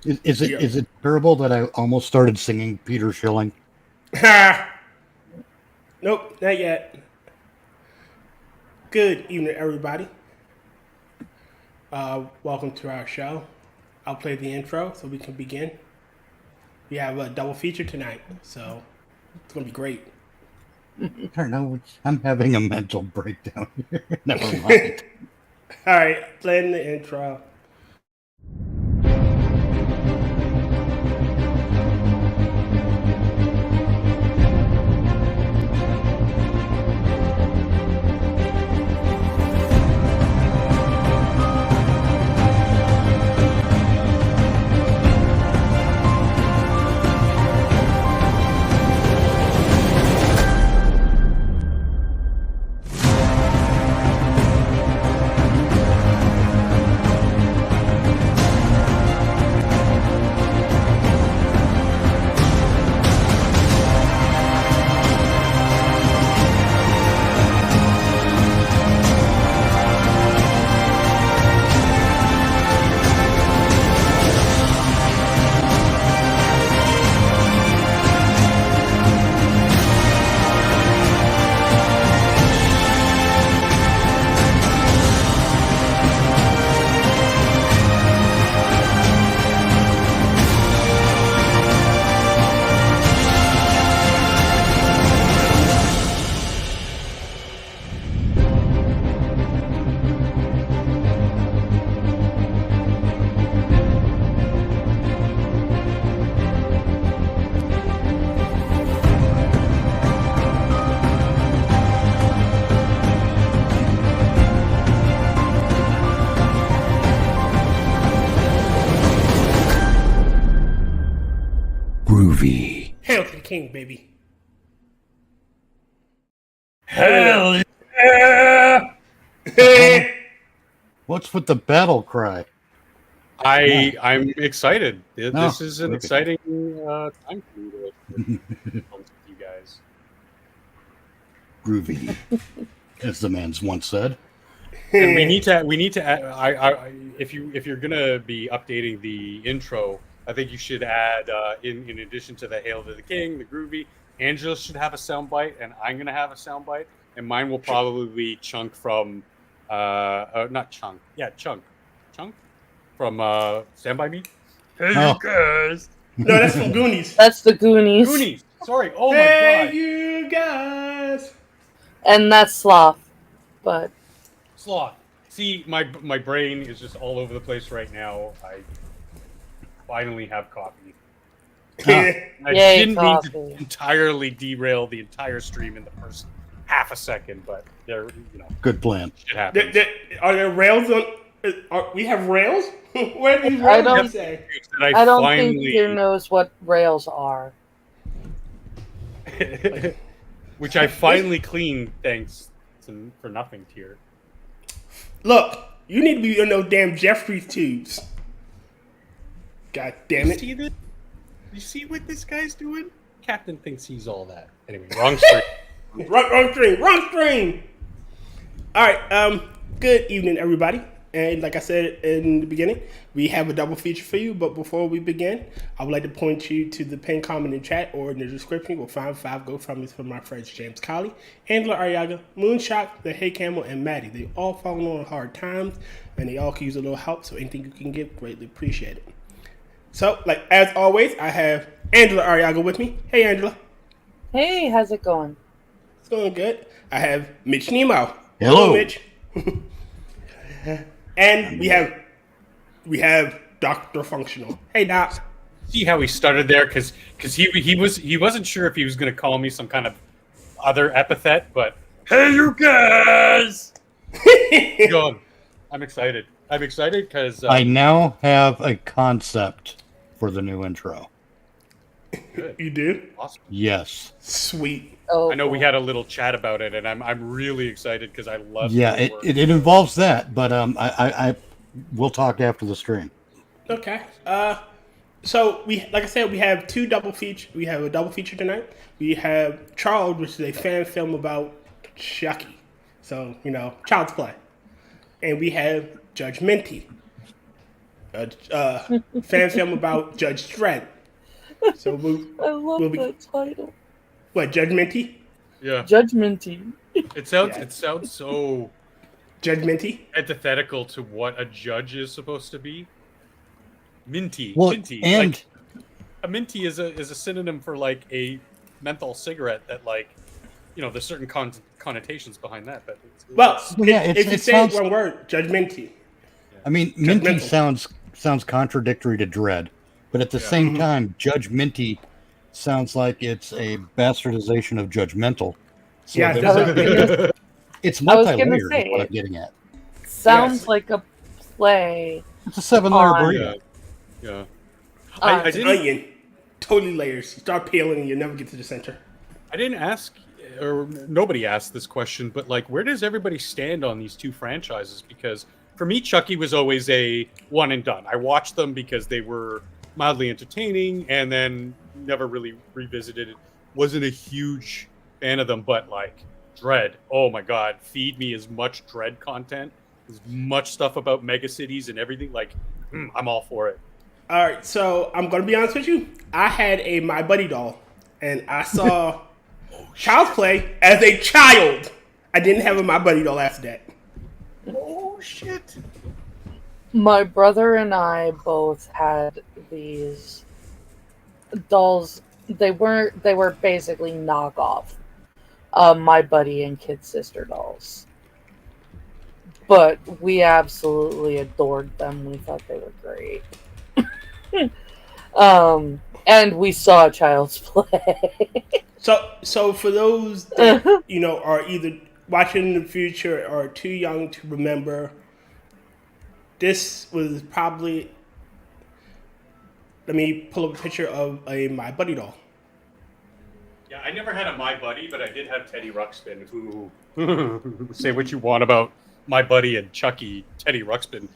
Is it terrible that I almost started singing Peter Schilling? Ha! Nope, not yet. Good evening, everybody. Welcome to our show. I'll play the intro so we can begin. We have a double feature tonight, so it's gonna be great. I don't know. I'm having a mental breakdown here. Never mind. All right, playing the intro. Groovy. Hail to the king, baby. Hell yeah! What's with the battle cry? I'm excited. This No, is an perfect. exciting time for me to with you guys. Groovy, as the man's once said. And we need to add, if you're gonna be updating the intro, I think you should add in addition to the Hail to the King, the Groovy, Angela should have a soundbite, and I'm gonna have a soundbite, and mine will probably be Chunk from not Chunk, yeah, Chunk from Stand By Me. Hey, Oh. you guys. No, that's from Goonies. That's the Goonies. Goonies. Sorry. Oh my Hey, god. you guys. And that's Sloth. But Sloth. See, my brain is just all over the place right now. I finally have coffee. I Yay, didn't mean to coffee. entirely derail the entire stream in the first half a second, but there, Good plan. shit happens. Are there rails on? We have rails? Where do these I rails don't- say? That I don't finally, think Peter knows what rails are. which I finally cleaned thanks to for nothing tier. Look, you need to be in those damn Jeffries tubes. God damn it. You see what this guy's doing? Captain thinks he's all that. Anyway, wrong stream. Wrong stream. All right, good evening, everybody. And like I said in the beginning, we have a double feature for you. But before we begin, I would like to point you to the pinned comment in the chat or in the description. You will find 5 GoFundMes for my friends James Colley, Angela Ariaga, Moonshot, the Hey Camel, and Maddy. They all falling on hard times, and they all can use a little help. So anything you can give, greatly appreciate it. So, like as always, I have Angela Ariaga with me. Hey, Angela. Hey, how's it going? It's going good. I have Mitch Nemo. Hello. Mitch. And we have Dr. Functional. Hey, Doc. See how he started there because he wasn't sure if he was going to call me some kind of other epithet, but hey, you guys. Go on. I'm excited because I now have a concept for the new intro. good. You do? Awesome. Yes. Sweet. Oh, I know we had a little chat about it, and I'm really excited because I love. Yeah, your work. it involves that, but I we'll talk after the stream. Okay. So like I said, we have two double feature. We have a double feature tonight. We have Charles, which is a fan film about Chucky. So Child's Play, and we have Judge Minty. fan film about Judge Dredd. So I love we'll be that title. what Judge Minty? Yeah. Judgmenty. It sounds Yeah. it sounds so Judge Minty? antithetical to what a judge is supposed to be. Minty. Well, Minty. and Like, a minty is a synonym for like a menthol cigarette that, like, you know, there's certain connotations behind that. But Well, yeah, if you it say sounds- one word, Judge Minty. I mean, Minty Judgmental. sounds contradictory to Dread, but at the Yeah. same time, Judge Minty sounds like it's a bastardization of judgmental. So Yeah, there's I was a- gonna, it's I was gonna multi-layered. say Is what it. I'm getting at. sounds Yes. like a play. It's a 7-layer On- burrito. yeah. Uh, I It's didn't onion. Totally layers. You start peeling and you never get to the center. I didn't ask, or nobody asked this question, but like, where does everybody stand on these two franchises? Because for me, Chucky was always a one and done. I watched them because they were mildly entertaining, and then never really revisited it. Wasn't a huge fan of them, but like Dread, oh my god, feed me as much Dread content, as much stuff about megacities and everything. Like, I'm all for it. All right, so I'm gonna be honest with you. I had a My Buddy doll, and I saw Child's Play as a child. I didn't have a My Buddy doll after that. Oh shit! My brother and I both had these dolls. They were basically knockoff My Buddy and Kid Sister dolls. But we absolutely adored them. We thought they were great. And we saw Child's Play. So for those that are either watching in the future or too young to remember, this was probably. Let me pull up a picture of a My Buddy doll. Yeah, I never had a My Buddy, but I did have Teddy Ruxpin, who, say what you want about My Buddy and Chucky, Teddy Ruxpin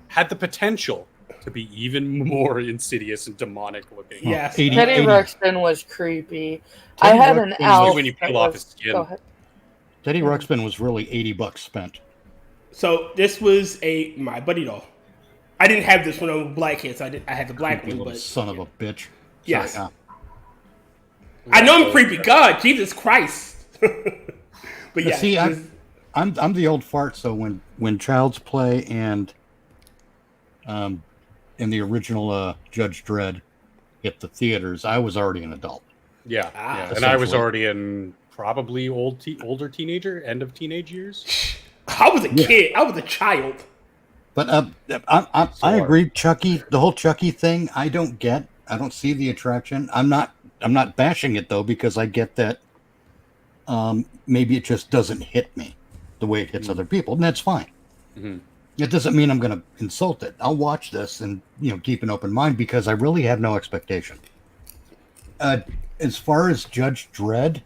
had the potential to be even more insidious and demonic looking. Yes. 80 Teddy 80 Ruxpin was creepy. Teddy I had an Ruxpin elf. when you peel that off was- his skin. Go ahead. Teddy Ruxpin was really $80 spent. So this was a My Buddy doll. I didn't have this one on black kids. I had the black You one, little but son of a bitch. Yes. Sorry, I know I'm creepy. God, Jesus Christ. But yeah, see, it was- I'm the old fart. So when Child's Play and in the original Judge Dredd hit the theaters, I was already an adult. Yeah, Ah. yeah. And I was Essentially. already in probably older teenager, end of teenage years. I was a kid. I was a child. But I Sorry. agree, Chucky. The whole Chucky thing, I don't get. I don't see the attraction. I'm not bashing it though, because I get that. Maybe it just doesn't hit me the way it hits other people, and that's fine. Mhm. It doesn't mean I'm going to insult it. I'll watch this and keep an open mind because I really have no expectation. As far as Judge Dredd,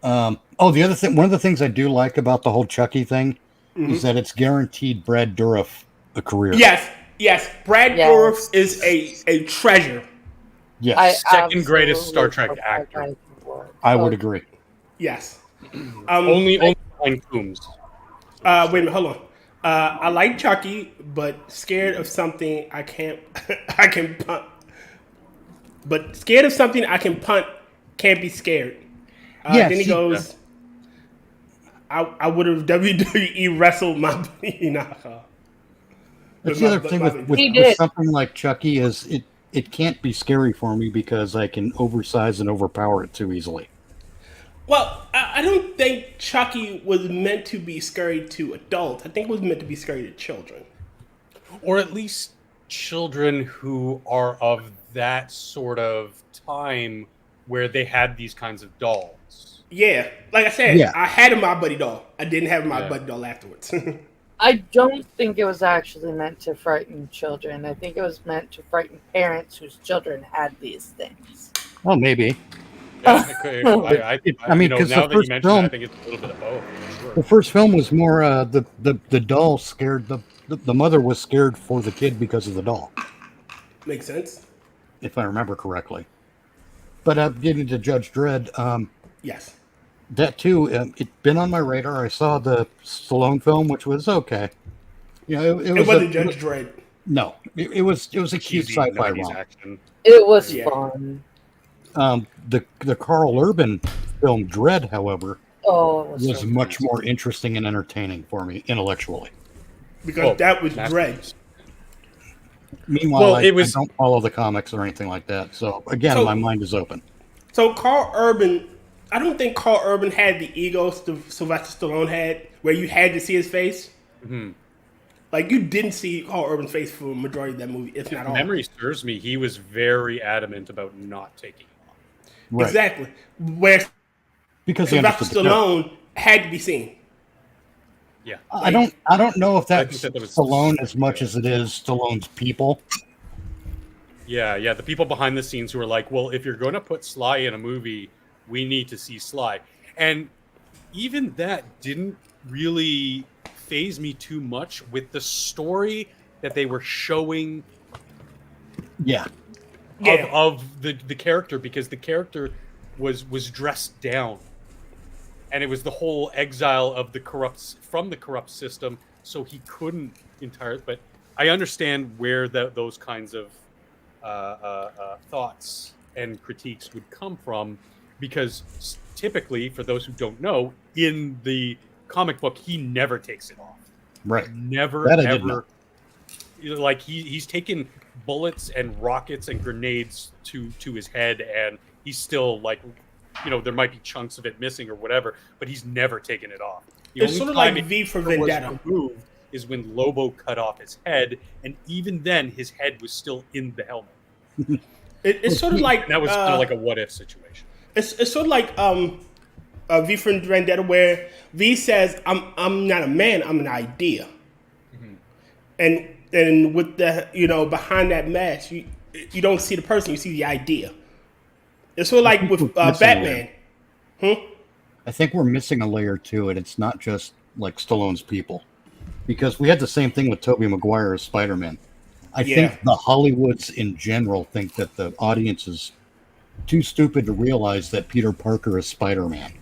the other thing, one of the things I do like about the whole Chucky thing is that it's guaranteed Brad Dourif a career. Yes. Brad Yes. Dourif is a treasure. Yes, Second greatest Star absolutely Trek love actor. that guy before. I would agree. Yes. Only behind Coombs. Wait a minute, hold on. I like Chucky, but scared of something I can't. I can punt. But scared of something I can punt, can't be scared. Yeah, Then he see- goes. I would have WWE wrestled my buddy. That's the other thing with He did. something like Chucky is it can't be scary for me because I can oversize and overpower it too easily. Well, I don't think Chucky was meant to be scary to adults. I think it was meant to be scary to children. Or at least children who are of that sort of time where they had these kinds of dolls. Yeah, like I said, Yeah. I had a My Buddy doll. I didn't have My Yeah. Buddy doll afterwards. I don't think it was actually meant to frighten children. I think it was meant to frighten parents whose children had these things. Well, maybe. Yeah, I mean, you know, 'cause the now that you first mention film- it, I think it's a little bit of both. for The Sure. first film was more the doll scared the mother was scared for the kid because of the doll, Makes sense. if I remember correctly. But getting to Judge Dredd, Yes. that too, it's been on my radar. I saw the Stallone film, which was okay. You know, It wasn't Judge Dredd. No, it was a cute Cheesy sci-fi 90s romp. action. It was Yeah. fun. The Carl Urban film Dread, however, Oh, it was, was so much more interesting and entertaining for me intellectually. Because that was Dredd. Masterpiece. Meanwhile, Well, I don't follow the comics or anything like that. So again, So- my mind is open. So Carl Urban, I don't think Carl Urban had the ego Sylvester Stallone had, where you had to see his face. Mm-hmm. Like, you didn't see Carl Urban's face for the majority of that movie, if not all. Memory serves me, he was very adamant about not taking it off. Right. Exactly. Where Because he Sylvester understood the character. Stallone had to be seen. Yeah. I don't know if that's think that was Stallone as much as it is Stallone's people. Yeah. The people behind the scenes who are like, well, if you're going to put Sly in a movie, we need to see Sly. And even that didn't really faze me too much with the story that they were showing Yeah. of the character, because the character was dressed down. And it was the whole exile of the corrupt system, so he couldn't entirely. But I understand where those kinds of thoughts and critiques would come from, because typically, for those who don't know, in the comic book, he never takes it off. Right. Never, That I did ever. Like he's taken bullets and rockets and grenades to his head, and he's still like, there might be chunks of it missing or whatever, but he's never taken it off. The It's only sort of time like it V for was Vendetta. removed is when Lobo cut off his head, and even then, his head was still in the helmet. It's sort of like That was kind of like a what if situation. It's sort of like V for Vendetta, where V says, "I'm not a man, I'm an idea," and with the behind that mask, you don't see the person, you see the idea. It's sort of like with Batman. I think we're missing a layer to it. It's not just like Stallone's people, because we had the same thing with Tobey Maguire as Spider-Man. I think the Hollywoods in general think that the audience is too stupid to realize that Peter Parker is Spider-Man.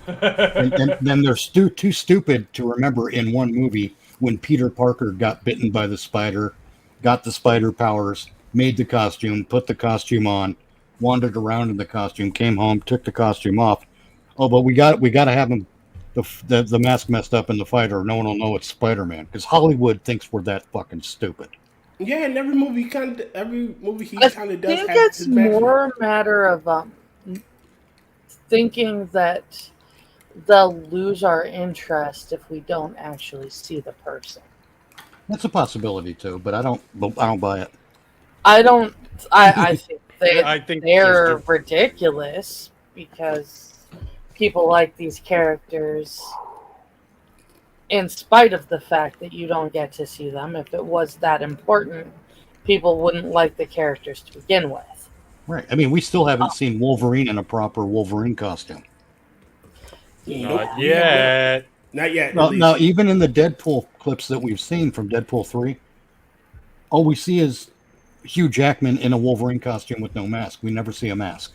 and then they're too stupid to remember in one movie when Peter Parker got bitten by the spider, got the spider powers, made the costume, put the costume on, wandered around in the costume, came home, took the costume off. Oh, but we got to have him the mask messed up in the fight, or no one will know it's Spider-Man, because Hollywood thinks we're that fucking stupid. Yeah, and every movie he kind of I does think have it's his mask. more a matter of thinking that they'll lose our interest if we don't actually see the person. That's a possibility too, but I don't buy it. I think I think they're ridiculous, because people like these characters in spite of the fact that you don't get to see them. If it was that important, people wouldn't like the characters to begin with. Right. I mean, we still haven't seen Wolverine in a proper Wolverine costume. Not yet. Not yet. Well, now, even in the Deadpool clips that we've seen from Deadpool 3, all we see is Hugh Jackman in a Wolverine costume with no mask. We never see a mask.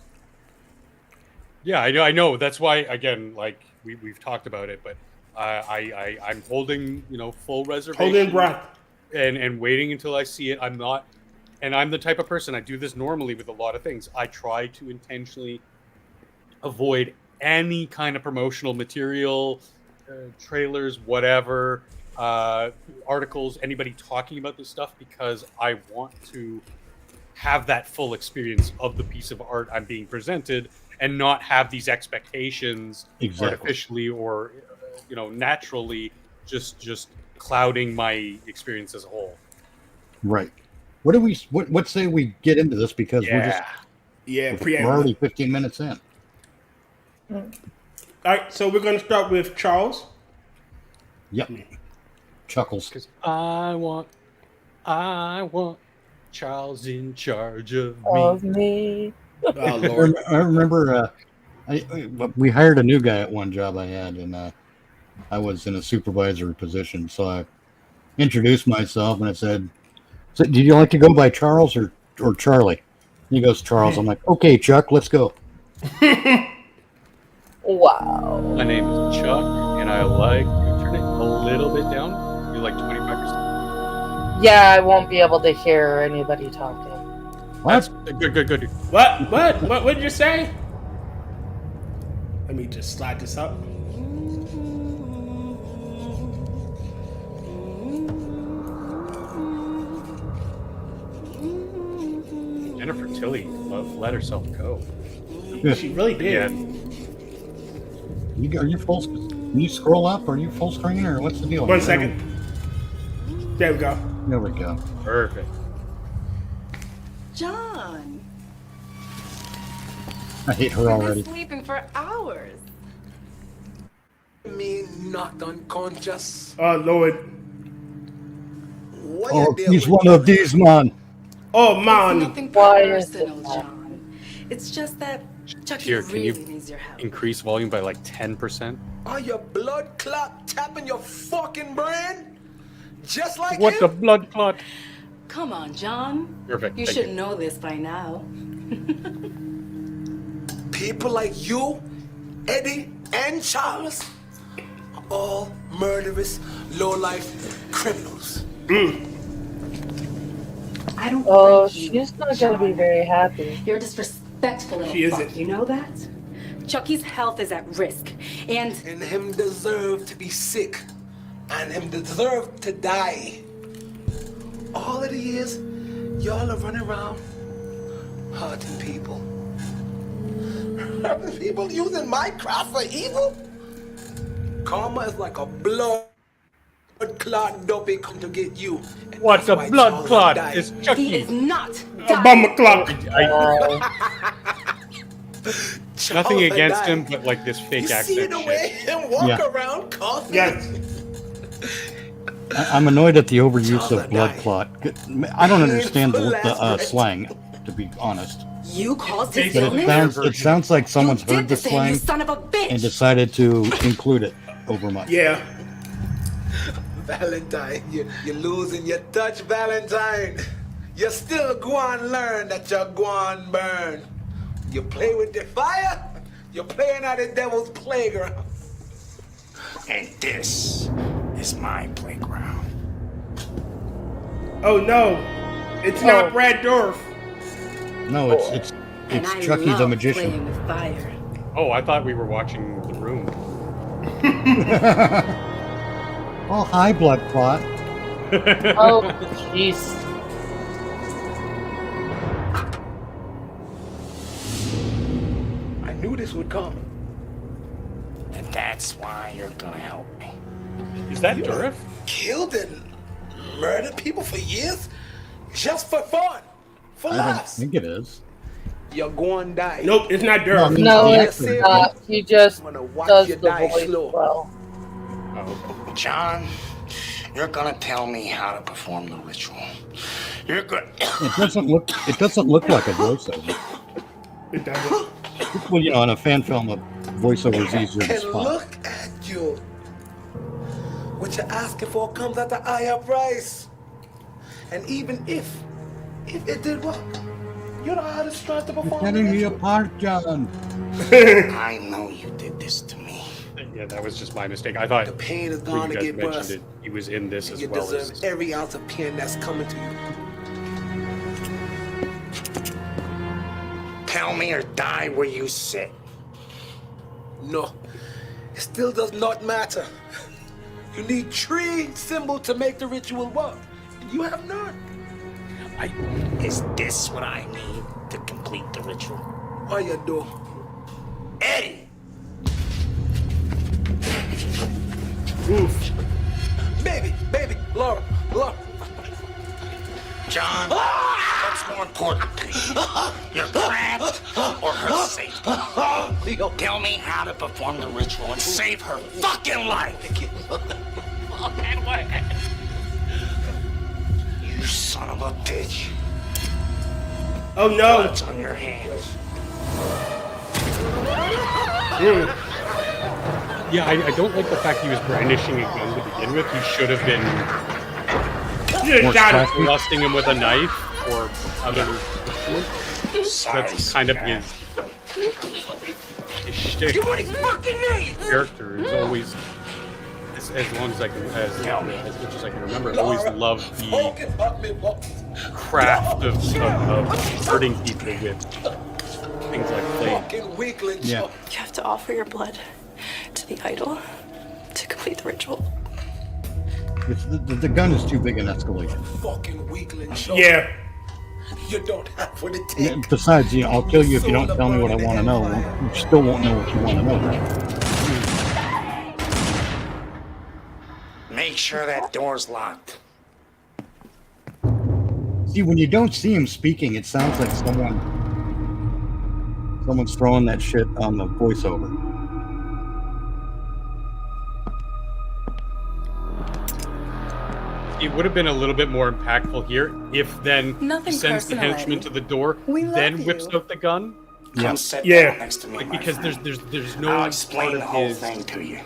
Yeah, I know. That's why, again, like we've talked about it, but I'm holding, full reservation. Holding breath. And waiting until I see it. I'm not, and I'm the type of person, I do this normally with a lot of things. I try to intentionally avoid any kind of promotional material, trailers, whatever, articles, anybody talking about this stuff, because I want to have that full experience of the piece of art I'm being presented, and not have these expectations artificially or naturally just clouding my experience as a whole. Right. What say we get into this, because we're already 15 minutes in. All right, so we're going to start with Charles. Yep. Chuckles. Because I want Charles in charge of me. Oh, Lord. I remember we hired a new guy at one job I had, and I was in a supervisory position. So I introduced myself and I said, "So, do you like to go by Charles or Charlie?" And he goes, "Charles." I'm like, "Okay, Chuck, let's go." Wow. My name is Chuck, and I like to turn it a little bit down, maybe like 25%. Yeah, I won't be able to hear anybody talking. What? Good. What did you say? Let me just slide this up. Jennifer Tilly let herself go. She really did. Yeah. Are you full? Can you scroll up? Are you full screen or what's the deal? 1 second. There we go. There we go. Perfect. John, I hate her you've already. been sleeping for hours. Me not unconscious. Oh Lord. What Oh, you deal he's with? one of these, man. Oh It's man. nothing Why is personal, it that? John. It's just that Chucky Here, can really you needs your help. increase volume by like 10%? Are your blood clot tapping your fucking brain? Just like What the him? blood clot? Come on, John. Perfect. You thank should know this by now. People like you, Eddie, and Charles are all murderous, low-life criminals. I don't Oh, like you, she's not gonna be John. very happy. You're disrespectful little She fuck. isn't. You know that? Chucky's health is at risk, and And him deserve to be sick. And him deserve to die. All it is, y'all are running around hurting people. Hurting people using my craft for evil? Karma is like a blood clot dopey come to get you. And What that's the why blood Charles clot died. is he Chucky? is not A dying. bummer clock. Charles Nothing had against died. him, but like this fake You see accent the shit. way him walk Yeah. around coughing? Yes. I'm annoyed at the overuse Charles of blood died. clot. I don't understand the Last breath. slang, to be honest. You caused his But illness. it sounds like someone's you did heard the this to him, slang you son of a bitch. and decided to include it over much. Yeah. Valentine, you're losing your touch, Valentine. You still go and learn that you're go and burn. You play with the fire, you're playing at the devil's playground. And this is my playground. Oh no. It's not Brad Dorff. No, it's And I Chucky love the magician. playing with fire. Oh, I thought we were watching The Room. Oh, hi, blood clot. Oh, jeez. I knew this would come. And that's why you're gonna help me. Is that Durif? Killed and murdered people for years? Just for fun. For I don't laughs. think it is. You're going to die. Nope, it's not Durf. No, Yeah, it's not. He just I'm gonna watch does you the die voice slow. well. Oh, John, you're gonna tell me how to perform the ritual. You're gonna. It doesn't look like a voiceover. It doesn't. Well, in a fan film, a voiceover is easier to And spot. look at you. What you're asking for comes at a higher price. And even if it did work, you know how to start to You're perform setting the me ritual. apart, John. I know you did this to me. yeah, that was just my mistake. I thought The pain is when going you to guys get mentioned worse. it, he was in this And as you well deserve as. every ounce of pain that's coming to you. Tell me or die where you sit. No, it still does not matter. You need 3 symbols to make the ritual work. And you have none. Is this what I need to complete the ritual? Why you do? Eddie! Oof. Baby, Laura. John, what's more important to you? Your craft or her safety? Tell me how to perform the ritual and save her fucking life! You son of a bitch. Oh no. Blood's on your hands. Yeah, I don't like the fact he was brandishing a gun to begin with. He should have been You More got it. scratchy. thrusting him with a knife or other. Sorry, That's kind of his shtick. You what he fucking need! Character is always the as long as I can, as much as I can remember, I always loved the craft of hurting people with things like flame. Yeah. You have to offer your blood to the idol to complete the ritual. The gun is too big an escalation. Fucking weakling show. Yeah. You don't have what it takes. And besides, I'll kill you if you don't tell me what I want to know. You still won't know what you want to know, right? Make sure that door's locked. See, when you don't see him speaking, it sounds like someone's throwing that shit on the voiceover. It would have been a little bit more impactful here if then Nothing he sends the personal, henchman Eddie. to the door, We love then you. whips out the gun. Come sit Yeah. down next to me, Like, my because friend. there's no I'll part explain of the whole his thing to you.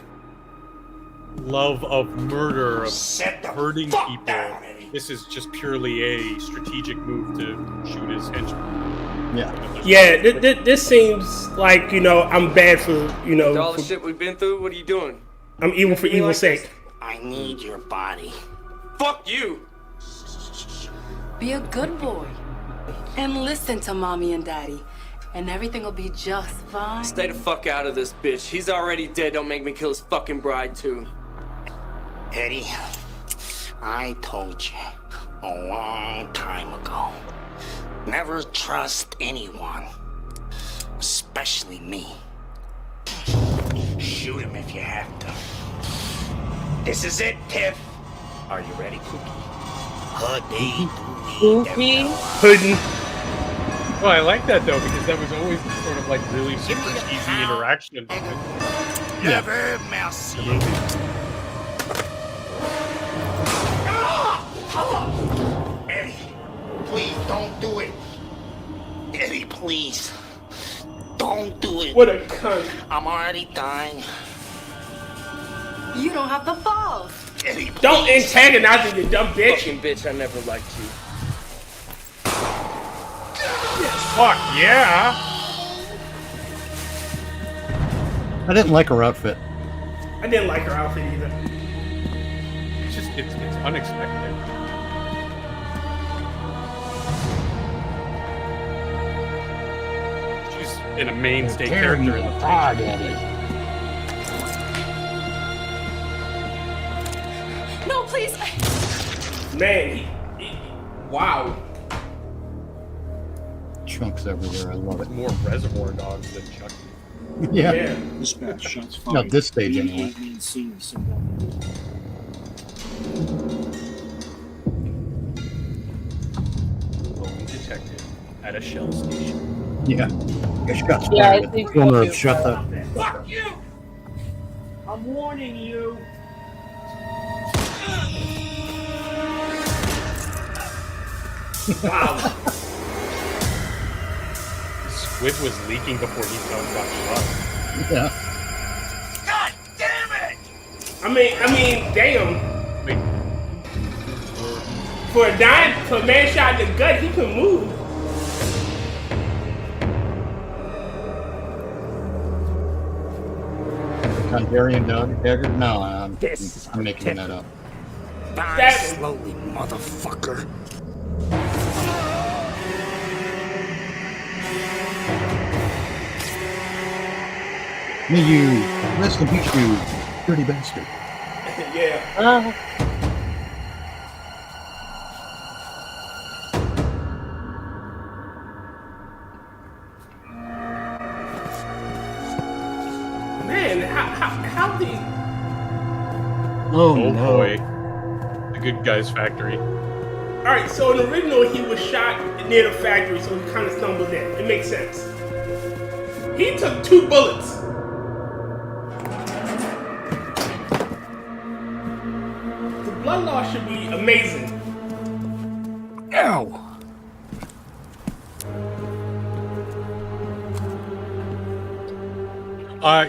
love of murder, of Sit the hurting fuck people. down, Eddie. This is just purely a strategic move to shoot his henchman. Yeah. Yeah, this seems like, I'm bad for, With all the shit we've been through, what are you doing? I'm evil for evil's sake. I need your body. Fuck you! Be a good boy. And listen to mommy and daddy. And everything will be just fine. Stay the fuck out of this, bitch. He's already dead. Don't make me kill his fucking bride, too. Eddie, I told you a long time ago. Never trust anyone. Especially me. Shoot him if you have to. This is it, Tiff. Are you ready, Cookie? Hoodie. Goofy. Pudding. Well, I like that though because that was always sort of like really super easy interaction. Never merci. Eddie, please don't do it. Eddie, please. Don't do it. What a cunt. I'm already dying. You don't have the balls. Eddie, please. Don't antagonize me, you dumb bitch. Fucking bitch, I never liked you. Fuck yeah! I didn't like her outfit. I didn't like her outfit either. It's unexpected. She's been a mainstay character in the franchise. No, please. Man, wow. Chunks everywhere. I love it. More Reservoir Dogs than Chucky. Yeah. Yeah. Dispatch shots Not fired. this stage anyway. Main scene symbol. Lone detective at a shell station. Yeah. She got spotted Yeah, I at the think corner you of do. Shut the. Fuck you! I'm warning you. Wow. Squid was leaking before he got shot. Yeah. God damn it! I mean, damn. Wait, For a man shot in the gut, he can move. Hungarian dagger? No, I'm making that up. Die Stab him. slowly, motherfucker. May you rest in peace, you dirty bastard. Yeah. Man, how the... Oh, oh no. boy. The Good Guys Factory. Alright, so in the original, he was shot near the factory, so he kind of stumbled in. It makes sense. He took 2 bullets. The blood loss should be amazing. Ow!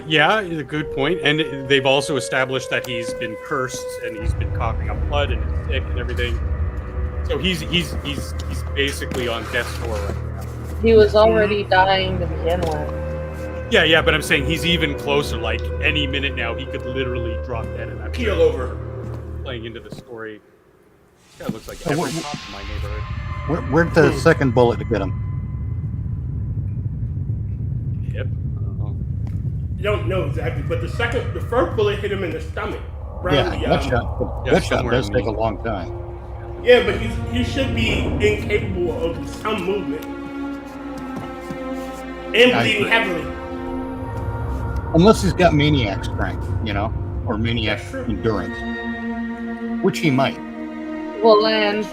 Yeah, a good point. And they've also established that he's been cursed and he's been coughing up blood and is sick and everything. So he's basically on death's door right now. He was already dying to begin with. Yeah, but I'm saying he's even closer. Like any minute now, he could literally drop dead, and I'm Keel over. playing into the story. This guy looks like every cop in my neighborhood. Where'd the second bullet hit him? Hip? I don't know. You don't know exactly, but the first bullet hit him in the stomach. Yeah, The, that shot. yeah, That shot somewhere does in take the- a long time. Yeah, but he should be incapable of some movement. And I bleeding agree. heavily. Unless he's got maniac strength, you know, or maniac That's true. endurance, which he might. Well, and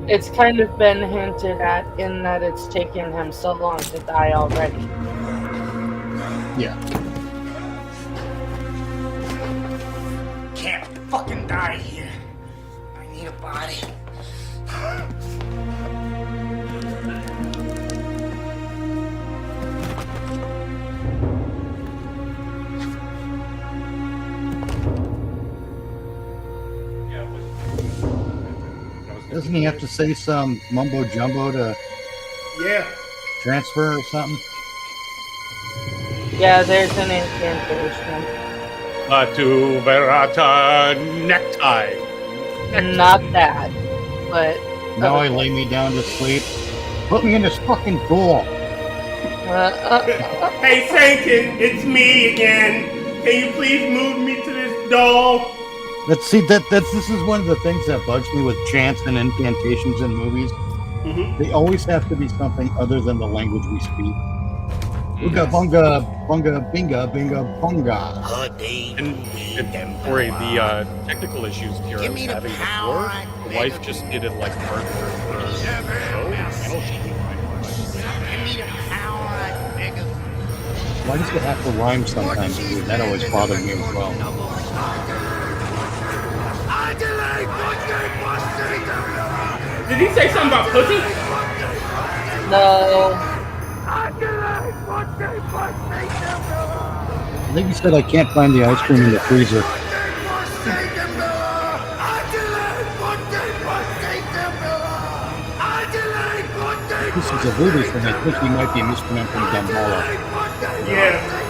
it's kind of been hinted at in that it's taken him so long to die already. Yeah. Can't fucking die here. I need a body. Doesn't he have to say some mumbo jumbo to Yeah. transfer or something? Yeah, there's an incantation. Batu Verata necktie. Not that, but Now I lay me down to sleep. Put me in this fucking pool. Hey, Satan, it's me again. Can you please move me to this doll? This is one of the things that bugs me with chants and incantations in movies. Mm-hmm. They always have to be something other than the language we speak. Ooga bunga bunga binga binga bunga. And Corey, the technical issues here I was having before, the wife just did it like part of her show. Why does it have to rhyme sometimes, dude? That always bothered me as well. Did he say something about pussy? no. I think he said I can't find the ice cream in the freezer. This is a voodoo thing. I think he might be mispronouncing Gambala. Yeah.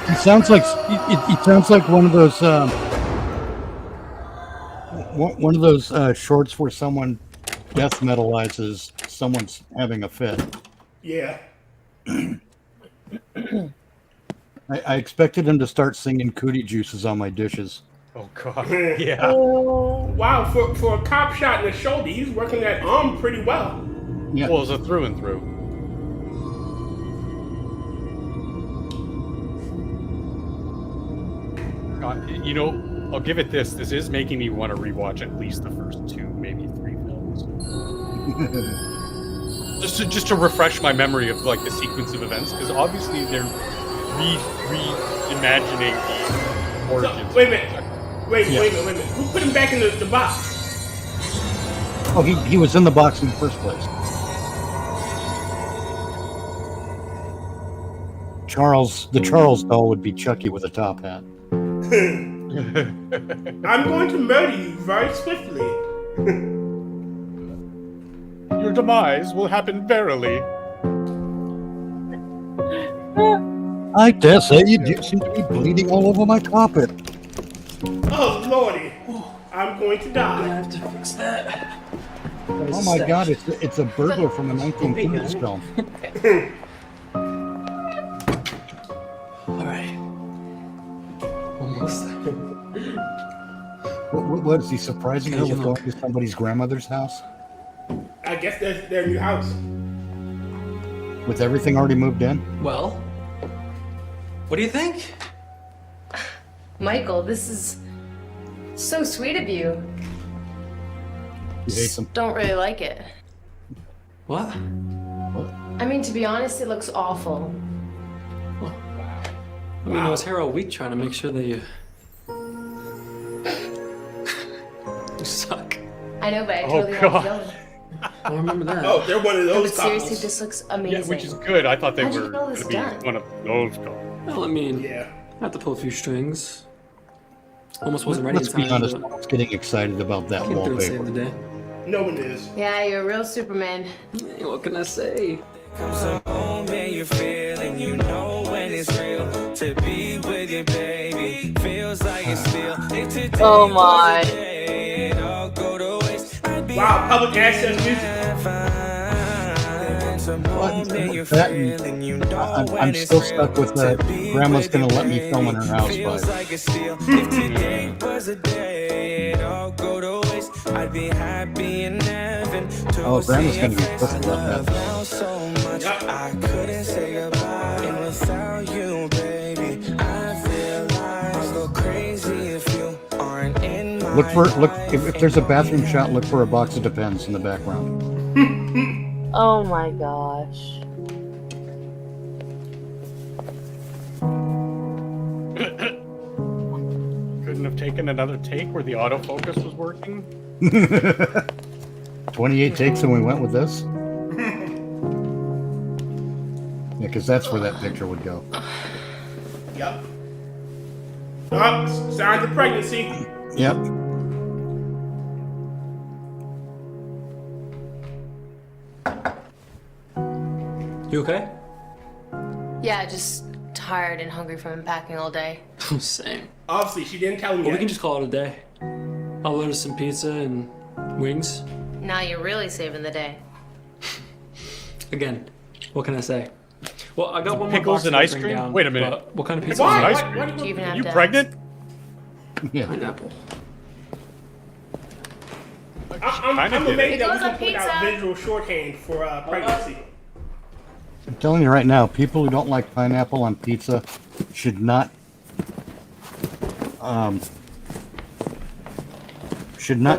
He sounds like one of those shorts where someone death metalizes someone's having a fit. Yeah. I expected him to start singing cootie juices on my dishes. Oh god, yeah. Wow, for a cop shot in the shoulder, he's working that arm pretty well. Yeah. Well, it's a through and through. You know, I'll give it this. This is making me want to rewatch at least the first 2, maybe 3 films. just to refresh my memory of like the sequence of events, because obviously they're reimagining the origins. So, wait a minute. Wait a minute. Who put him back in the box? Oh, he was in the box in the first place. The Charles doll would be Chucky with a top hat. I'm going to murder you very swiftly. Your demise will happen verily. I dare say you do seem to be bleeding all over my carpet. Oh, Lordy. I'm going to I die. have to fix that. Oh my god, it's a burglar from a 1930s film. Alright. Almost. What is he surprising her with going to somebody's grandmother's house? I guess that's their new house. With everything already moved in? Well, what do you think? Michael, this is so sweet of you. You hate them? Don't really like it. What? I mean, to be honest, it looks awful. I mean, I was here all week trying to make sure that you suck. I know, but I Oh, totally want to God. go. I remember that. Oh, they're one of No, those but seriously, couples. this looks amazing. Yeah, which is good. I thought they How'd you were get all going this to be done? one of those couples. Well, I mean, Yeah. I have to pull a few strings. Almost wasn't ready Let's in be time. honest, but I was getting excited about that came through and saved wallpaper. the day. No one is. Yeah, you're a real Superman. Hey, what can I say? Oh my. Wow, public access music. I'm still stuck with the grandma's gonna let me film in her house vibe. Oh, grandma's gonna get pissed about that. Look if there's a bathroom shot, look for a box of Depends in the background. Oh my gosh. Couldn't have taken another take where the autofocus was working. 28 takes and we went with this. Yeah, because that's where that picture would go. Yep. Oh, signs of pregnancy. Yep. You okay? Yeah, just tired and hungry from unpacking all day. Same. Obviously, she didn't tell him Well, we yet. can just call it a day. I'll order some pizza and wings. Now you're really saving the day. Again, what can I say? Well, I got one more Pickles box and that I ice bring cream? down, Wait a minute. but what kind of pizza? Why? Ice Why cream. do Do you even have You to pregnant? Yeah. Pineapple. I'm amazed that we Pickles can on put out pizza. visual shorthand for pregnancy. I'm telling you right now, people who don't like pineapple on pizza should not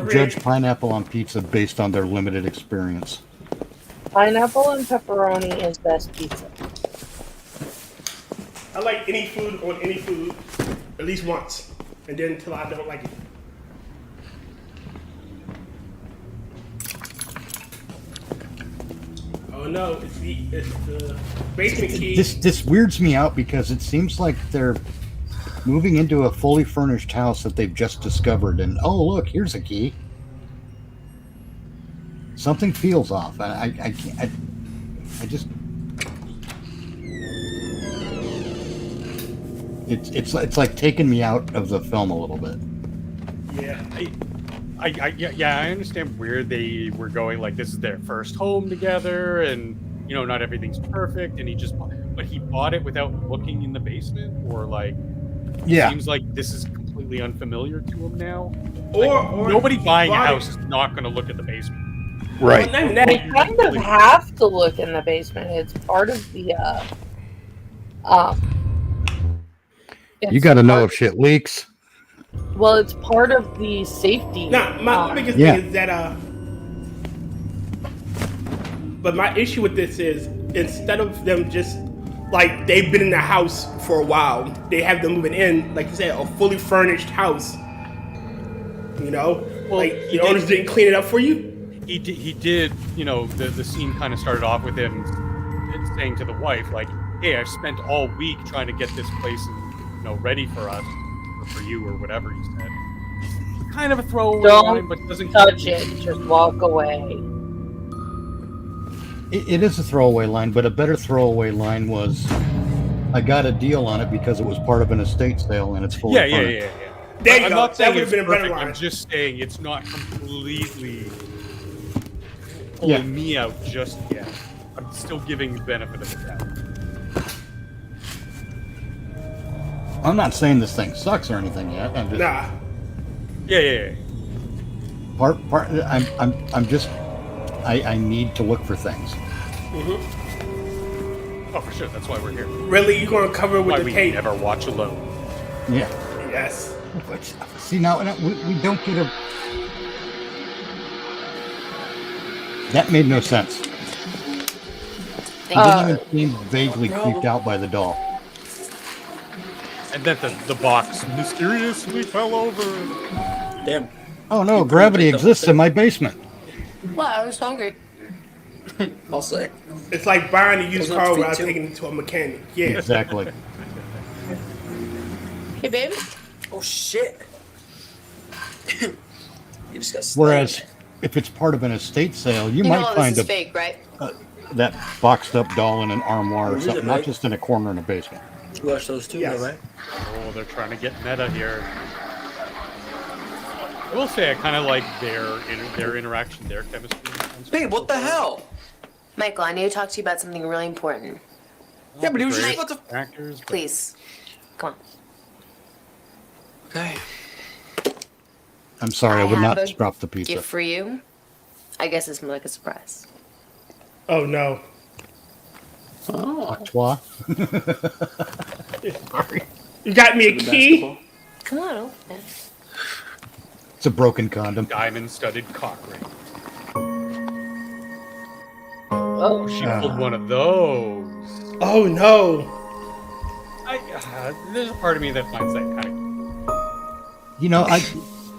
judge pineapple on pizza based on their limited experience. Pineapple and pepperoni is best pizza. I like any food on any food at least once, and then until I don't like it. Oh no, it's the basement key. This weirds me out because it seems like they're moving into a fully furnished house that they've just discovered, and oh look, here's a key. Something feels off. I can't. I just. It's like taking me out of the film a little bit. Yeah. I understand where they were going. Like, this is their first home together, and you know, not everything's perfect. And he bought it without looking in the basement, or like, Yeah. It seems like this is completely unfamiliar to him now. Or Nobody buying a bought it- house is not going to look at the basement. Right. Well, not even that. They kind of have to look in the basement. It's part of the You got to know if shit leaks. Well, it's part of the safety. Nah, my biggest Yeah. thing is that but my issue with this is instead of them just like they've been in the house for a while, they have them moving in, like you said, a fully furnished house. You know, Well, like the owners didn't clean it up for you. He did, you know, the scene kind of started off with him saying to the wife, like, hey, I've spent all week trying to get this place, you know, ready for us, or for you, or whatever he said. Kind of a throwaway line, but doesn't touch it. Just walk away. It is a throwaway line, but a better throwaway line was, I got a deal on it because it was part of an estate sale and it's fully furnished. Yeah. There you I'm go. not That saying would it's have been a better perfect. line. I'm just saying it's not completely pulling me out just yet. I'm still giving the benefit of the doubt. I'm not saying this thing sucks or anything yet. I'm just Nah. Yeah. I need to look for things. Oh, for sure. That's why we're here. Really, you gonna cover it with Why the we tape? never watch alone. Yeah. Yes. See now, we don't get a. That made no sense. I didn't even seem vaguely creeped out by the doll. And then the box mysteriously fell over. Damn. Oh no, gravity exists in my basement. What? I was hungry. I'll say. It's like buying a used Doesn't car have to without feed too. taking it to a mechanic. Yeah. Exactly. Hey, babe. Oh shit. You just got Whereas, if it's part of an estate sale, you You might know find this is fake, right? that boxed up doll in an armoire or Is it something, not fake? just in a corner in a basement. You watch those too, Yes. though, right? Oh, they're trying to get meta here. I will say I kind of like their interaction, their chemistry. Babe, what the hell? Michael, I need to talk to you about something really important. Yeah, but he was just Great about to. actors, but- Please. Come on. Okay. I'm sorry, I would have not a drop the pizza. Gift for you. I guess it's more like a surprise. Oh no. Oh. Toi? You got me a key. Basketball. Come on, open it. It's a broken condom. Diamond-studded cock ring. Oh, She pulled one of those. Oh no. There's a part of me that finds that kind of. You know,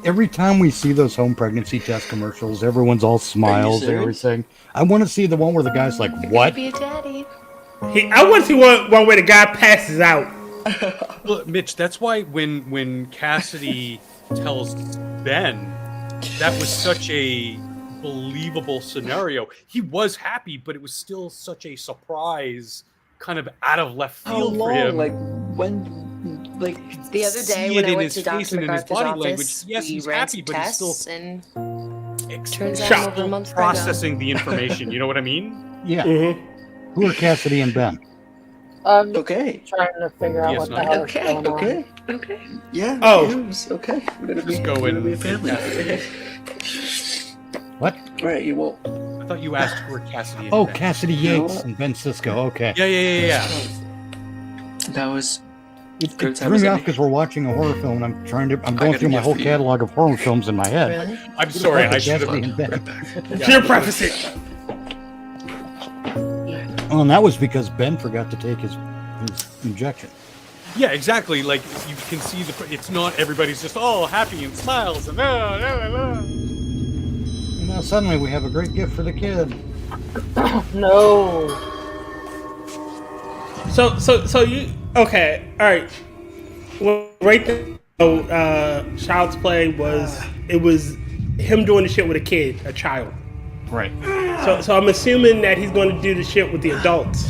every time we see those home pregnancy test commercials, everyone's all smiles and serious? everything. I want to see the one where the guy's like, "What?" Be a daddy. I want to see one where the guy passes out. Well, Mitch, that's why when Cassidy tells Ben, that was such a believable scenario. He was happy, but it was still such a surprise, kind of out of left How field for long? him. Like when? Like The other day see when it I in went his to face Dr. and in his MacArthur's body language. office, Yes, we he's ran happy, some but he's still tests, and turns out Shocked. I'm over a month processing the information. You know what I mean? Yeah. Mm-hmm. Who are Cassidy and Ben? okay. Trying to figure out Yes, what the not hell is okay. going on. Okay. Okay. Yeah. Oh. Yeah, it was okay. We're gonna be. Just go we're gonna in be a family. What? Right. You won't. I thought you asked for Cassidy. And Oh, Ben. Cassidy You know Yates what? and Ben Sisko. Okay. Yeah. That was. It Good threw times, me off Andy. because we're watching a horror film and I'm going gotta through my gift whole for you. catalog of horror films in my head. Really? I'm sorry. I should Cassidy have. and Ben. Pure prophecy. Oh, and that was because Ben forgot to take his injection. Yeah, exactly. Like you can see it's not everybody's just all happy and smiles and And now suddenly we have a great gift for the kid. No. So you okay? All right. Well, right there, Child's Play was him doing the shit with a kid, a child. Right. So I'm assuming that he's going to do the shit with the adults,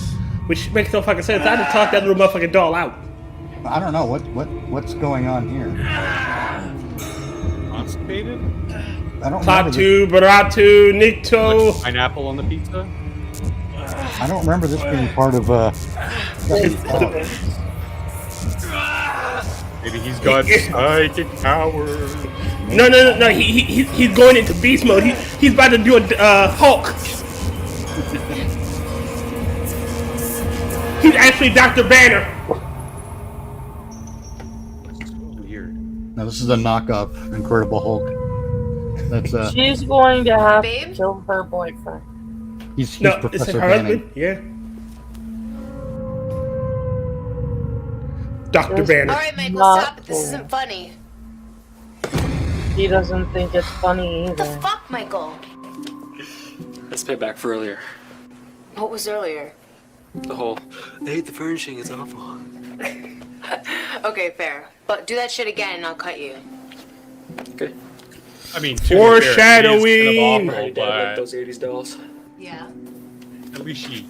which makes no fucking sense. I had to talk that little motherfucking doll out. I don't know what's going on here. constipated. I don't remember Tatu, Baratu, Nikto. Like pineapple on the pizza. I don't remember this being part of Maybe he's got psychic powers. No. He's going into beast mode. He's about to do a Hulk. He's actually Dr. Banner. Weird. No, this is a knockoff Incredible Hulk. That's She's going to have Babe? to kill her boyfriend. he's No, it's Professor her Banning. husband. Yeah. Dr. Yes. Banner. All right, Michael, Not stop it. This cool. isn't funny. He doesn't think it's funny What the either. fuck, Michael? Let's pay back for earlier. What was earlier? The whole, I hate the furnishing, it's awful. Okay, fair. But do that shit again and I'll cut you. Okay. I mean, to be fair, he is Foreshadowing. kind of awful, Right, Dad, like but those 80s dolls. Yeah. at least she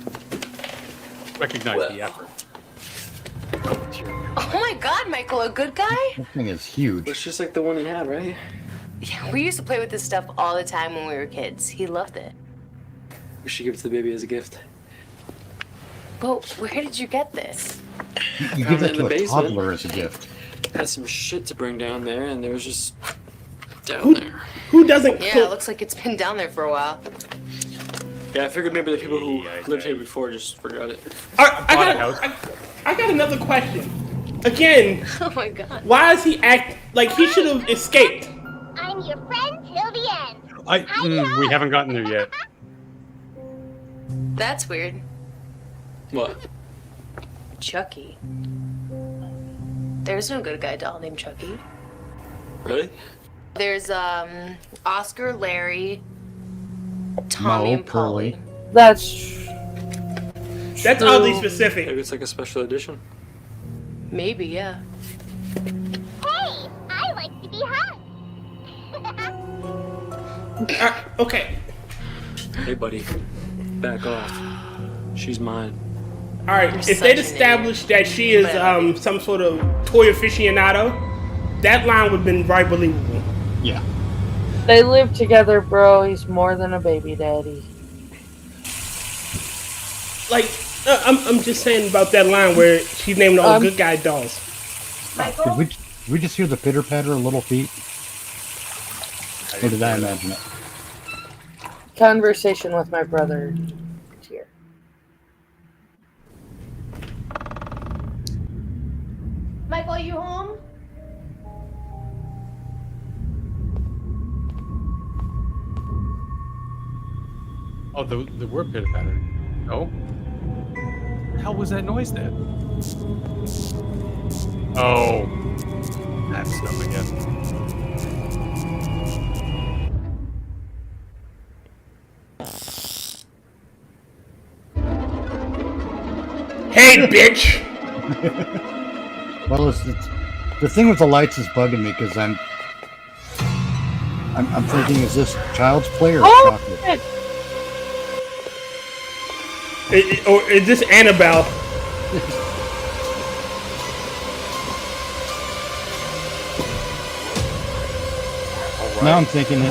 recognized the effort. Oh my god, Michael, a good guy? That thing is huge. It's just like the one he had, right? Yeah, we used to play with this stuff all the time when we were kids. He loved it. We should give it to the baby as a gift. But where did you get this? You Found give it that in to the a basement. toddler as a gift. Had some shit to bring down there, and there was just down Who- there. Who doesn't? Yeah, it looks like it's been down there for a while. Yeah, I figured maybe the people who Yeah, lived here before just forgot it. I got another question. Again, Oh my god. why is he act like he should have escaped? I'm your friend till the end. We haven't gotten there yet. That's weird. What? Chucky. There's no good guy doll named Chucky. Really? There's Oscar, Larry, Tommy and Polly. That's oddly specific. Maybe it's like a special edition. Maybe, yeah. Hey, I like to be hugged. Okay. Hey, buddy. Back off. She's mine. All right. If they'd established that she is some sort of toy aficionado, that line would have been very believable. Yeah. They live together, bro. He's more than a baby daddy. Like, I'm just saying about that line where she's naming all good guy dolls. Did we just hear the pitter patter of little feet? Or did I imagine it? Conversation with my brother. Here. Michael, are you home? Oh, the word pitter patter. No. What the hell was that noise then? Oh, that stuff again. Hey, bitch! Well, it's the thing with the lights is bugging me because I'm thinking, is this Child's Play or chocolate? Or is this Annabelle? Now I'm thinking,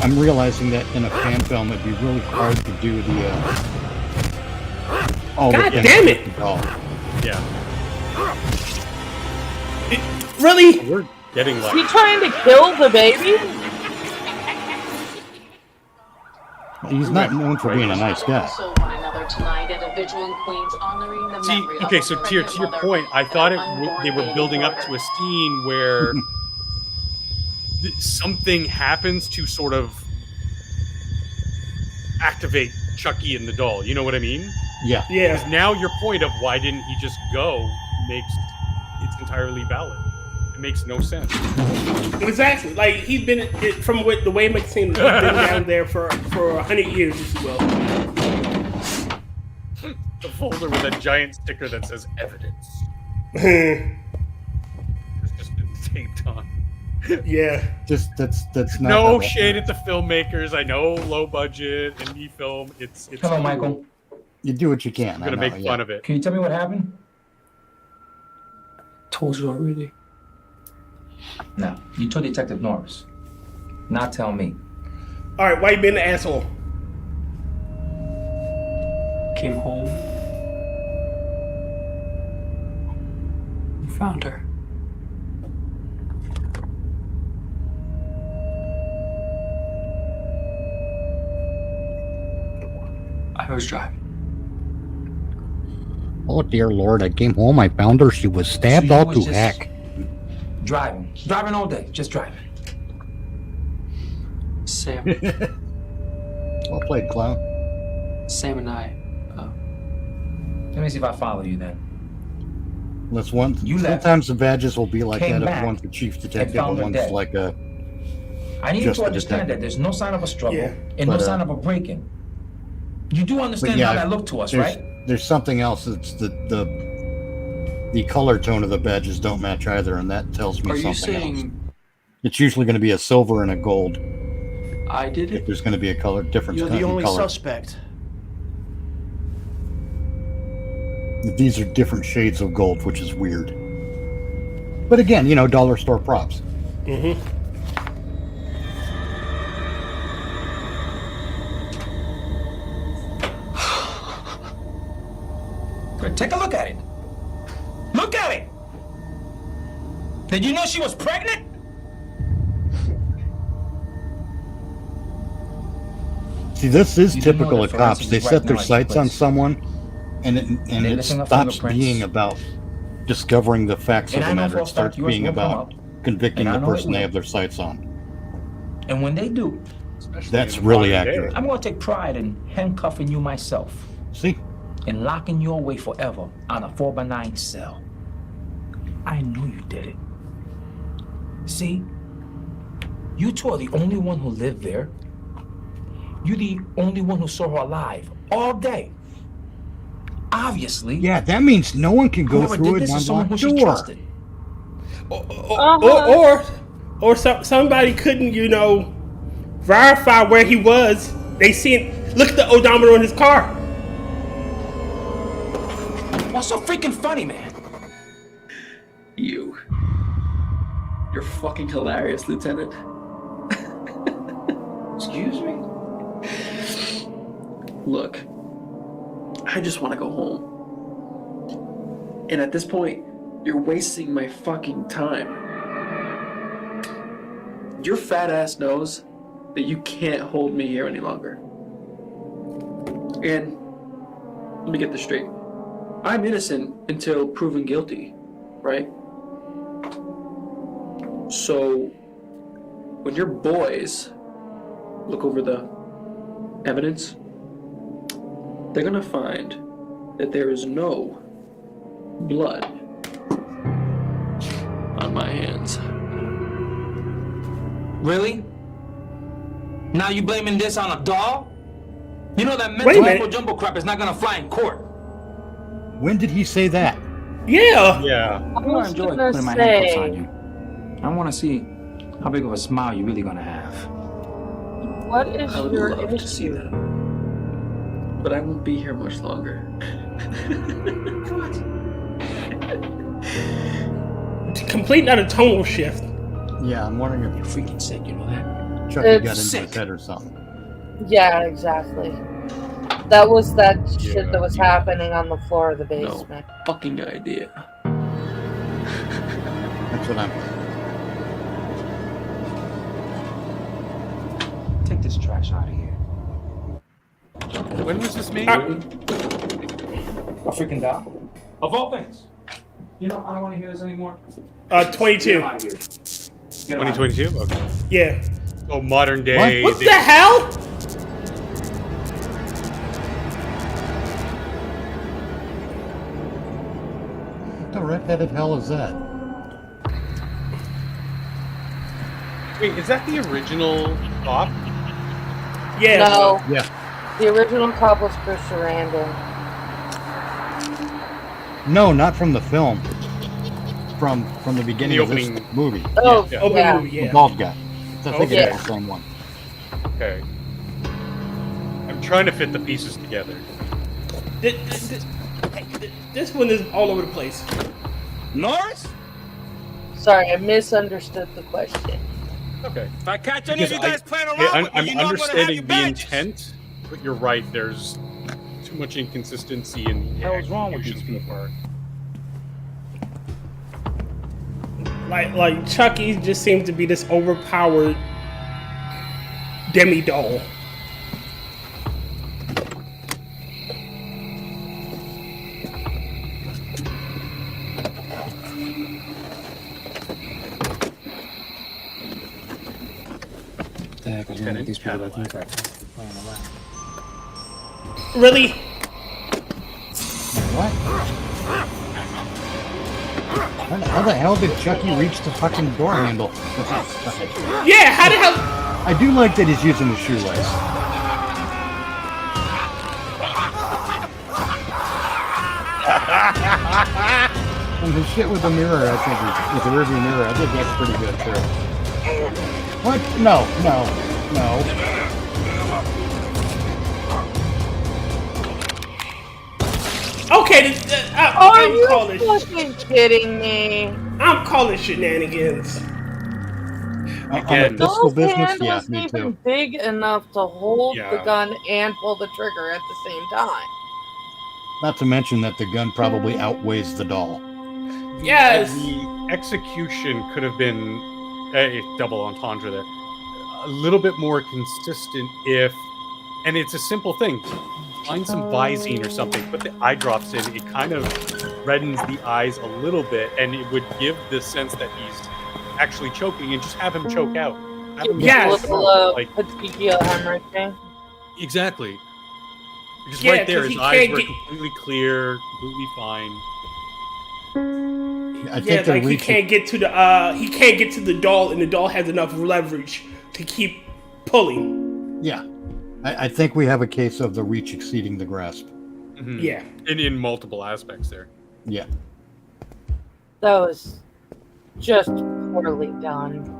I'm realizing that in a fan film it'd be really hard to do the. God damn it! Yeah. Really? We're getting like. Is he trying to kill the baby? He's not known for being a nice guy. See, okay, so to your point, I thought they were building up to a scene where something happens to sort of activate Chucky and the doll. You know what I mean? Yeah. Yeah. Because now your point of why didn't he just go it's entirely valid. It makes no sense. Exactly. Like, he's been, from the way it makes it seem, he's been down there for 100 years, if you will. The folder with a giant sticker that says evidence. It's just been taped on. Yeah. Just that's not. No shade at the filmmakers. I know low budget indie film. It's Hello, cool. Michael. You do what you can. I'm gonna make fun of it. Can you tell me what happened? Told you already. No, you told Detective Norris. Not tell me. All right, why you being an asshole? Came home. You found her. I was driving. Oh dear Lord! I came home. I found her. She was stabbed all to heck. Driving all day, just driving. Sam. Well played, clown. Sam and I. Let me see if I follow you then. That's one. Sometimes the badges will be like that. If one's the chief detective, and one's like a. I need you to understand that there's no sign of a struggle and no sign of a break-in. You do understand how that looked to us, right? There's something else. It's the color tone of the badges don't match either, and that tells me something else. It's usually going to be a silver and a gold. I did it. If there's going to be a color difference. You're the only suspect. These are different shades of gold, which is weird. But again, dollar store props. Mm-hmm. Take a look at it. Look at it! Did you know she was pregnant? See, this is typical of cops. They set their sights on someone, and it stops being about discovering the facts of the matter. It starts being about convicting the person they have their sights on. And when they do, that's really accurate. I'm going to take pride in handcuffing you myself. See? And locking you away forever on a 4x9 cell. I knew you did it. See? You two are the only one who lived there. You're the only one who saw her alive all day. Obviously. Yeah, that means no one can go through an unlocked door. Or somebody couldn't, verify where he was. They seen. Look at the odometer on his car. What's so freaking funny, man? You're fucking hilarious, Lieutenant. Excuse me? Look, I just want to go home. And at this point, you're wasting my fucking time. Your fat ass knows that you can't hold me here any longer. And let me get this straight. I'm innocent until proven guilty, right? So when your boys look over the evidence, they're gonna find that there is no blood on my hands. Really? Now you blaming this on a doll? You know that mental mumbo jumbo crap is not gonna fly in court. When did he say that? Yeah. I'm gonna enjoy putting my handcuffs on you. I want to see how big of a smile you're really gonna have. What is I would your love to see that, but I won't be here much longer. Complete not a tonal shift. Yeah, I'm wondering if you're freaking sick. You know that? Chucky got into his head or something. Yeah, exactly. That was that shit that was happening on the floor of the basement. No fucking idea. That's what I'm. Take this trash out of here. When was this made? A freaking doll? Of all things. I don't want to hear this anymore. 22. 2022? Okay. Yeah. So modern day. What the hell? What the red-headed hell is that? Wait, is that the original cop? Yeah. No. Yeah. The original cop was Chris Sarandon. No, not from the film. From the beginning The of opening this movie. Oh, Yeah. Yeah. The bald guy. I think Okay. it's the same one. Okay. I'm trying to fit the pieces together. This one is all over the place. Norris? Sorry, I misunderstood the question. Okay. If I catch any of you guys playing around with me, I'm you know I'm gonna have understanding your the badges. intent, but you're right. There's too much inconsistency in the Hell's wrong with these execution part. Like Chucky just seems to be this overpowered demi doll. The heck is wrong with these people that think that? Really? What? How the hell did Chucky reach the fucking door handle? Yeah, how the hell? I do like that he's using the shoelace. And his shit with the mirror, I think, with the rearview mirror, I think that's pretty good too. What? No. Okay, Are you fucking kidding me? I'm calling shenanigans. Again, Those business, hands yeah, wasn't me even too. big enough to hold Yeah. the gun and pull the trigger at the same time. Not to mention that the gun probably outweighs the doll. Yes. The execution could have been a double entendre there. A little bit more consistent if, and it's a simple thing. Find some Visine or something, put the eye drops in. It kind of reddens the eyes a little bit, and it would give the sense that he's actually choking, and just have him choke out. Have him Yes. choke out. Like, Petechial hemorrhaging. exactly. Just Yeah, right there, 'cause his he eyes can't were get- completely clear, completely fine. I think Yeah, they're like he reaching. can't get to the doll, and the doll has enough leverage to keep pulling. Yeah. I think we have a case of the reach exceeding the grasp. Mm-hmm. Yeah. In multiple aspects there. Yeah. That was just poorly done.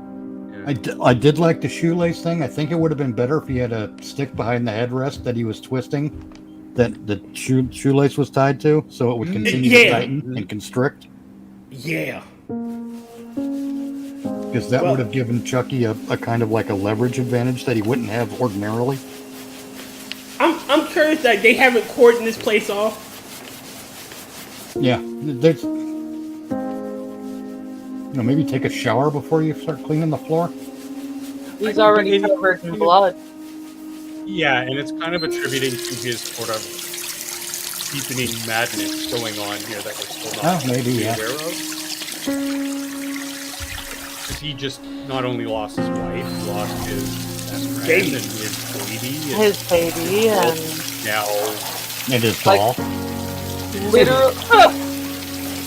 I did like the shoelace thing. I think it would have been better if he had a stick behind the headrest that he was twisting, that the shoelace was tied to, so it would continue to tighten and constrict. Yeah. Because that would have given Chucky a kind of like a leverage advantage that he wouldn't have ordinarily. I'm curious that they haven't cordoned this place off. Yeah, there's. Maybe take a shower before you start cleaning the floor. He's already covered in blood. Yeah, and it's kind of attributing to his sort of deepening madness going on here that we're still not aware of. Because he just not only lost his wife, he lost his best friend and his baby. And now... And his doll.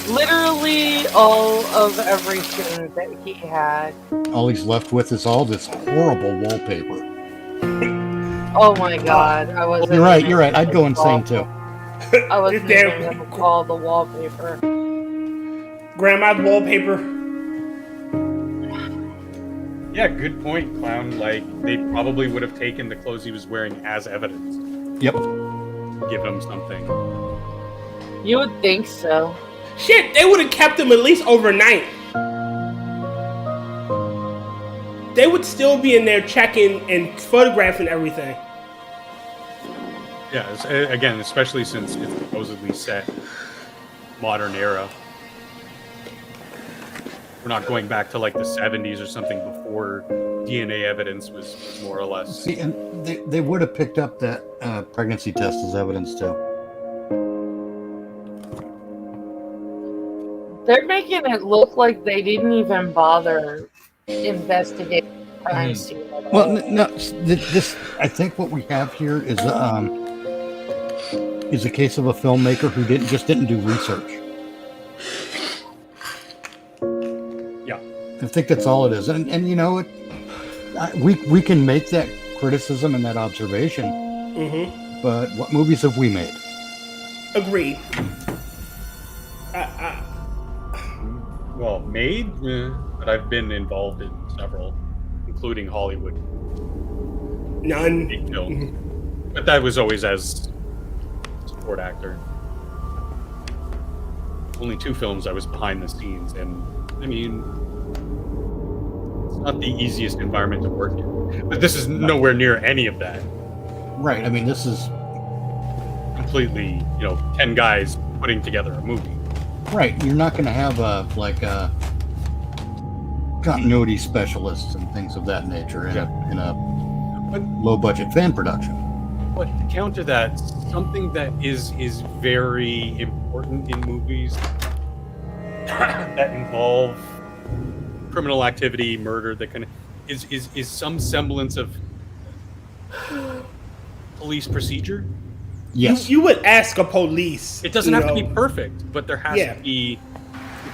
Literally all of everything that he had. All he's left with is all this horrible wallpaper. Oh my god, I was. You're right. I'd go insane too. I wasn't even gonna call the wallpaper. Grandma's wallpaper. Yeah, good point, Clown. Like, they probably would have taken the clothes he was wearing as evidence. Yep. Give him something. You would think so. Shit, they would have kept him at least overnight. They would still be in there checking and photographing everything. Yeah, again, especially since it's supposedly set modern era. We're not going back to like the 70s or something before DNA evidence was more or less. See, and they would have picked up that pregnancy test as evidence too. They're making it look like they didn't even bother investigating the crime scene at all. Well, no, this I think what we have here is a case of a filmmaker who didn't do research. Yeah, I think that's all it is, and we can make that criticism and that observation. Mm-hmm. But what movies have we made? Agreed. Well, made, but I've been involved in several, including Hollywood. None. Big film. But that was always as support actor. Only 2 films I was behind the scenes, and I mean, it's not the easiest environment to work in. But this is nowhere near any of that. Right. I mean, this is completely, 10 guys putting together a movie. Right, you're not going to have continuity specialists and things of that nature in a low-budget fan production. But to counter that, something that is very important in movies that involve criminal activity, murder, that kind of is some semblance of police procedure. Yes. You would ask a police. It doesn't have to be perfect, but there has to be.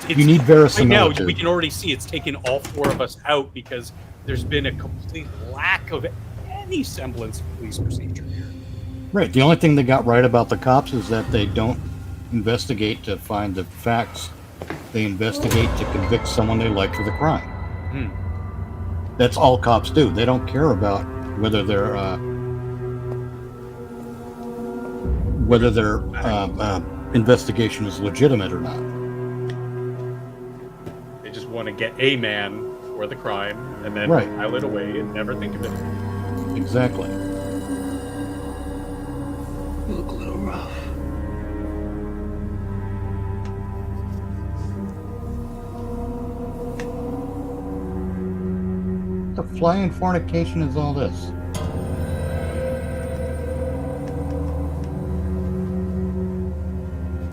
You need verisimilitude. Right now, we can already see it's taken all 4 of us out because there's been a complete lack of any semblance of police procedure here. Right. The only thing they got right about the cops is that they don't investigate to find the facts. They investigate to convict someone they like for the crime. That's all cops do. They don't care about whether their investigation is legitimate or not. They just want to get a man for the crime and then file it away and never think of it. Exactly. You look a little rough. The flying fornication is all this.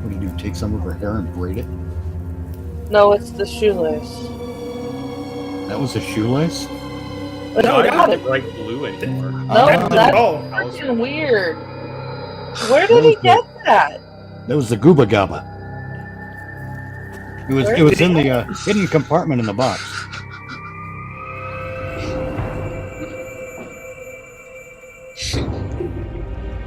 What do you do? Take some of her hair and braid it? No, it's the shoelace. That was a shoelace? No, it's not bright blue anymore. No, that's freaking weird. Where did he get that? That was the Gooba Gabba. It was in the hidden compartment in the box.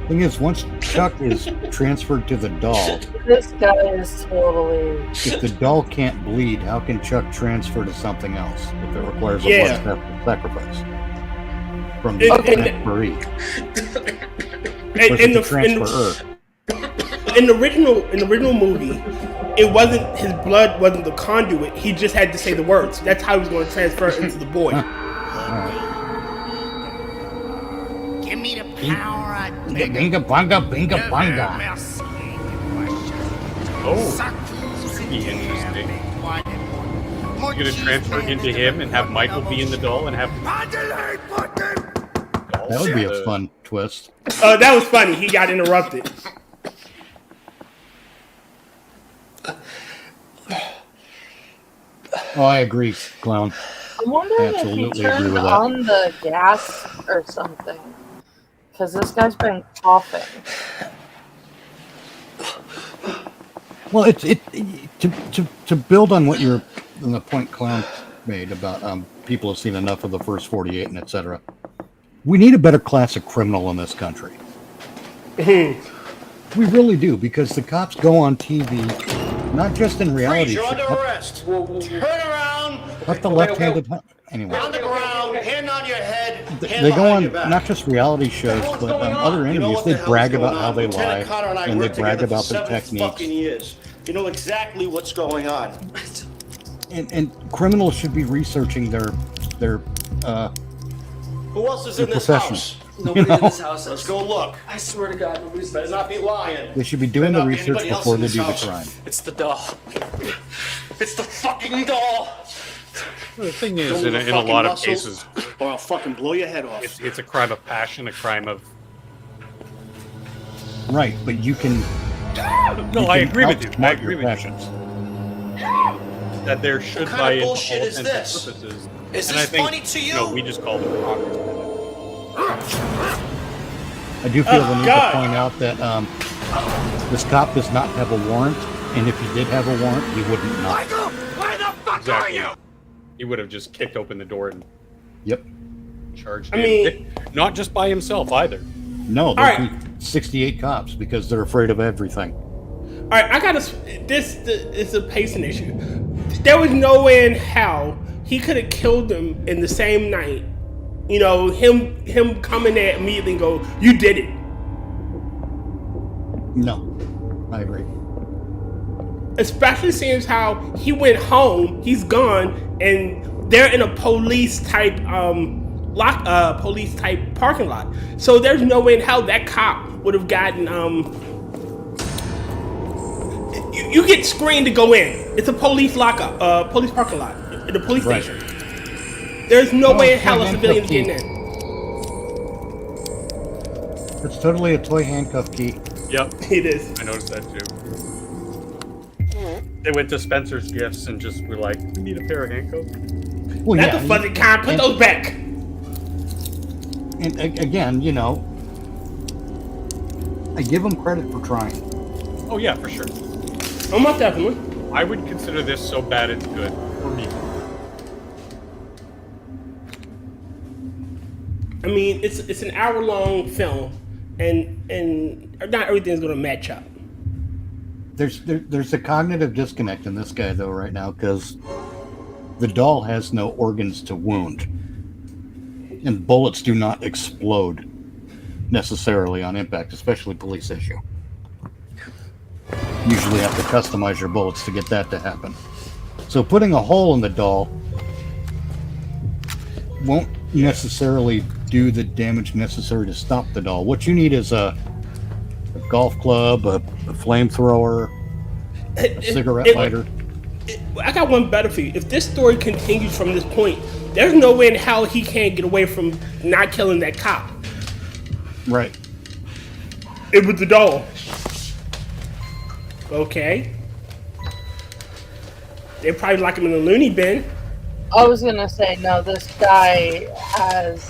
Thing is, once Chuck is transferred to the doll, This guy is totally. if the doll can't bleed, how can Chuck transfer to something else if it requires a blood sacrifice from the transferee? In the original movie, it wasn't his blood wasn't the conduit. He just had to say the words. That's how he was going to transfer into the boy. Give me the power I take. Binga bunga, binga bunga. Oh, this could be interesting. You're gonna transfer into him and have Michael be in the doll and have. That would be a fun twist. That was funny. He got interrupted. Oh, I agree, Clown. I'm wondering Absolutely if he agree turned with that. on the gas or something. Because this guy's been coughing. Well, to build on what on the point Clown made about people have seen enough of the first 48 and etc. We need a better class of criminal in this country. We really do, because the cops go on TV, not just in reality. You're under arrest. Turn around. But the left-handed. Anyway. On the ground, hand on your head. They go on not just reality shows, but other interviews. They brag about how they lie, and they brag about their techniques. Years. You know exactly what's going on. And criminals should be researching their Who else is their in this professions. house? Nobody in this house. Let's go look. I swear to God, nobody's. Better not be lying. They should be doing the research before they do the crime. It's the doll. It's the fucking doll. The thing is, in a lot of cases, or I'll fucking blow your head off. It's a crime of passion, a crime of. Right, but you can. No, I agree with you. I agree with passions. you. That there should, What by kind of all bullshit is intents and this? purposes. Is and this I think, funny to you? No, we just called it rock. I do feel the need to point out that this cop does not have a warrant, and if he did have a warrant, he wouldn't not. Where the fuck are you? He would have just kicked open the door and charged I in. mean- Not just by himself either. No, there'd be 68 cops because they're afraid of everything. All right, I gotta. This is a pacing issue. There was no way in hell he could have killed him in the same night. You know, him coming there immediately and go, "You did it." No, I agree. Especially seeing how he went home, he's gone, and they're in a police type police type parking lot. So there's no way in hell that cop would have gotten You get screened to go in. It's a police lockup, police parking lot, in the police station. There's no way in hell a civilian's getting in. It's totally a toy handcuff key. Yep. It is. I noticed that too. They went to Spencer's Gifts and just were like, we need a pair of handcuffs. Well, Not the fuzzy kind. Put those back. And again, you know, I give them credit for trying. Oh yeah, for sure. Oh, most definitely. I would consider this so bad it's good for me. I mean, it's an hour-long film, and not everything's gonna match up. There's a cognitive disconnect in this guy though right now, because the doll has no organs to wound, and bullets do not explode necessarily on impact, especially police issue. Usually have to customize your bullets to get that to happen. So putting a hole in the doll won't necessarily do the damage necessary to stop the doll. What you need is a golf club, a flamethrower, a cigarette lighter. I got one better for you. If this story continues from this point, there's no way in hell he can't get away from not killing that cop. Right. It was the doll. Okay. They probably lock him in a loony bin. I was gonna say no. This guy has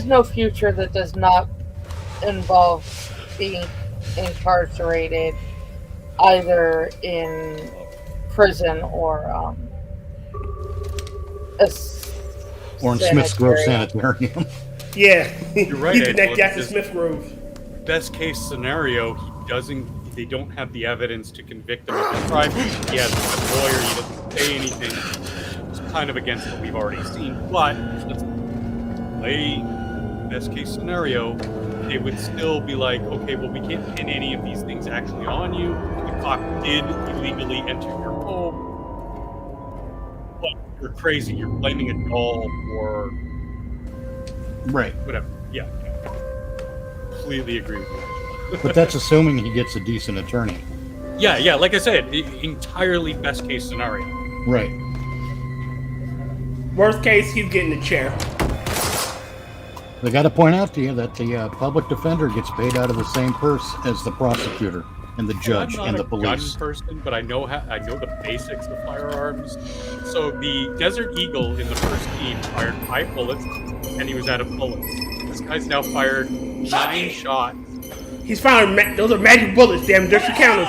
no future that does not involve being incarcerated, either in prison or in Smith's Grove Sanitarium. Yeah, You're right. he's the next Angela, Jackson because Smith Grove. Best case scenario, they don't have the evidence to convict him of the crime. He has a lawyer, he doesn't say anything. It's kind of against what we've already seen. But let's play best case scenario. They would still be like, okay, well, we can't pin any of these things actually on you. The cop did illegally enter your home. But you're crazy. You're blaming a doll for... Right. Whatever. Yeah. Completely agree with you. But that's assuming he gets a decent attorney. Yeah, like I said, entirely best case scenario. Right. Worst case, he's getting a chair. They got to point out to you that the public defender gets paid out of the same purse as the prosecutor and the judge and the police. I'm not a gun person, but I know the basics of firearms. So the Desert Eagle in the first team fired 5 bullets, and he was out of bullets. This guy's now fired 9 shots. He's firing those are magic bullets, damn dirty counters.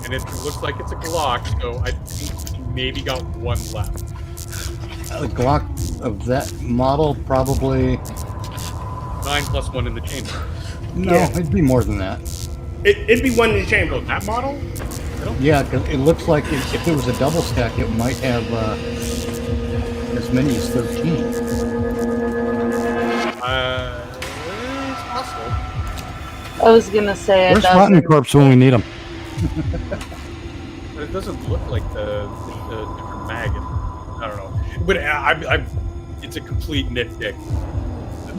And it looks like it's a Glock, so I think he maybe got 1 left. A Glock of that model, probably 9 plus 1 in the chamber. No, it'd be more than that. It'd be 1 in the chamber. Oh, that model? Yeah, because it looks like if it was a double stack, it might have as many as 13. It's possible. I was gonna say. Where's Rotncorpse when we need him? But it doesn't look like the different mag. I don't know. But it's a complete nitpick.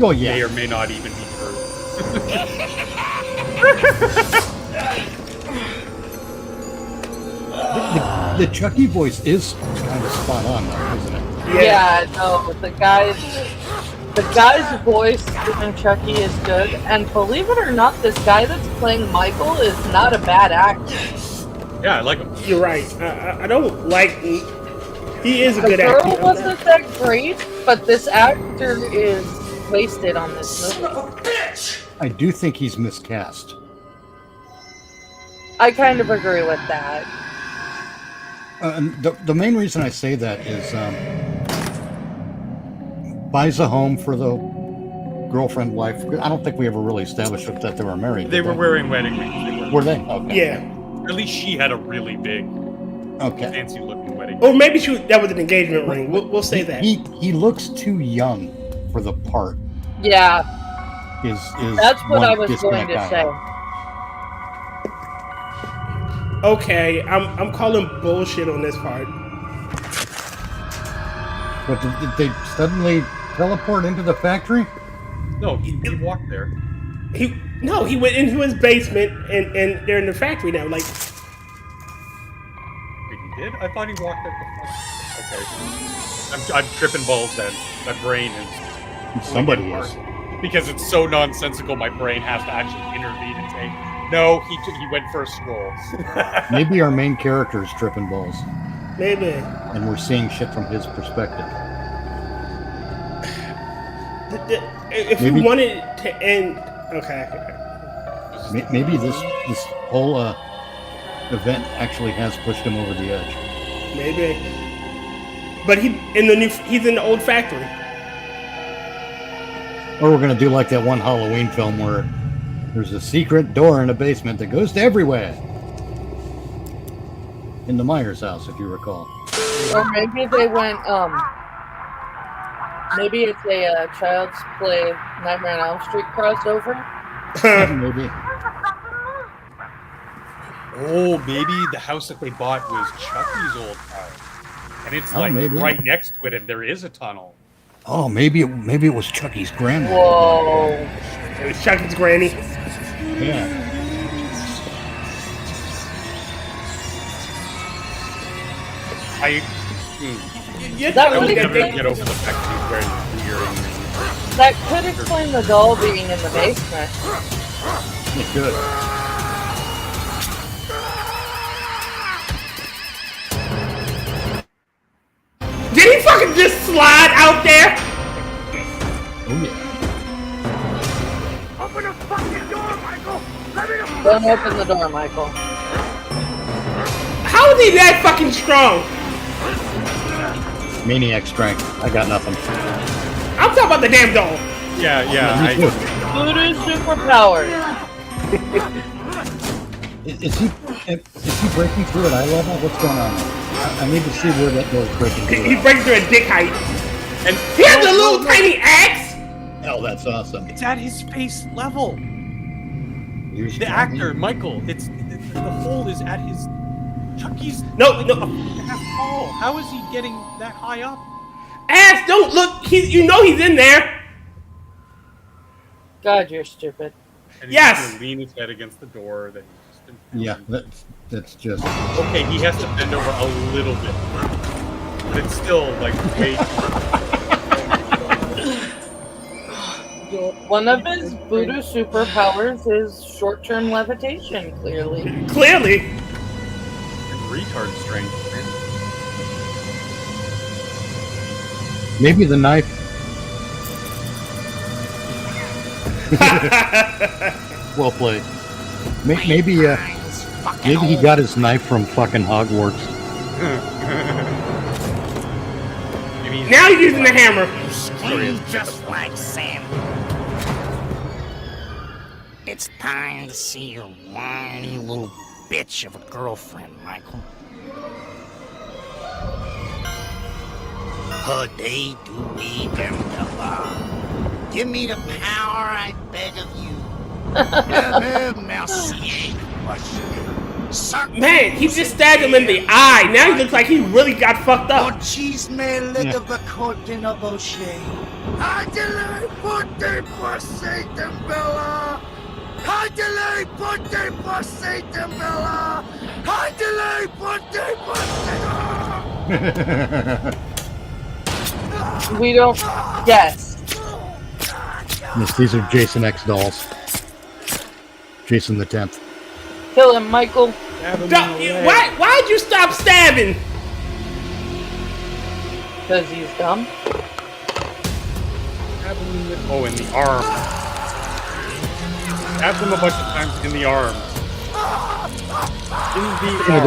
Oh yeah. May or may not even be true. the Chucky voice is kind of spot on, though, isn't it? Yeah, no, the guy's voice in Chucky is good, and believe it or not, this guy that's playing Michael is not a bad actor. Yeah, I like him. You're right. I don't like. He is a good actor. The girl wasn't that great, but this actor is wasted on this movie. I do think he's miscast. I kind of agree with that. The main reason I say that is buys a home for the girlfriend, wife. I don't think we ever really established that they were married. They were wearing wedding rings. Were they? Okay. Yeah. At least she had a really big, fancy-looking wedding ring. Or maybe that was an engagement ring. We'll say that. He looks too young for the part. Yeah. That's what I was going to say. Okay, I'm calling bullshit on this part. But did they suddenly teleport into the factory? No, he walked there. He went into his basement and they're in the factory now. Like, Wait, he did? I thought he walked there before. Okay, I'm tripping balls then. My brain is. Somebody is. Because it's so nonsensical, my brain has to actually intervene and say, no, he went for a stroll. Maybe our main character is tripping balls. Maybe. And we're seeing shit from his perspective. If we wanted to end, okay. Maybe this whole event actually has pushed him over the edge. Maybe. But he's in the old factory. Or we're gonna do like that one Halloween film where there's a secret door in a basement that goes to everywhere. In the Myers house, if you recall. Or maybe they went, maybe it's a Child's Play Nightmare on Elm Street crossover. Maybe. Oh, maybe the house that they bought was Chucky's old house. And it's right next to it, and there is a tunnel. Oh, maybe it was Chucky's grandma. Whoa. It was Chucky's granny. Yeah. That I would would never get over the fact that he's wearing weird. That could explain the doll being in the basement. It could. Did he fucking just slide out there? Oh yeah. Open the fucking door, Michael! Let me know. Don't open the door, Michael. How is he that fucking strong? Maniac strength. I got nothing. I'm talking about the damn doll. Yeah. Voodoo superpowers. Is he breaking through at eye level? What's going on? I need to see where that door's breaking through. He's breaking through at dick height. And he has a little tiny axe. Oh, that's awesome. It's at his face level. The actor, Michael. The hole is at his. Chucky's no. Half tall. How is he getting that high up? Ass, don't look. You know he's in there. God, you're stupid. And he's just gonna lean his head against the door. That he's just that's just. Okay, he has to bend over a little bit, but it's still like way. One of his voodoo superpowers is short-term levitation. Clearly. Retard strength. Maybe the knife. Well played. Maybe he got his knife from fucking Hogwarts. Now he's using the hammer. You scream just like Sam. It's time to see your whiny little bitch of a girlfriend, Michael. Day do we give me the power, I beg of you. Man, he just stabbed him in the eye. Now he looks like he really got fucked up. We don't. Yes. Yes, these are Jason X dolls. Jason the 10th. Kill him, Michael. Why'd you stop stabbing? Because he's dumb. Oh, in the arm. Stab them a bunch of times in the arm.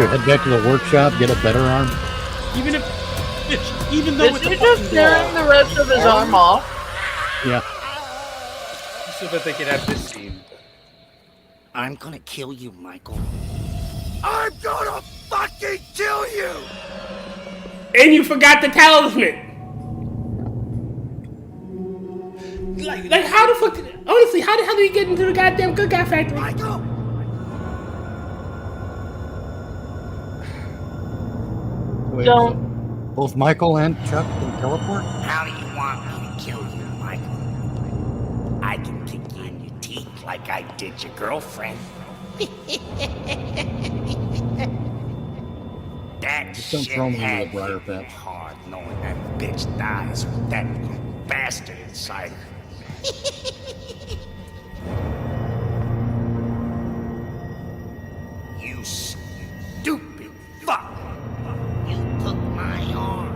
Head back to the workshop, get a better arm. Even though Is he just tearing the rest of his arm off? Yeah. So that they could have this scene. I'm gonna kill you, Michael. I'm gonna fucking kill you! And you forgot the talisman. Like how the fuck honestly, how the hell did he get into the goddamn Good Guy factory? Michael! Wait, Don't. Both Michael and Chuck can teleport? How do you want me to kill you, Michael? I can kick you in your teeth like I did your girlfriend. That Just don't shit throw me into had the briar hit me patch. hard knowing that bitch dies with that bastard inside her. You stupid fuck! You took my arm.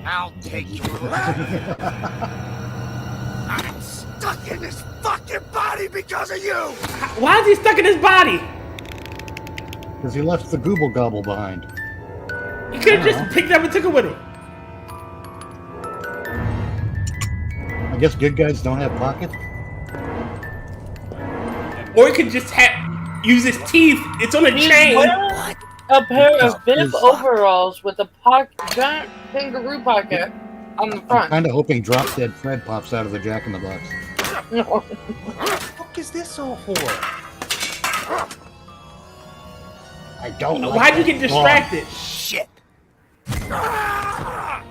I'll take your leg. I'm stuck in this fucking body because of you! Why is he stuck in his body? Because he left the Gooble Gobble behind. He could have just picked it up and took it with him. I guess good guys don't have pockets? Or he could just use his teeth. It's on a chain. A pair of bib overalls with a giant kangaroo pocket on the I'm front. kind of hoping Drop Dead Fred pops out of the Jack in the Box. What the fuck is this all for? I don't know. Why'd you get distracted? Shit! I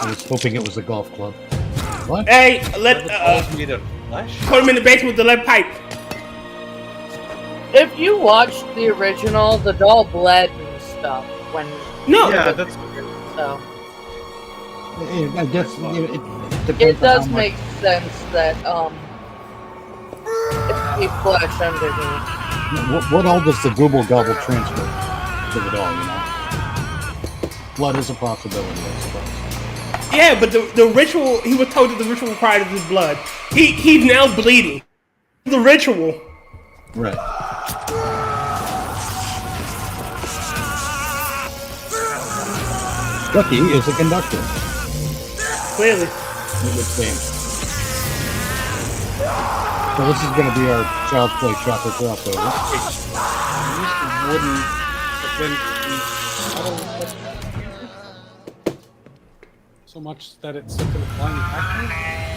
was hoping it was a golf club. What? Hey, made of flesh? Put him in the basement with the lead pipe. If you watched the original, the doll bled and stuff when. No. Yeah, that's. So. I guess it depends It on does how make sense that it's flesh underneath. What all does the Gooble Gobble transfer to the doll, you know? Blood is a possibility, I suppose. Yeah, but the ritual, he was told that the ritual required his blood. He's now bleeding. The ritual. Right. Chucky is a conductor. Clearly. It would seem. So this is going to be our Child's Play shocker crossover. So much that it's going to flying back.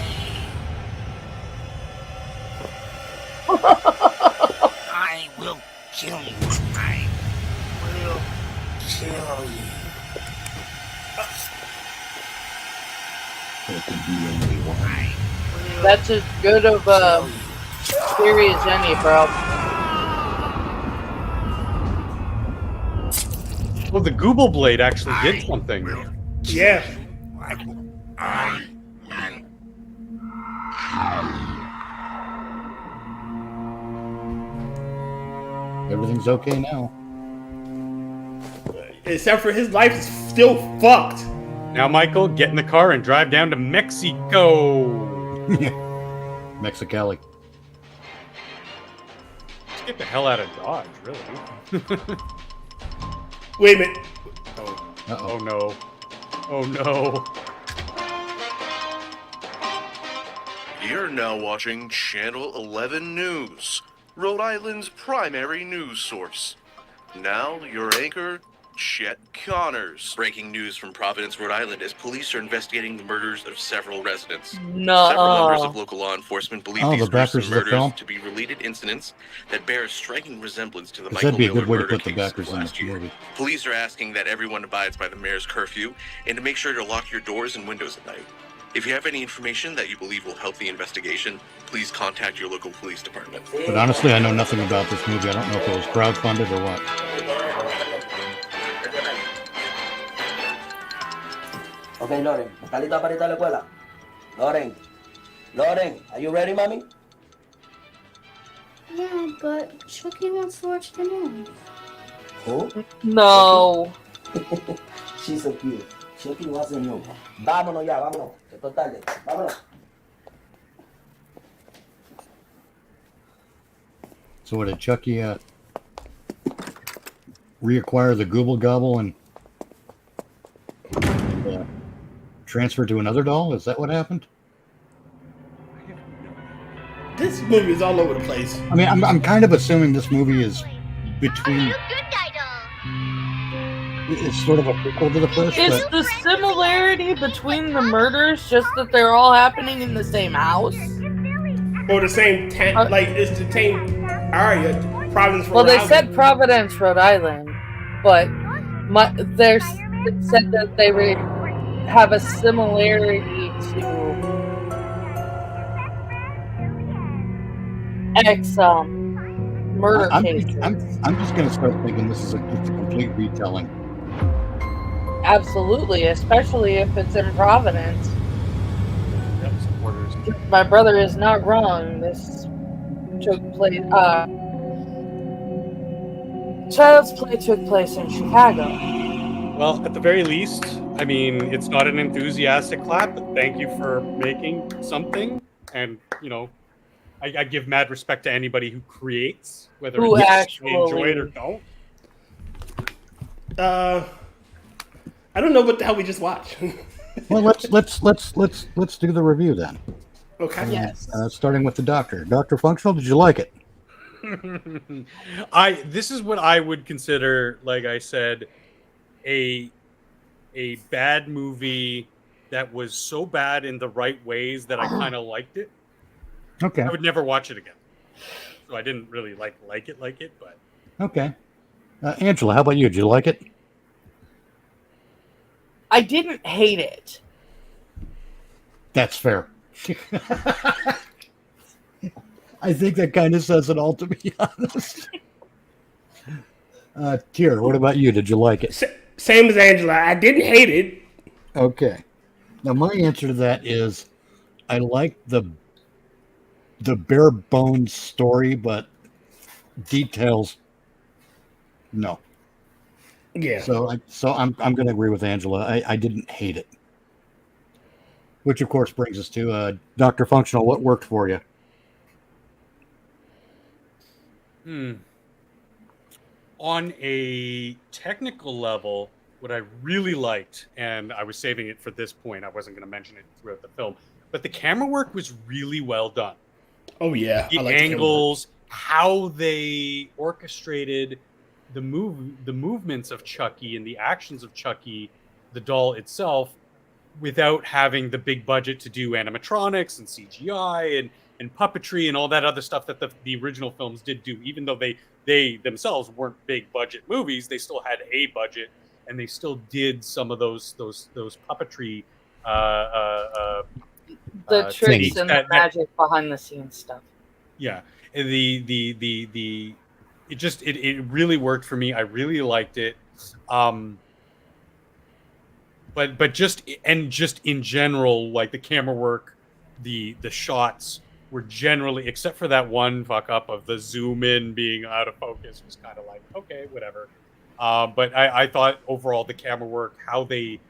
I will kill you. I will kill you. That's as good of a theory as any, bro. Well, the Google Blade actually did something. Yeah. Everything's okay now. Except for his life is still fucked. Now, Michael, get in the car and drive down to Mexico. Mexicali. Let's get the hell out of Dodge, really. Wait a minute. Oh no. Oh no. You're now watching Channel 11 News, Rhode Island's primary news source. Now, your anchor, Chet Connors. Breaking news from Providence, Rhode Island, as police are investigating the murders of several residents. No. Several members of local law enforcement believe these the backers gruesome of the film? murders to be related incidents that bear a striking resemblance to the That'd Michael be a good Miller way to murder put the case backers of in last this year. movie. Police are asking that everyone abides by the mayor's curfew and to make sure to lock your doors and windows at night. If you have any information that you believe will help the investigation, please contact your local police department. But honestly, I know nothing about this movie. I don't know if it was crowdfunded or what. Okay, Lauren, ¿está lista para ir a la escuela? Lauren, are you ready, mommy? Yeah, but Chucky wants to watch the news. Who? No. She's so cute. Chucky wants the news. Vámonos ya, vámonos. Esto es tarde. Vámonos. So what, did Chucky reacquire the Google Gobble and transfer to another doll? Is that what happened? This movie is all over the place. I mean, I'm kind of assuming this movie is between. It's sort of a prequel to the first. Is but the similarity between the murders just that they're all happening in the same house? Or the same like it's the same area, Providence, Rhode Well, they Island. said Providence, Rhode Island, but they said that they have a similarity to murder cases. I'm just going to start thinking this is just a complete retelling. Absolutely, especially if it's in Providence. My brother is not wrong. This took place. Child's Play took place in Chicago. Well, at the very least, I mean, it's not an enthusiastic clap, but thank you for making something. And, you know, I give mad respect to anybody who creates, whether Who they actually enjoy it or don't. I don't know what the hell we just watched. Well, let's do the review then. Okay. Yes. Starting with the Doctor. Dr. Functional, did you like it? This is what I would consider, like I said, a bad movie that was so bad in the right ways that I kind of liked it. Okay. I would never watch it again. So I didn't really like it, but Okay. Angela, how about you? Did you like it? I didn't hate it. That's fair. I think that kind of says it all, to be honest. Kier, what about you? Did you like it? Same as Angela. I didn't hate it. Okay. Now, my answer to that is I like the bare bones story, but details, no. Yeah. So I'm going to agree with Angela. I didn't hate it. Which, of course, brings us to Dr. Functional. What worked for you? On a technical level, what I really liked, and I was saving it for this point. I wasn't going to mention it throughout the film, but the camera work was really well done. Oh yeah, the angles, how they orchestrated the movements of Chucky and the actions of Chucky, the doll itself, without having the big budget to do animatronics and CGI and puppetry and all that other stuff that the original films did do. Even though they themselves weren't big budget movies, they still had a budget, and they still did some of those puppetry. The tricks and the magic behind the scenes stuff. Yeah, and it really worked for me. I really liked it. But just in general, like the camera work, the shots were generally, except for that one fuck up of the zoom in being out of focus, was kind of like, okay, whatever. But I thought overall the camera work, how they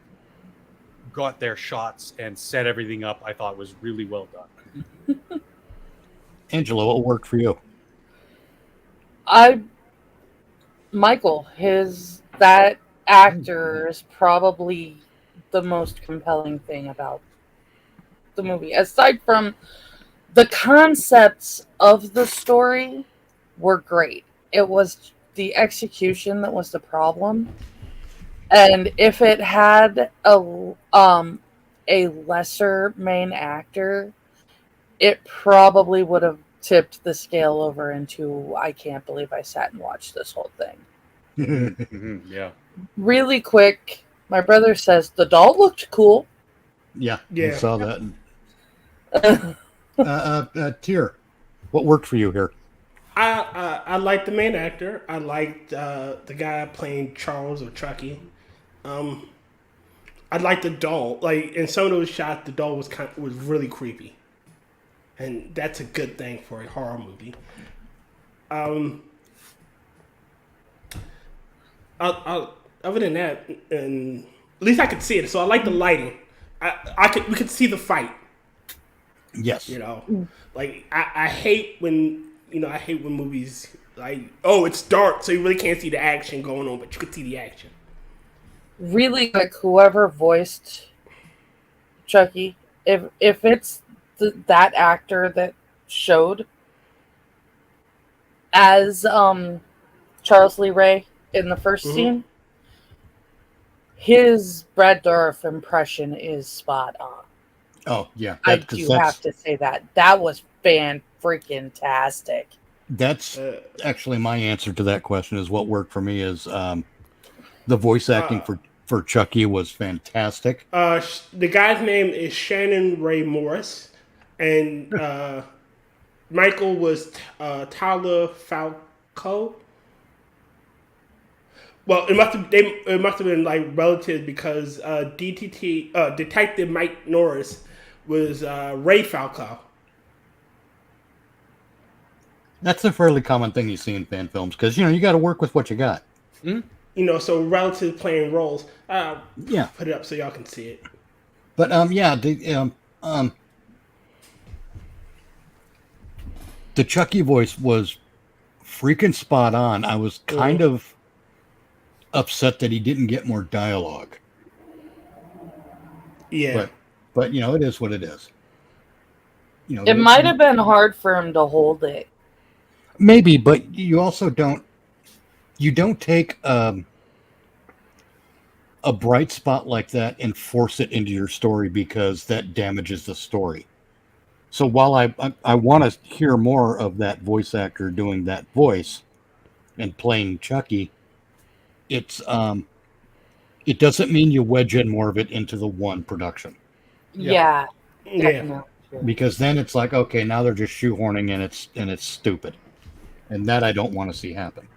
got their shots and set everything up, I thought was really well done. Angela, what worked for you? Michael, that actor is probably the most compelling thing about the movie. Aside from the concepts of the story were great. It was the execution that was the problem. And if it had a lesser main actor, it probably would have tipped the scale over into, I can't believe I sat and watched this whole thing. Yeah. Really quick, my brother says the doll looked cool. Yeah. I saw that. Tier, what worked for you here? I liked the main actor. I liked the guy playing Charles or Chucky. I liked the doll. Like in some of those shots, the doll was really creepy, and that's a good thing for a horror movie. Other than that, and at least I could see it. So I like the lighting. We could see the fight. Yes. You know, like I hate when movies like, oh, it's dark, so you really can't see the action going on, but you could see the action. Really quick, whoever voiced Chucky, if it's that actor that showed as Charles Lee Ray in the first scene, his Brad Dourif impression is spot on. Oh yeah, I do have to say that was fan-freaking-tastic. That's actually my answer to that question. Is what worked for me is the voice acting for Chucky was fantastic. The guy's name is Shannon Ray Morris, and Michael was Tyler Falco. Well, it must have been like relatives because Detective Mike Norris was Ray Falco. That's a fairly common thing you see in fan films because you got to work with what you got. So relatives playing roles. Yeah, put it up so y'all can see it. But the Chucky voice was freaking spot on. I was kind of upset that he didn't get more dialogue. Yeah. But it is what it is. It might have been hard for him to hold it. Maybe, but you also don't take a bright spot like that and force it into your story because that damages the story. So while I want to hear more of that voice actor doing that voice and playing Chucky, it doesn't mean you wedge in more of it into the one production. Yeah. Definitely. Because then it's like, okay, now they're just shoehorning and it's stupid. And that I don't want to see happen.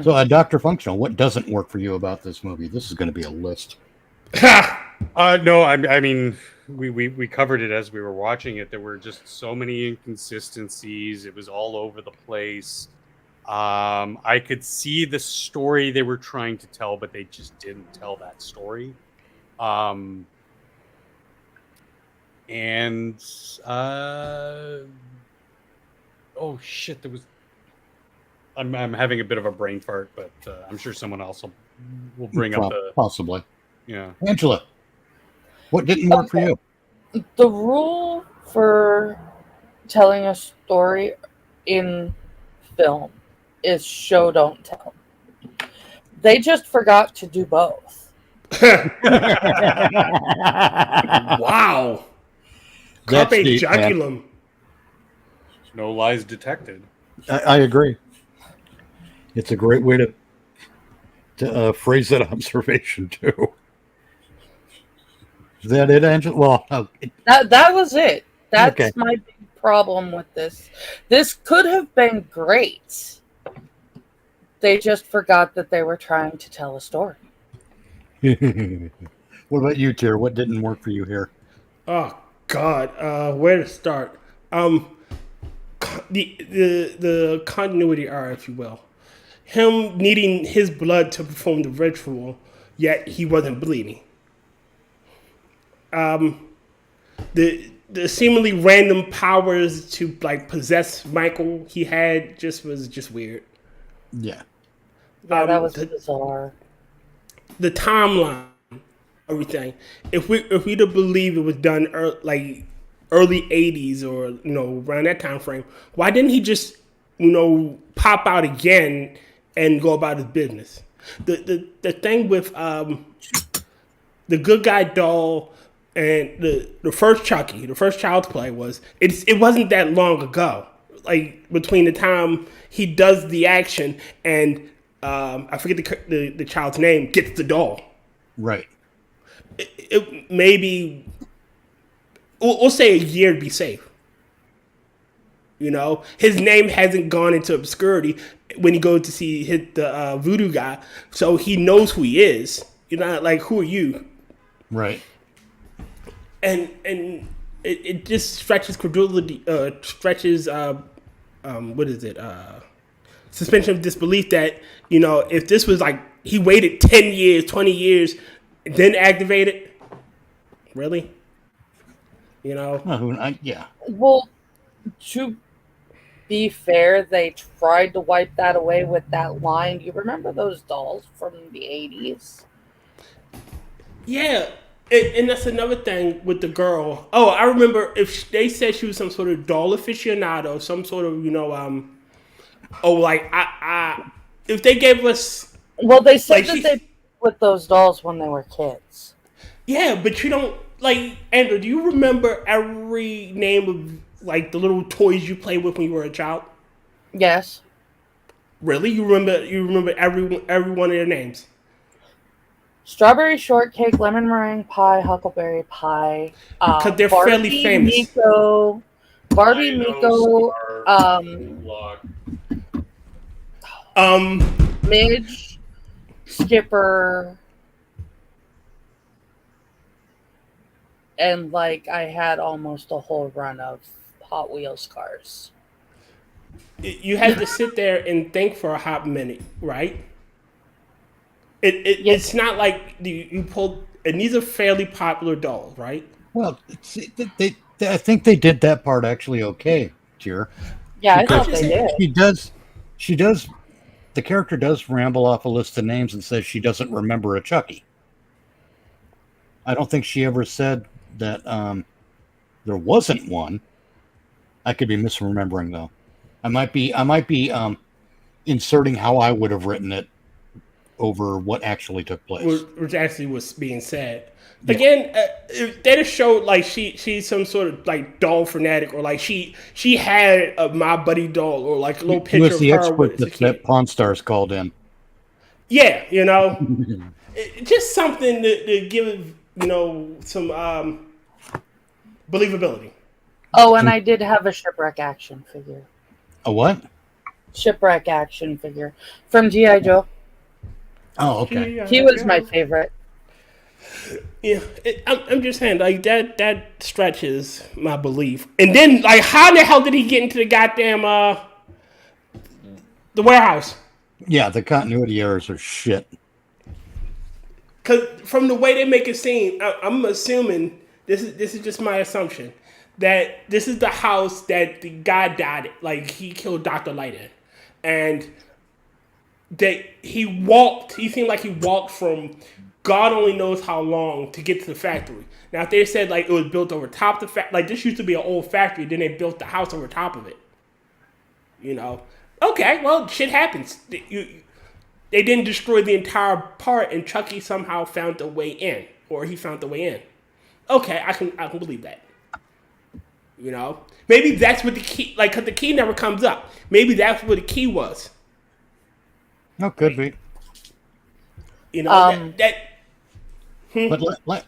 So, Dr. Functional, what doesn't work for you about this movie? This is going to be a list. No, I mean, we covered it as we were watching it. There were just so many inconsistencies. It was all over the place. I could see the story they were trying to tell, but they just didn't tell that story. I'm having a bit of a brain fart, but I'm sure someone else will we'll bring up the possibly. Yeah, Angela, what didn't work for you? The rule for telling a story in film is show don't tell. They just forgot to do both. Wow. That's Carpe deep, man. joculum. No lies detected. I agree. It's a great way to phrase that observation too. Is that it, Angela? Well, That was it. That's Okay. my big problem with this. This could have been great. They just forgot that they were trying to tell a story. What about you, Tyr? What didn't work for you here? Oh God, where to start? The continuity error, if you will. Him needing his blood to perform the ritual, yet he wasn't bleeding. The seemingly random powers to like possess Michael he had was just weird. Yeah. Yeah, that was bizarre. The timeline, everything. If we to believe it was done early 80s or around that time frame, why didn't he just pop out again and go about his business? The thing with the good guy doll and the first Chucky, the first Child's Play it wasn't that long ago. Like between the time he does the action and I forget the child's name, gets the doll. Right. It maybe we'll say a year to be safe. His name hasn't gone into obscurity when he goes to hit the voodoo guy, so he knows who he is. You're not like, who are you? Right. And it just stretches credulity, what is it? Suspension of disbelief that, if this was like, he waited 10 years, 20 years, then activated. Really? Yeah. Well, to be fair, they tried to wipe that away with that line. You remember those dolls from the 80s? Yeah. And that's another thing with the girl. Oh, I remember if they said she was some sort of doll aficionado, some sort of, if they gave us. Well, they said that they with those dolls when they were kids. Yeah, but you don't, Andrew, do you remember every name of, the little toys you played with when you were a child? Yes. Really? You remember every one of their names? Strawberry shortcake, lemon meringue pie, huckleberry pie. Because they're fairly famous. Barbie, Miko, Midge, Skipper, and I had almost a whole run of Hot Wheels cars. You had to sit there and think for a hot minute, right? It's not like you pulled, and these are fairly popular dolls, right? Well, I think they did that part actually okay, Tyr. Yeah, I thought they did. She does. The character does ramble off a list of names and says she doesn't remember a Chucky. I don't think she ever said that there wasn't one. I could be misremembering though. I might be inserting how I would have written it over what actually took place. Which actually was being said. Again, if they just showed she's some sort of doll fanatic, or she had a My Buddy doll, or a little picture of her. He was the expert that Pawn Stars called in. Yeah, just something to give some believability. Oh, and I did have a shipwreck action figure. A what? Shipwreck action figure from G.I. Joe. Oh, okay. He was my favorite. Yeah, I'm just saying, that stretches my belief. And then, how the hell did he get into the goddamn the warehouse? Yeah, the continuity errors are shit. Because from the way they make it seem, I'm assuming this is just my assumption that this is the house that the guy died at. He killed Dr. Light in, and he walked. He seemed like he walked from God only knows how long to get to the factory. Now, if they said like it was built over top of the factory, like this used to be an old factory, then they built the house over top of it. You know, okay, well, shit happens. They didn't destroy the entire part, and Chucky somehow found a way in, or he found the way in. Okay, I can believe that. You know, maybe that's what the key, like, cause the key never comes up. Maybe that's what the key was. No, could be. You know But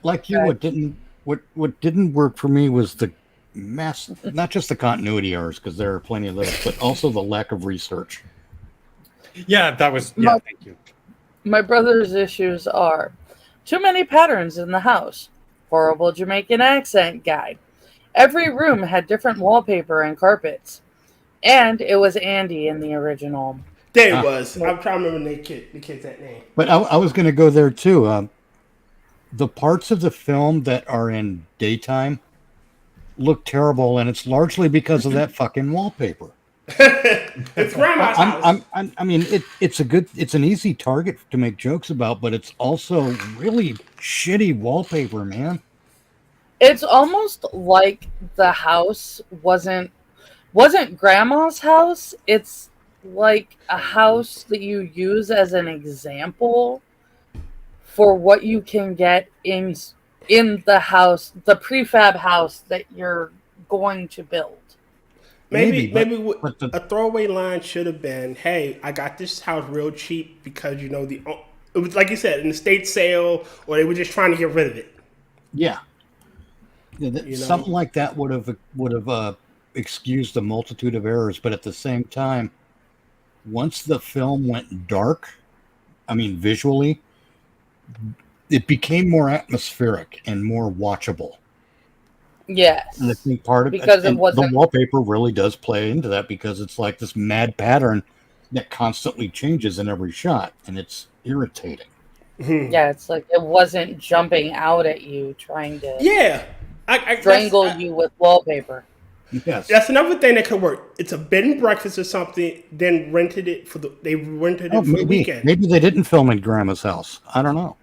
like you, what didn't work for me was the not just the continuity errors, because there are plenty of those, but also the lack of research. Yeah, that was. Yeah, thank you. My brother's issues are too many patterns in the house, horrible Jamaican accent guy. Every room had different wallpaper and carpets, and it was Andy in the original. There it was. I'm trying to remember the kid's that name. But I was going to go there too. The parts of the film that are in daytime look terrible, and it's largely because of that fucking wallpaper. It's grandma's house. I mean, it's an easy target to make jokes about, but it's also really shitty wallpaper, man. It's almost like the house wasn't grandma's house. It's like a house that you use as an example for what you can get in the house, the prefab house that you're going to build. Maybe a throwaway line should have been, "Hey, I got this house real cheap because it was like you said, an estate sale, or they were just trying to get rid of it." Yeah, something like that would have excused a multitude of errors. But at the same time, once the film went dark, I mean visually, it became more atmospheric and more watchable. Yes. And I think part of because the wallpaper really does play into that, because it's like this mad pattern that constantly changes in every shot, and it's irritating. Yeah, it's like it wasn't jumping out at you trying to strangle you with wallpaper. Yes. That's another thing that could work. It's a bed and breakfast or something, then rented it for the weekend. Maybe they didn't film in Grandma's house. I don't know.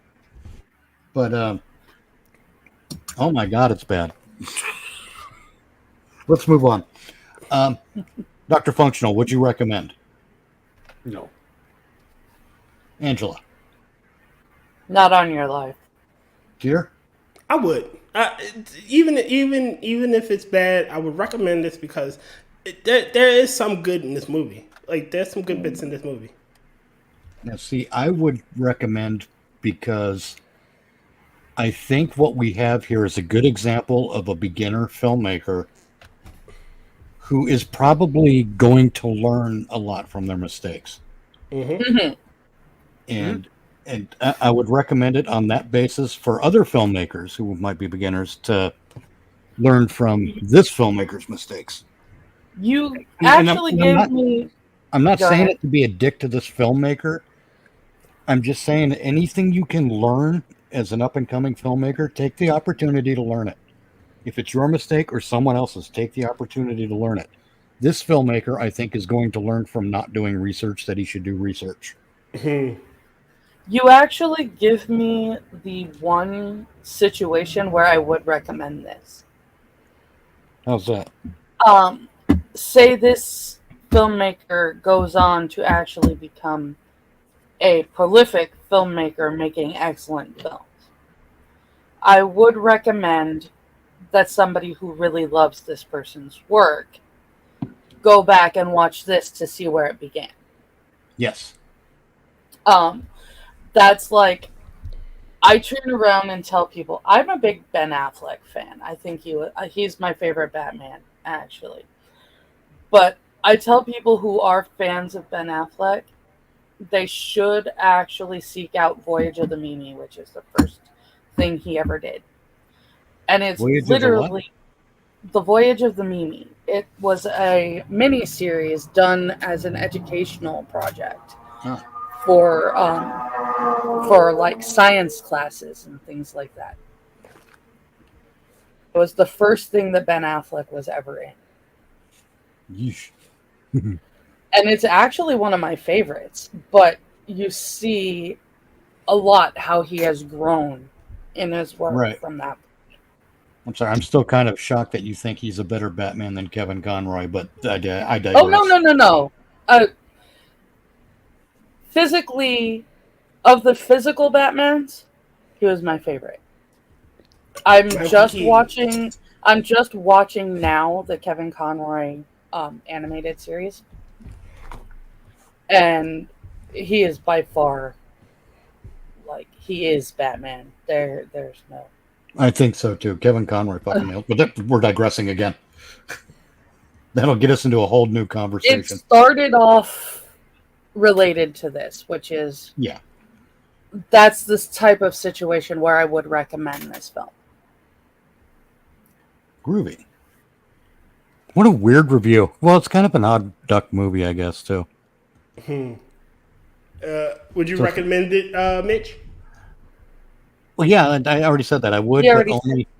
But oh my God, it's bad. Let's move on. Dr. Functional, would you recommend? No. Angela? Not on your life. Dear? I would. Even if it's bad, I would recommend this because there is some good in this movie. Like, there's some good bits in this movie. Now, see, I would recommend because I think what we have here is a good example of a beginner filmmaker who is probably going to learn a lot from their mistakes. Mm-hmm. And I would recommend it on that basis for other filmmakers who might be beginners to learn from this filmmaker's mistakes. You actually gave me... I'm not saying it to be a dick to this filmmaker. I'm just saying anything you can learn as an up-and-coming filmmaker, take the opportunity to learn it. If it's your mistake or someone else's, take the opportunity to learn it. This filmmaker, I think, is going to learn from not doing research that he should do research. Mm-hmm. You actually give me the one situation where I would recommend this. How's that? Say this filmmaker goes on to actually become a prolific filmmaker making excellent films. I would recommend that somebody who really loves this person's work go back and watch this to see where it began. Yes. That's like, I turn around and tell people, I'm a big Ben Affleck fan. I think he's my favorite Batman, actually. But I tell people who are fans of Ben Affleck, they should actually seek out Voyage of the Mimi, which is the first thing he ever did. And it's literally The Voyage of the Mimi. It was a mini-series done as an educational project for like science classes and things like that. It was the first thing that Ben Affleck was ever in. Yeesh. And it's actually one of my favorites, but you see a lot how he has grown in his work from that. I'm sorry, I'm still kind of shocked that you think he's a better Batman than Kevin Conroy, but I digress. Oh, no. Physically, of the physical Batmans, he was my favorite. I'm just watching now the Kevin Conroy animated series, and he is by far, like, he is Batman. There's no. I think so too. Kevin Conroy fucking nailed. But we're digressing again. That'll get us into a whole new conversation. It started off related to this, which is that's this type of situation where I would recommend this film. Groovy. What a weird review. Well, it's kind of an odd duck movie, I guess, too. Would you recommend it, Mitch? Well, yeah, I already said that I would, but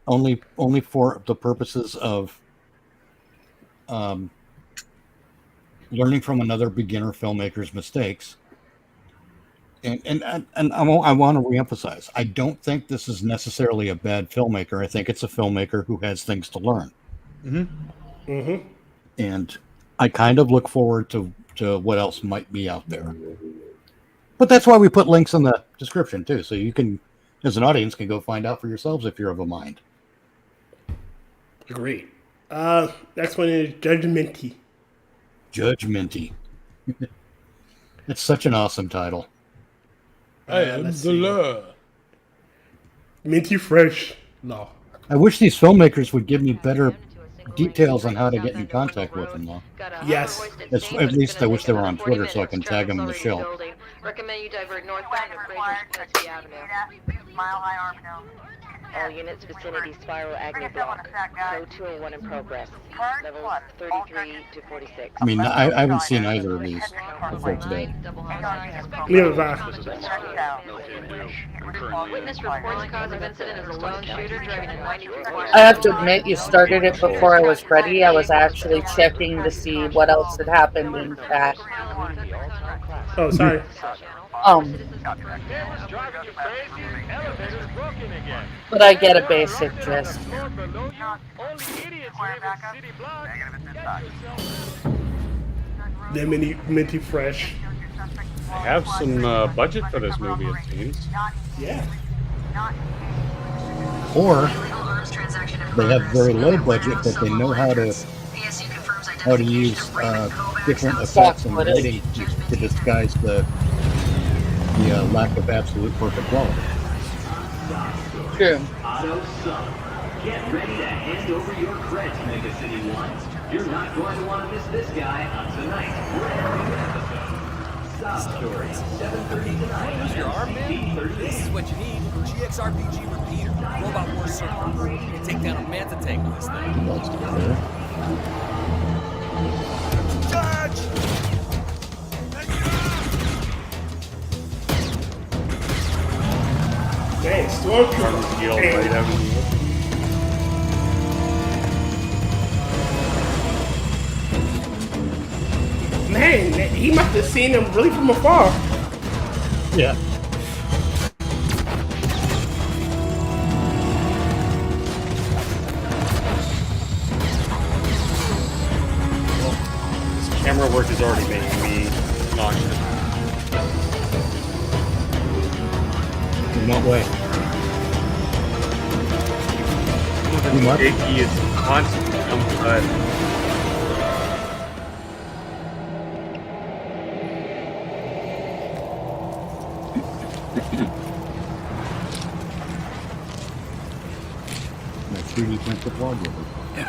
only for the purposes of learning from another beginner filmmaker's mistakes. And I want to reemphasize, I don't think this is necessarily a bad filmmaker. I think it's a filmmaker who has things to learn. And I kind of look forward to what else might be out there. But that's why we put links in the description too, so you can, as an audience, can go find out for yourselves if you're of a mind. Great. Next one is Judge Minty. Judge Minty. It's such an awesome title. I am the law. Minty Fresh Law. I wish these filmmakers would give me better details on how to get in contact with them, though. Yes. At least I wish they were on Twitter so I can tag them in the show. Recommend you divert northbound to Kyivedam Avenue. Mile High Armadale. All units vicinity Spiral Agnew block. Code 201 in progress. Levels 33 to 46. I mean, I haven't seen either of these before today. Witness reports cause of incident as a lone shooter driving a 93. I have to admit, you started it before I was ready. I was actually checking to see what else had happened in chat. Oh, sorry. But I get a basic gist. The Minty Fresh. They have some budget for this movie, it seems. Yeah. Or they have very low budget, but they know how to use different effects and lighting to disguise the lack of absolute perfect quality. True. Get ready to hand over your creds, Mega City Ones. You're not going to want to miss this guy on tonight's brand new episode. Sob Story, 7:30 tonight. Use your arm, man. This is what you need. GXRPG repeater. Robot war server. You can take down a manta tank with this thing. Charge! Dang, Stormtrooper. Man, he must have seen him really from afar. Yeah. This camera work is already making me nauseous. In what way? He is constantly jumping. My 3D printed vlog with it.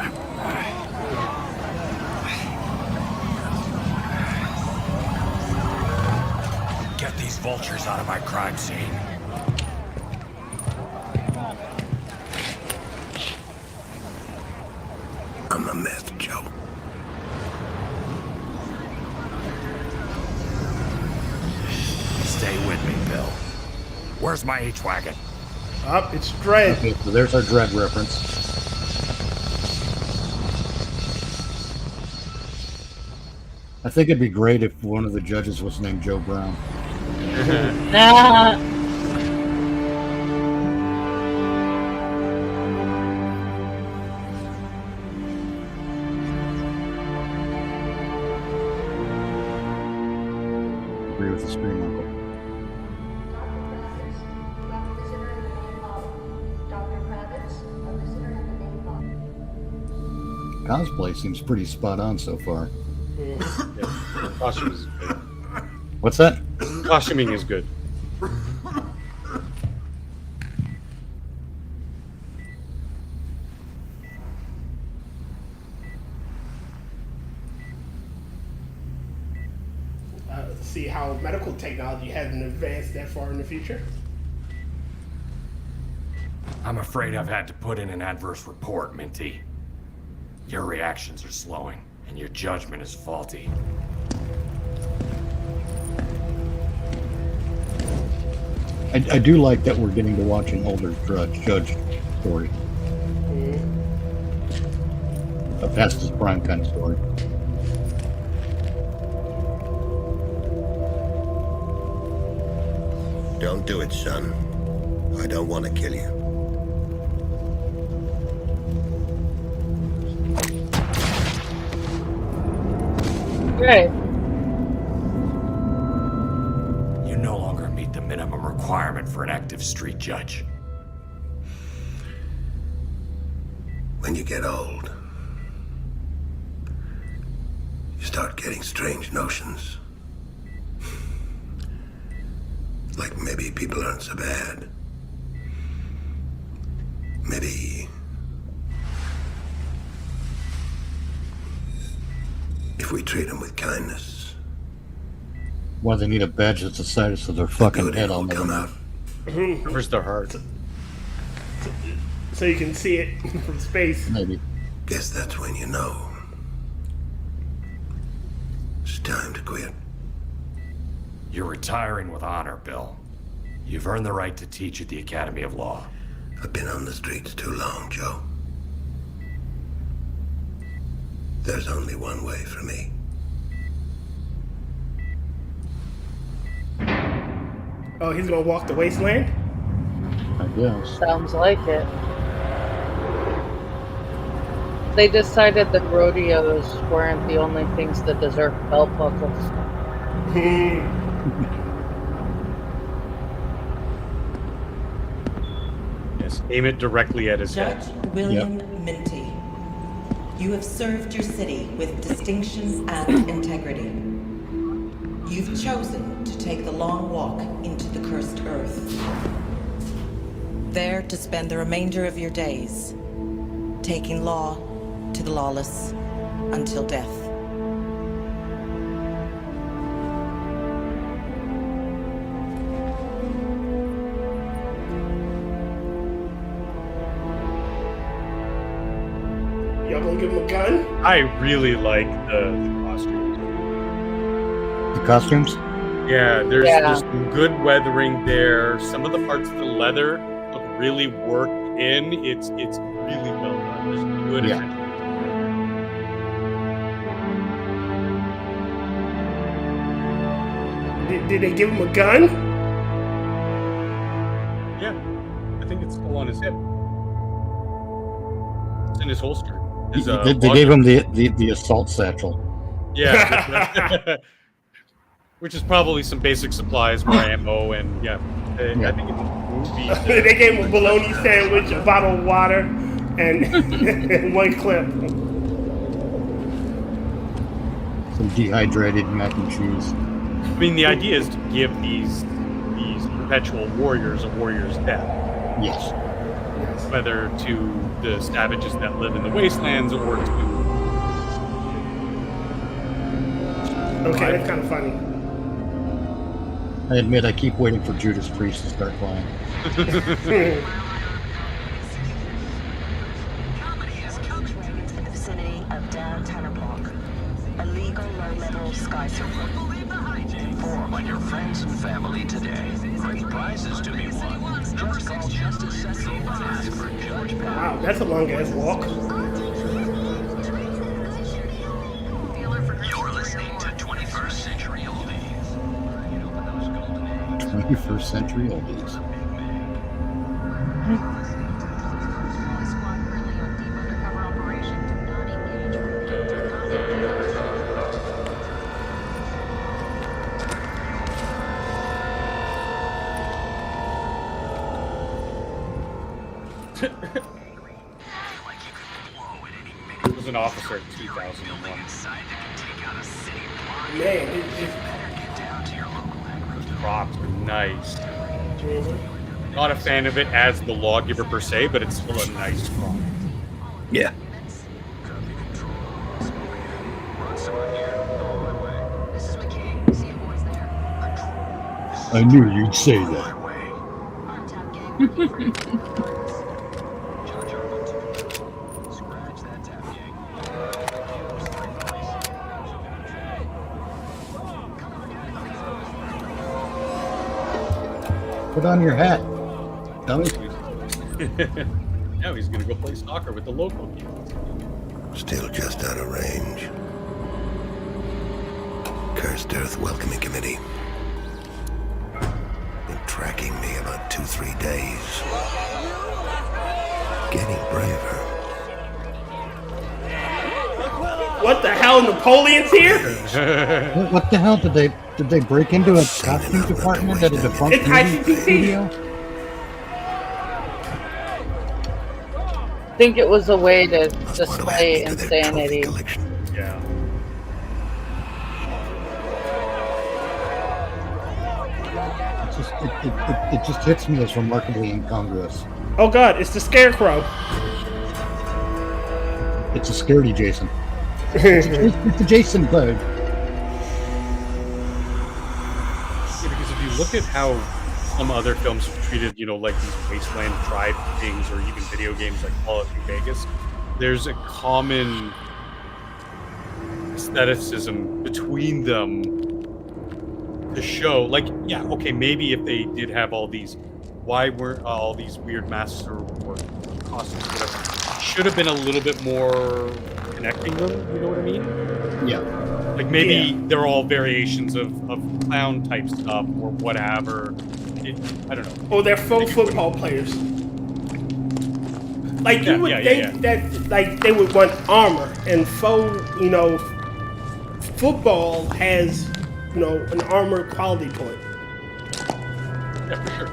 Get these vultures out of my crime scene. I'm a meth Joe. Stay with me, Bill. Where's my H-Wagon? Up, it's Dread. Okay, so there's our Dread reference. I think it'd be great if one of the judges was named Joe Brown. Nah. Agree with the screen, Uncle. Cosplay seems pretty spot on so far. Yeah. Costume is good. What's that? Costuming is good. See how medical technology hasn't advanced that far in the future. I'm afraid I've had to put in an adverse report, Minty. Your reactions are slowing, and your judgment is faulty. I do like that we're getting to watch an older judge story. A past his prime kind of story. Don't do it, son. I don't want to kill you. Right. You no longer meet the minimum requirement for an active street judge. When you get old, you start getting strange notions. Like maybe people aren't so bad. Maybe if we treat them with kindness. Why they need a badge that's the size of their fucking head on come out. Covers their heart. So you can see it from space. Maybe. Guess that's when you know. It's time to quit. You're retiring with honor, Bill. You've earned the right to teach at the Academy of Law. I've been on the streets too long, Joe. There's only one way for me. Oh, he's gonna walk the wasteland? I guess. Sounds like it. They decided that rodeos weren't the only things that deserve belt buckles. Yes, aim it directly at his Judge head. William Minty, you have served your city with distinction and integrity. You've chosen to take the long walk into the cursed earth. There to spend the remainder of your days, taking law to the lawless until death. Y'all gonna give him a gun? I really like the costumes. The costumes? Yeah, there's some good weathering there. Some of the parts of the leather look really worked in. It's really well done. There's good attention. Did they give him a gun? Yeah, I think it's still on his hip. It's in his holster. They gave him the assault satchel. Yeah. Which is probably some basic supplies, more ammo, and I think it's movie. They gave him a bologna sandwich, a bottle of water, and one clip. Some dehydrated mac and cheese. I mean, the idea is to give these perpetual warriors a warrior's death. Yes. Whether to the savages that live in the wastelands or to... Okay, that's kind of funny. I admit I keep waiting for Judas Priest to start playing. In the vicinity of downtown block. Illegal low-level skyscraper. Inform on your friends and family today. Great prizes to be won. Just call Justice Central and ask for Judge Pat. Wow, that's a long-ass walk. You're listening to 21st Century Oldies. 21st century oldies. It was an officer in 2001. Man, Those props are nice. Not a fan of it as the lawgiver per se, but it's still a nice prop. Yeah. I knew you'd say that. Put on your hat, dummy. Now he's gonna go play soccer with the local team. Still just out of range. Cursed Earth Welcoming Committee. Been tracking me about 2-3 days. Getting braver. What the hell? Napoleon's here? What the hell? Did they break into a costume department at a defunct It's movie ICPC. studio? I think it was a way to display insanity. Yeah. It just hits me as remarkably incongruous. Oh god, it's the Scarecrow. It's a scaredy Jason. It's a Jason bird. Yeah, because if you look at how some other films have treated, like these wasteland tribe things, or even video games like Fallout New Vegas, there's a common aestheticism between them to show, maybe if they did have all these, why weren't all these weird masks or costumes or whatever, should have been a little bit more connecting them, you know what I mean? Yeah. Like maybe they're all variations of clown type stuff or whatever. I don't know. Or they're faux football players. Like you would think that like they would want armor, and faux, football has, an armor quality point. Yeah, for sure.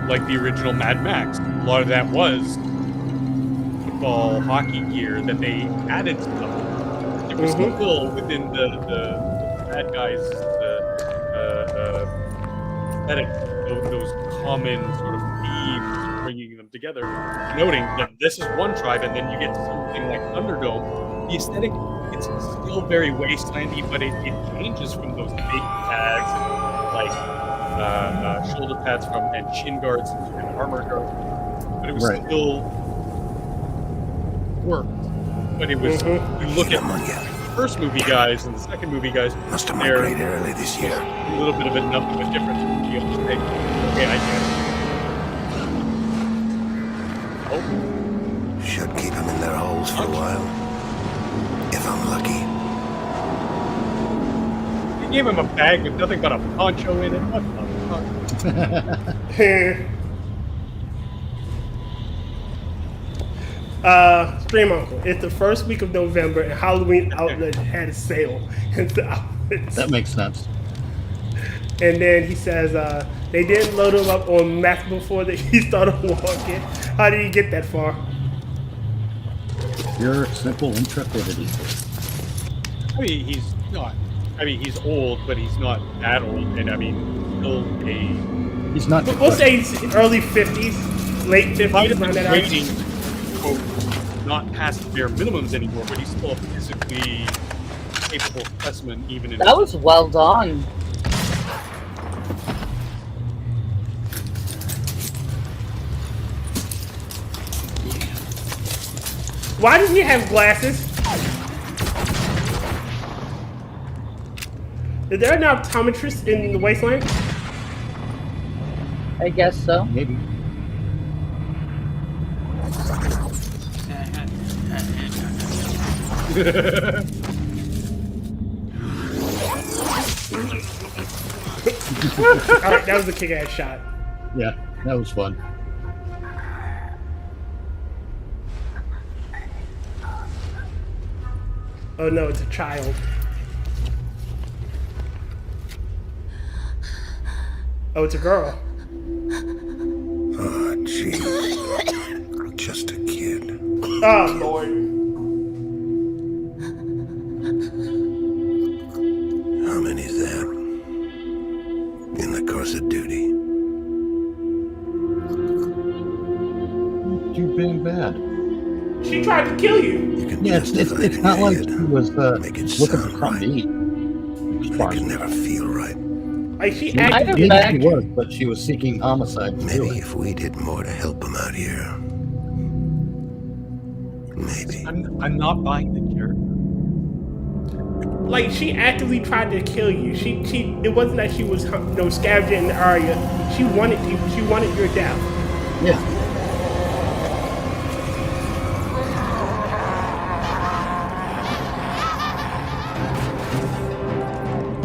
Like the original Mad Max, a lot of that was football, hockey gear that they added to them. It was still within the bad guys, aesthetic, those common sort of themes, bringing them together, noting that this is one tribe, and then you get something like Thunderdome. The aesthetic, it's still very wastelandy, but it changes from those big tags and like shoulder pads and shin guards and armor guards, but it was still worked. But it was, you look at the first movie guys and the second movie guys, must have migrated early this year. A little bit of enough of a difference to be able to say, okay, I get it. Oh. Should keep them in their holes for a while. If I'm lucky. You gave him a bag with nothing but a poncho in it. What the fuck? Stream Uncle. It's the first week of November, and Halloween Outlet had a sale. That makes sense. And then he says they didn't load him up on meth before he started walking. How did he get that far? Pure, simple intrepidity. I mean, he's not. I mean, he's old, but he's not that old. And I mean, still he's not. We'll say he's early 50s, late 50s. Might have been waiting, quote, not past the bare minimums anymore, but he's still a physically capable specimen, even in. That was well done. Why does he have glasses? Is there an optometrist in the wasteland? I guess so. Maybe. Alright, that was a kick-ass shot. Yeah, that was fun. Oh no, it's a child. Oh, it's a girl. Oh, jeez. Just a kid. Oh, Lord. How many's that? In the course of duty. Too damn bad. She tried to kill you. Yeah, it's not like she was looking for something to eat. I can never feel right. Like she actively was, but she was seeking homicide. Maybe if we did more to help him out here. Maybe. I'm not buying the character. Like she actively tried to kill you. She it wasn't that she was scavenging the area. She wanted you. She wanted your death. Yeah.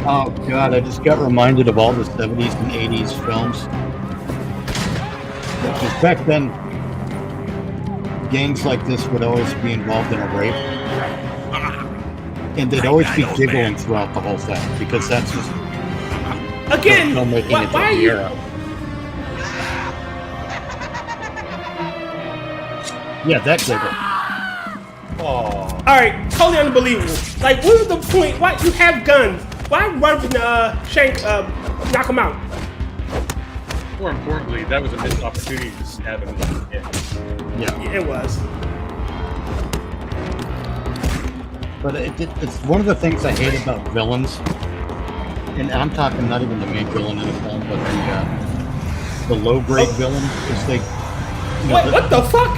Oh god, I just got reminded of all the 70s and 80s films. Because back then, gangs like this would always be involved in a rape. And they'd always be giggling throughout the whole thing, because that's just... Again, why are you... Yeah, that giggle. Oh. Alright, totally unbelievable. Like, what was the point? Why you have guns? Why run from Shank, knock him out? More importantly, that was a missed opportunity to stab him in the head. Yeah, it was. But it's one of the things I hate about villains, and I'm talking not even the main villain in the film, but the low-grade villain, is they... What the fuck?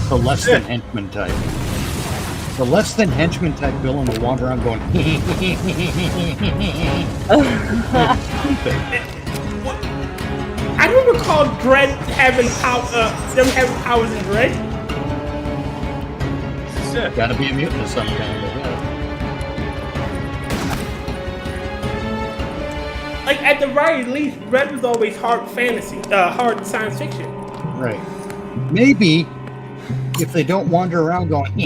The less than henchman type. The less than henchman type villain will wander around going. I don't recall Dread having them having powers in Dread. Gotta be a mutant of some kind. Like at the very least, Dread was always hard fantasy, hard science fiction. Right. Maybe. If they don't wander around going and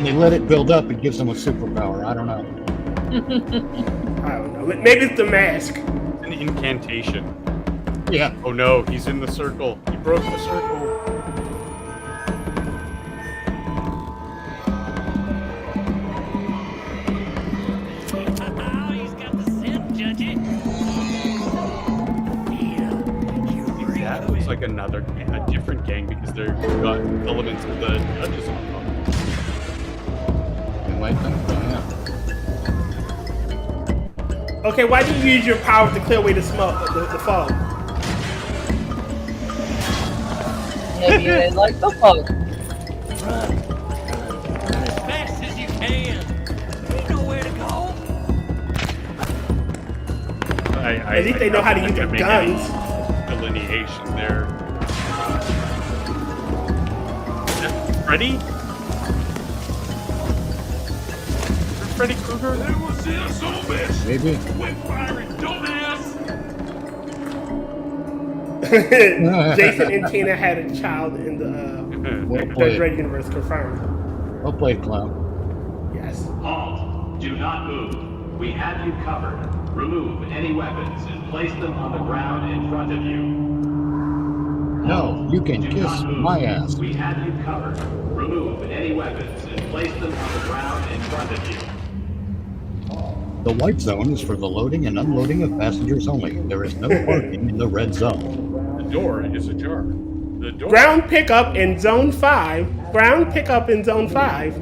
they let it build up, it gives them a superpower. I don't know. I don't know. Maybe it's the mask. An incantation. Yeah. Oh no, he's in the circle. He broke the circle. Like a different gang because they've got elements of the judges on them. You might think so, Okay, why did you use your power to clear away the smoke, the fog? Maybe they like the fog. Run. As fast as you can. You know where to go. At least they know how to use their guns. Delineation there. Freddy? Freddy Krueger? Maybe. Jason and Tina had a child in the Dread universe confirmed. Well played, clown. Yes. Halt. Do not move. We have you covered. Remove any weapons and place them on the ground in front of you. No, you can kiss my ass. We have you covered. Remove any weapons and place them on the ground in front of you. The white zone is for the loading and unloading of passengers only. There is no parking in the red zone. The door is ajar. The door. Ground pickup in Zone 5. Ground pickup in Zone 5.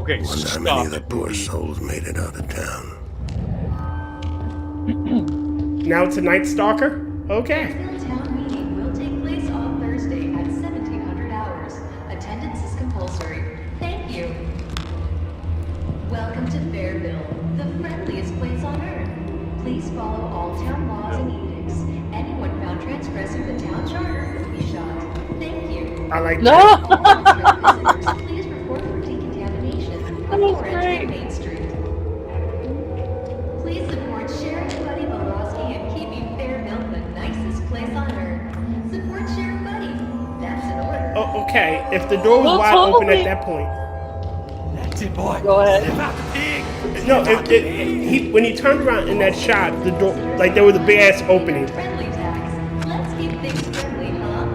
Okay, wonder how many of the poor souls made it out of town. Now it's a Night Stalker? Okay. Town meeting will take place on Thursday at 1700 hours. Attendance is compulsory. Thank you. Welcome to Fairville, the friendliest place on earth. Please follow all town laws and edicts. Anyone found transgressing the town charter will be shot. Thank you. I like that. Please report for decontamination. Okay, if the door was wide open at that point. That's it, boy. Go ahead. Step out the pig. No, when he turned around in that shot, the door, like there was a big ass opening. Let's keep things friendly, huh?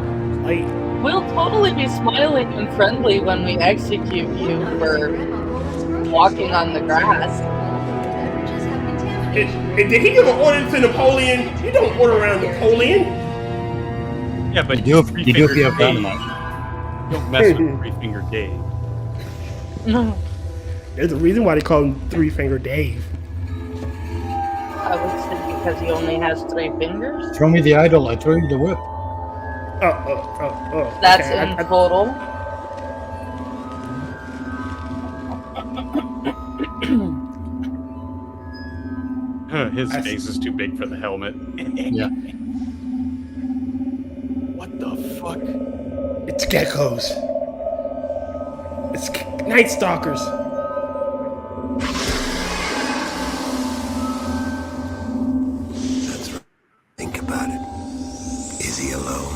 Like, we'll totally be smiling and friendly when we execute you for walking on the grass. did he give an order to Napoleon? You don't order around Napoleon. Yeah, but you do if you have Dave. dynamite. Don't mess with Three-Finger Dave. No. There's a reason why they call him Three-Finger Dave. I would say because he only has 3 fingers. Throw me the idol, I throw you the whip. Oh. That's okay. in total. His face is too big for the helmet. Yeah. What the fuck? It's geckos. It's Night Stalkers. That's right. Think about it. Is he alone?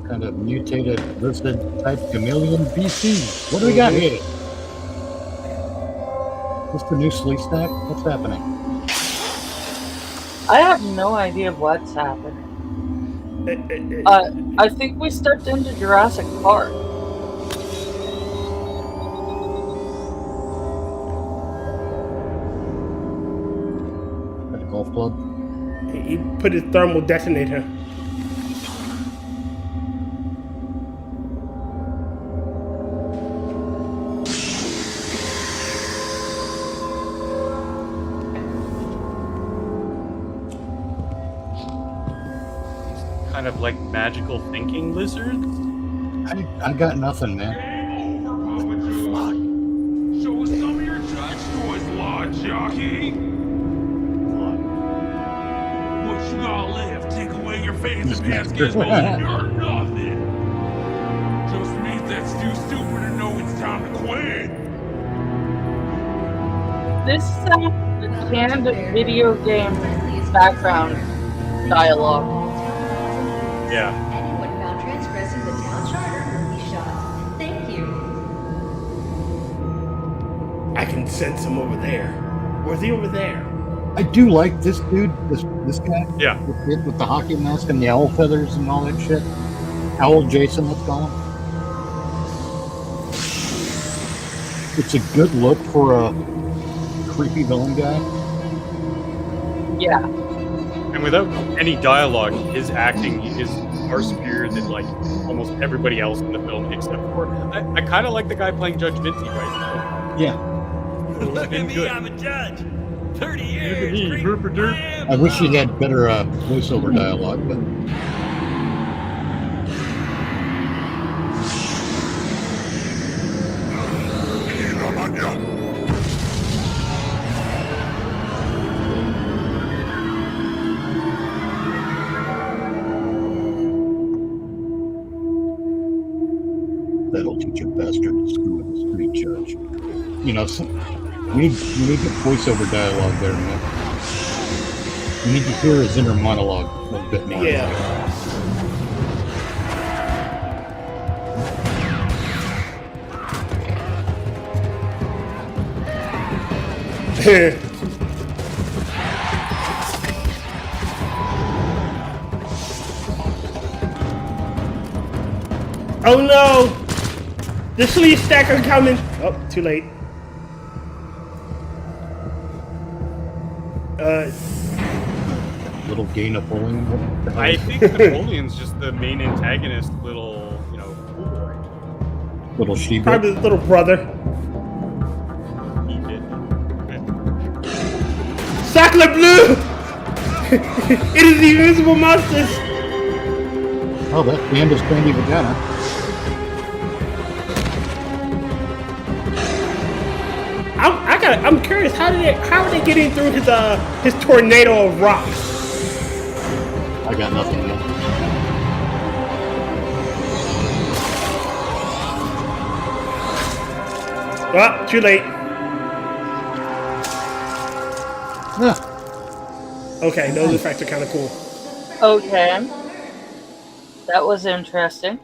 Kind of mutated lizard type chameleon BC. What do we got here? What's the new sleeve stack? What's happening? I have no idea what's happening. I think we stepped into Jurassic Park. At a golf club? He put his thermal detonator. Kind of like magical thinking lizards? I got nothing, man. Show us some of your touch toys, law jockey. What you gonna live? Take away your fancy pants, get or nothing. Just means that's too stupid to know it's time to quit. This sounds like canned video game background dialogue. Yeah. Anyone found transgressing the town charter will be shot. Thank you. I can sense him over there. Or is he over there? I do like this dude, this guy. Yeah. With the hockey mask and the owl feathers and all that shit. Owl Jason, let's call him. It's a good look for a creepy villain guy. Yeah. And without any dialogue, his acting is far superior than like almost everybody else in the film, except for I kind of like the guy playing Judge Minty right now. Yeah. Look at me, I'm a judge. 30 years. I wish he had better voiceover dialogue, but that'll teach a bastard to screw with the street judge. You know, we need good voiceover dialogue there, man. We need to hear his inner monologue a little bit more. Yeah. Oh no! The sleeve stacker coming! Oh, too late. Little gay Napoleon. I think Napoleon's just the main antagonist, little, you know, cool boy. Little sheep. Probably the little brother. He did. Sacre bleu! It is the invisible monsters! Oh, that's Candace Candy Vagina. I'm curious, how are they getting through his tornado of rocks? I got nothing yet. Well, too late. Okay, those effects are kind of cool. Okay. That was interesting.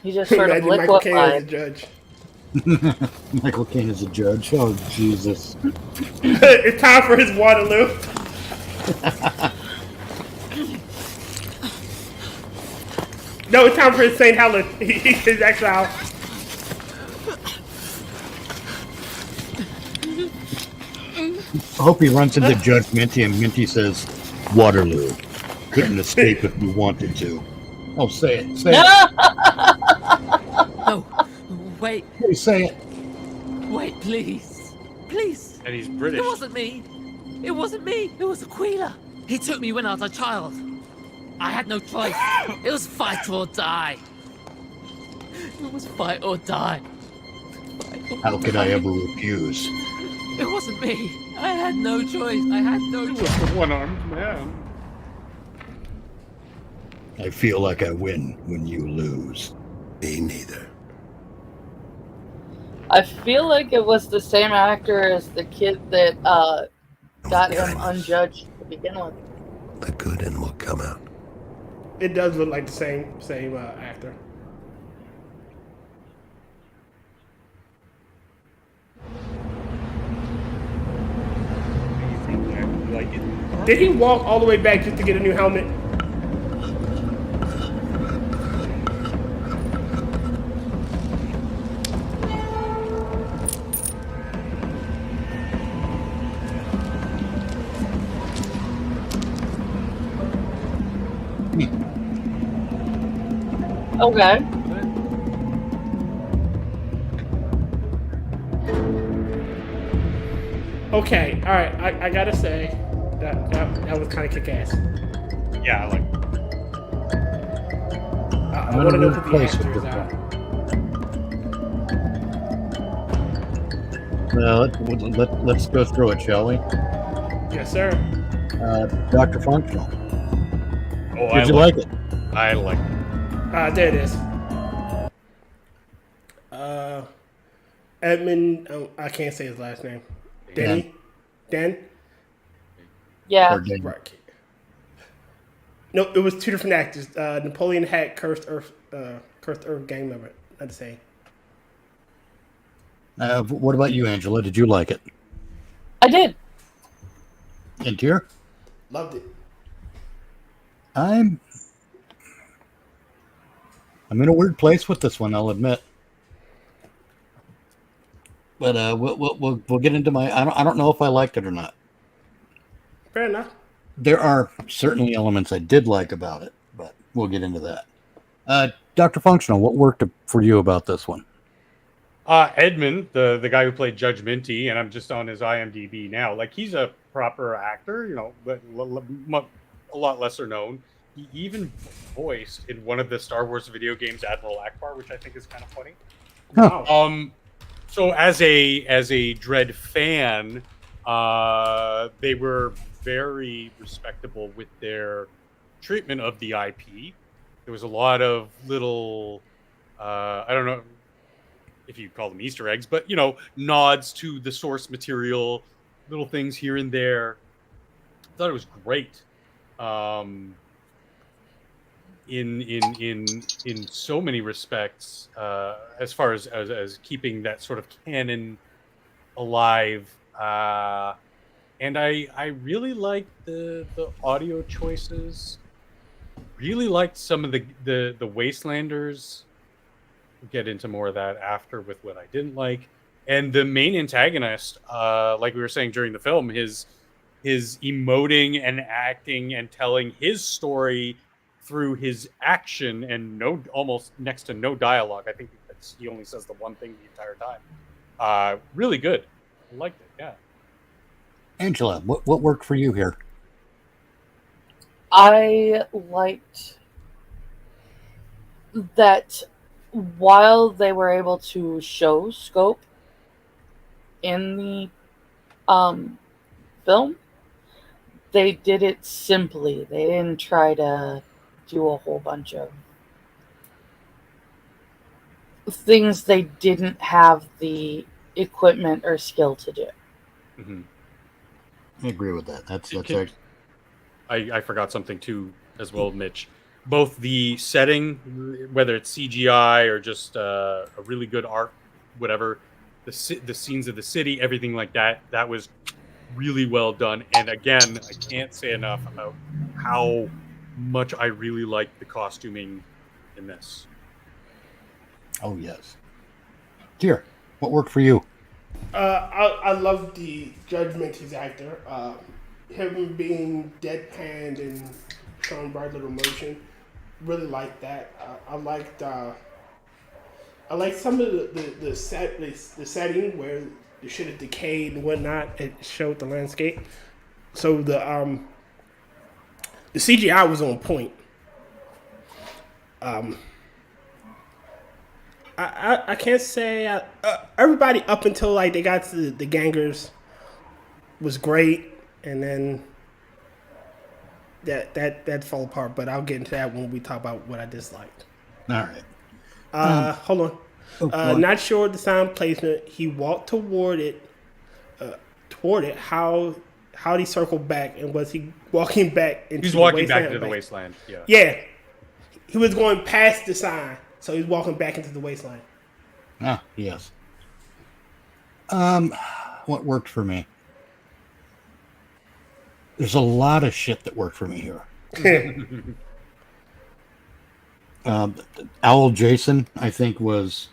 He just sort of Imagine Michael Caine as a liquefied. judge. Michael Caine is a judge. Oh, Jesus. It's time for his Waterloo. No, it's time for his St. Helen. His exile. I hope he runs into Judge Minty and Minty says, Waterloo. Couldn't escape if you wanted to. Oh, say it. Say it. No, wait. Please say it. Wait, please. Please. And he's British. It wasn't me. It wasn't me. It was Aquila. He took me when I was a child. I had no choice. It was fight or die. It was fight or die. How could I ever refuse? It wasn't me. I had no choice. I had no choice. It was the one-armed man. I feel like I win when you lose. Me neither. I feel like it was the same actor as the kid that got him unjudged to begin with. The good and will come out. It does look like the same actor. Like it. Did he walk all the way back just to get a new helmet? Okay. Okay, all right. I gotta say that was kind of kick ass. Yeah, like. I want to know who the actors are. Let's go through it, shall we? Yes, sir. Dr. Functional. Oh, Did you like it? I like it. There it is. Edmund, I can't say his last name. Denny? Dan? Yeah. Right. No, it was two different actors. Napoleon had Cursed Earth gang member. Not the same. What about you, Angela? Did you like it? I did. And here? Loved it. I'm in a weird place with this one, I'll admit. But we'll get into my. I don't know if I liked it or not. Fair enough. There are certainly elements I did like about it, but we'll get into that. Dr. Functional, what worked for you about this one? Edmund, the guy who played Judge Minty, and I'm just on his IMDb now. Like, he's a proper actor, you know, but a lot lesser known. He even voiced in one of the Star Wars video games Admiral Akbar, which I think is kind of funny. Wow. So as a Dread fan, they were very respectable with their treatment of the IP. There was a lot of little, I don't know if you call them Easter eggs, but, you know, nods to the source material, little things here and there. I thought it was great. In so many respects, as far as keeping that sort of canon alive, and I really liked the audio choices. Really liked some of the Wastelanders. We'll get into more of that after with what I didn't like, and the main antagonist, like we were saying during the film, his emoting and acting and telling his story through his action and almost next to no dialogue. I think he only says the one thing the entire time. Really good. I liked it. Yeah. Angela, what worked for you here? I liked that while they were able to show scope in the film, they did it simply. They didn't try to do a whole bunch of things they didn't have the equipment or skill to do. Mm-hmm. I agree with that. I forgot something too as well, Mitch. Both the setting, whether it's CGI or just a really good art, whatever, the scenes of the city, everything like that, that was really well done. And again, I can't say enough about how much I really liked the costuming in this. Oh yes. Dear, what worked for you? I love the judgment his actor. Him being deadpanned and showing bright little emotion. Really liked that. I liked some of the setting where the shit is decayed and whatnot. It showed the landscape. So the CGI was on point. I can't say everybody up until like they got to the gangers was great, and then that fell apart. But I'll get into that when we talk about what I disliked. All right. Hold on. Not sure the sound placement. He walked toward it. How did he circle back, and was he walking back into He's walking the back wasteland? into the wasteland. Yeah. Yeah. He was going past the sign, so he's walking back into the wasteland. Ah, yes. What worked for me? There's a lot of shit that worked for me here. Owl Jason, I think, was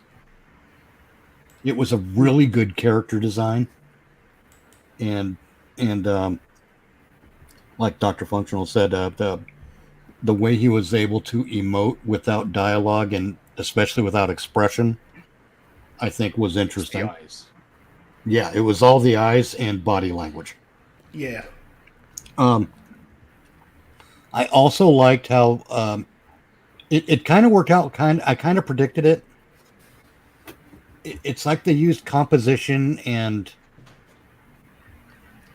a really good character design, and like Dr. Functional said, the way he was able to emote without dialogue and especially without expression, I think was interesting. The eyes. Yeah, it was all the eyes and body language. Yeah. I also liked how it kind of worked out. I kind of predicted it. It's like they used composition and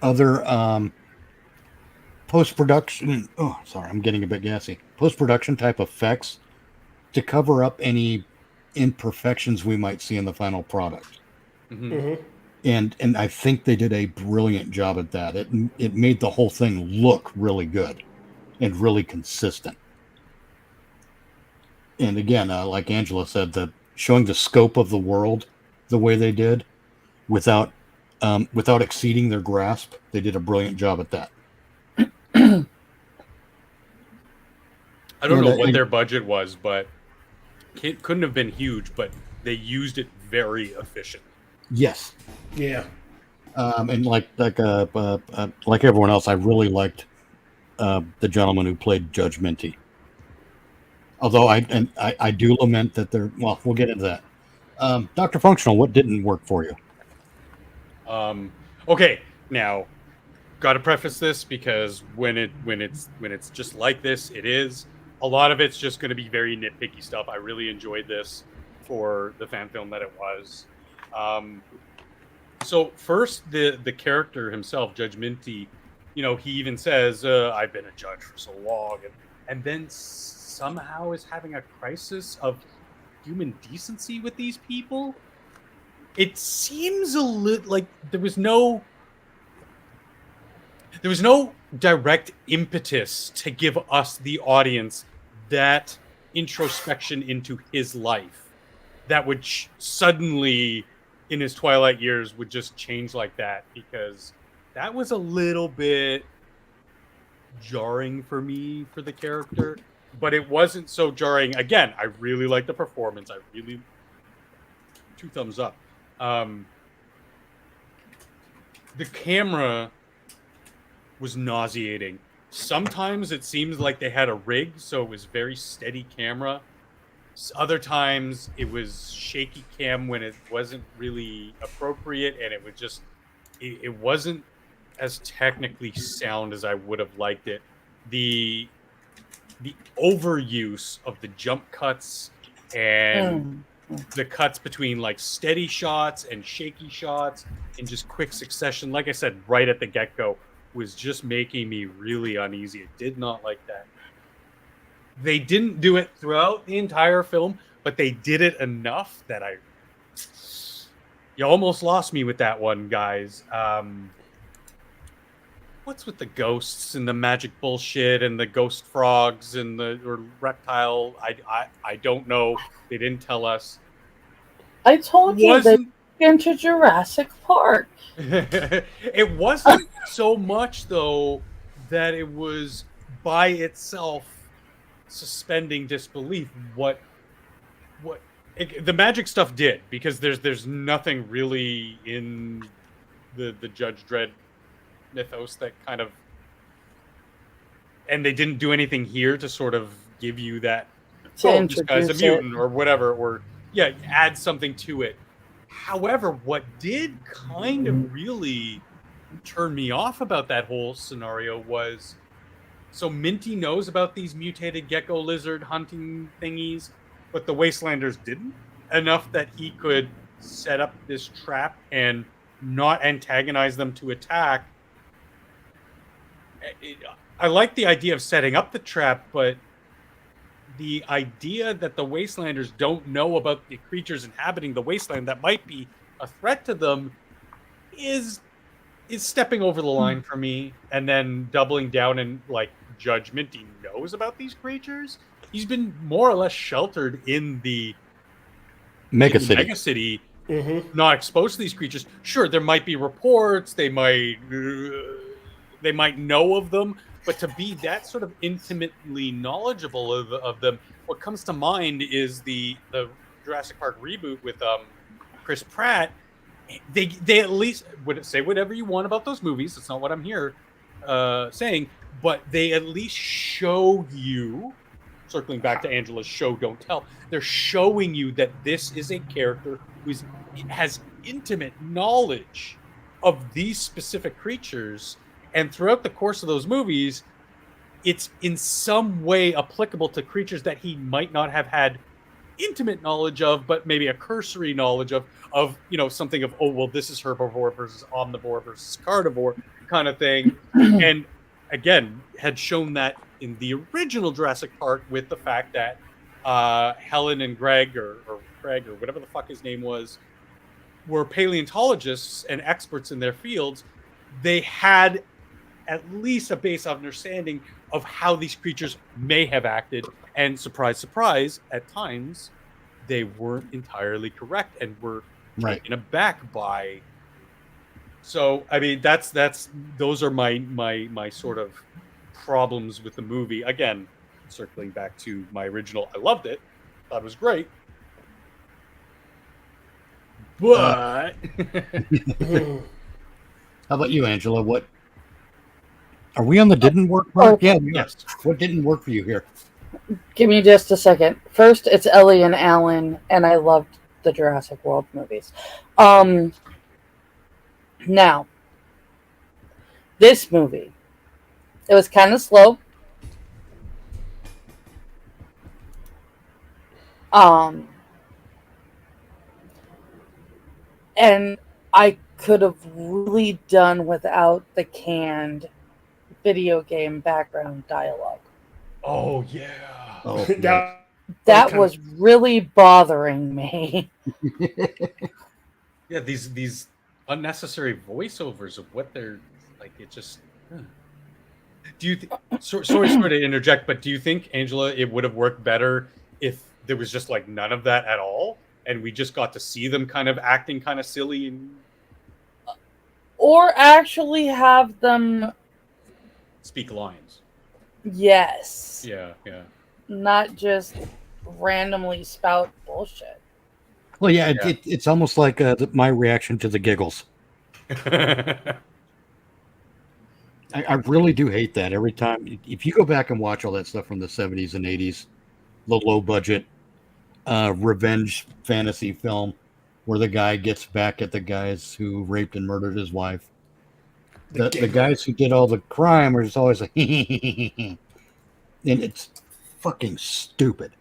other post-production. Oh, sorry, I'm getting a bit gassy. Post-production type effects to cover up any imperfections we might see in the final product. Mm-hmm. Mm-hmm. And I think they did a brilliant job at that. It made the whole thing look really good and really consistent. And again, like Angela said, showing the scope of the world the way they did, without exceeding their grasp, they did a brilliant job at that. I don't know what their budget was, but it couldn't have been huge, but they used it very efficiently. Yes. Yeah. And like everyone else, I really liked the gentleman who played Judge Minty. Although I do lament that they're, well, we'll get into that. Dr. Functional, what didn't work for you? Okay, now got to preface this because when it's just like this, it is. A lot of it's just going to be very nitpicky stuff. I really enjoyed this for the fan film that it was. So first, the character himself, Judge Minty, he even says, "I've been a judge for so long," and then somehow is having a crisis of human decency with these people. It seems a little like there was no direct impetus to give us, the audience, that introspection into his life that would suddenly, in his twilight years, would just change like that, because that was a little bit jarring for me for the character. But it wasn't so jarring. Again, I really liked the performance. I really, 2 thumbs up. The camera was nauseating. Sometimes it seems like they had a rig, so it was very steady camera. Other times it was shaky cam when it wasn't really appropriate, and it would just, it wasn't as technically sound as I would have liked it. The overuse of the jump cuts and the cuts between like steady shots and shaky shots in just quick succession, like I said, right at the get-go, was just making me really uneasy. I did not like that. They didn't do it throughout the entire film, but they did it enough that you almost lost me with that one, guys. What's with the ghosts and the magic bullshit and the ghost frogs and or reptile? I don't know. They didn't tell us. I told you they into Jurassic Park. It wasn't so much though that it was by itself suspending disbelief. The magic stuff did, because there's nothing really in the Judge Dredd mythos that kind of, and they didn't do anything here to sort of give you that, this guy's a mutant or whatever, or add something to it. However, what did kind of really turn me off about that whole scenario was, so Minty knows about these mutated gecko lizard hunting thingies, but the Wastelanders didn't, enough that he could set up this trap and not antagonize them to attack. I like the idea of setting up the trap, but the idea that the Wastelanders don't know about the creatures inhabiting the wasteland that might be a threat to them is stepping over the line for me. And then doubling down and like, Judge Minty knows about these creatures. He's been more or less sheltered in the Mega City, not exposed to these creatures. Sure, there might be reports, they might know of them, but to be that sort of intimately knowledgeable of them, what comes to mind is the Jurassic Park reboot with Chris Pratt. They at least would say whatever you want about those movies. That's not what I'm here saying, but they at least show you, circling back to Angela's show don't tell, they're showing you that this is a character who has intimate knowledge of these specific creatures. And throughout the course of those movies, it's in some way applicable to creatures that he might not have had intimate knowledge of, but maybe a cursory knowledge of something of, oh, well, this is herbivore versus omnivore versus carnivore kind of thing. And again, had shown that in the original Jurassic Park with the fact that Helen and Greg, or Craig, or whatever the fuck his name was, were paleontologists and experts in their fields. They had at least a base understanding of how these creatures may have acted, and surprise, surprise, at times they weren't entirely correct and were taken aback by. So I mean, those are my sort of problems with the movie. Again, circling back to my original, I loved it, thought it was great, but how about you, Angela? What are we on the didn't work part? Yeah, yes. What didn't work for you here? Give me just a second. First, it's Ellie and Alan, and I loved the Jurassic World movies. Now, this movie, it was kind of slow. And I could have really done without the canned video game background dialogue. Oh yeah. Oh, that was really bothering me. Yeah, these unnecessary voiceovers of what they're like. It just. Do you? Sorry to interject, but do you think, Angela, it would have worked better if there was just like none of that at all, and we just got to see them kind of acting kind of silly, and or actually have them speak lines? Yes. Yeah. Not just randomly spout bullshit. Well, yeah. It's almost like my reaction to the giggles. I really do hate that every time. If you go back and watch all that stuff from the 70s and 80s, the low budget revenge fantasy film where the guy gets back at the guys who raped and murdered his wife. The guys who did all the crime are just always like, and it's fucking stupid.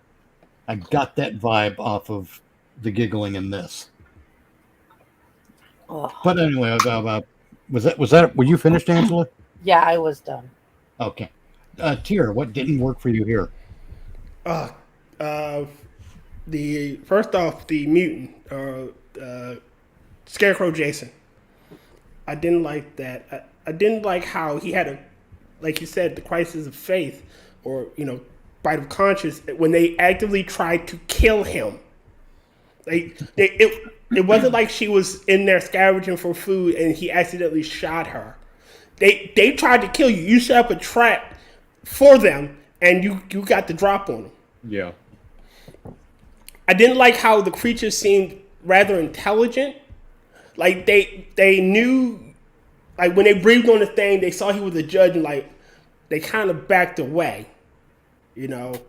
I got that vibe off of the giggling in this. Oh. But anyway, was that were you finished, Angela? Yeah, I was done. Okay. Tier, what didn't work for you here? first off, the mutant, Scarecrow Jason. I didn't like that. I didn't like how he had like you said, the crisis of faith, or bite of conscience when they actively tried to kill him. It wasn't like she was in there scavenging for food and he accidentally shot her. They tried to kill you. You set up a trap for them and you got the drop on them. Yeah. I didn't like how the creatures seemed rather intelligent. Like they knew, like when they breathed on the thing, they saw he was a judge and like they kind of backed away, and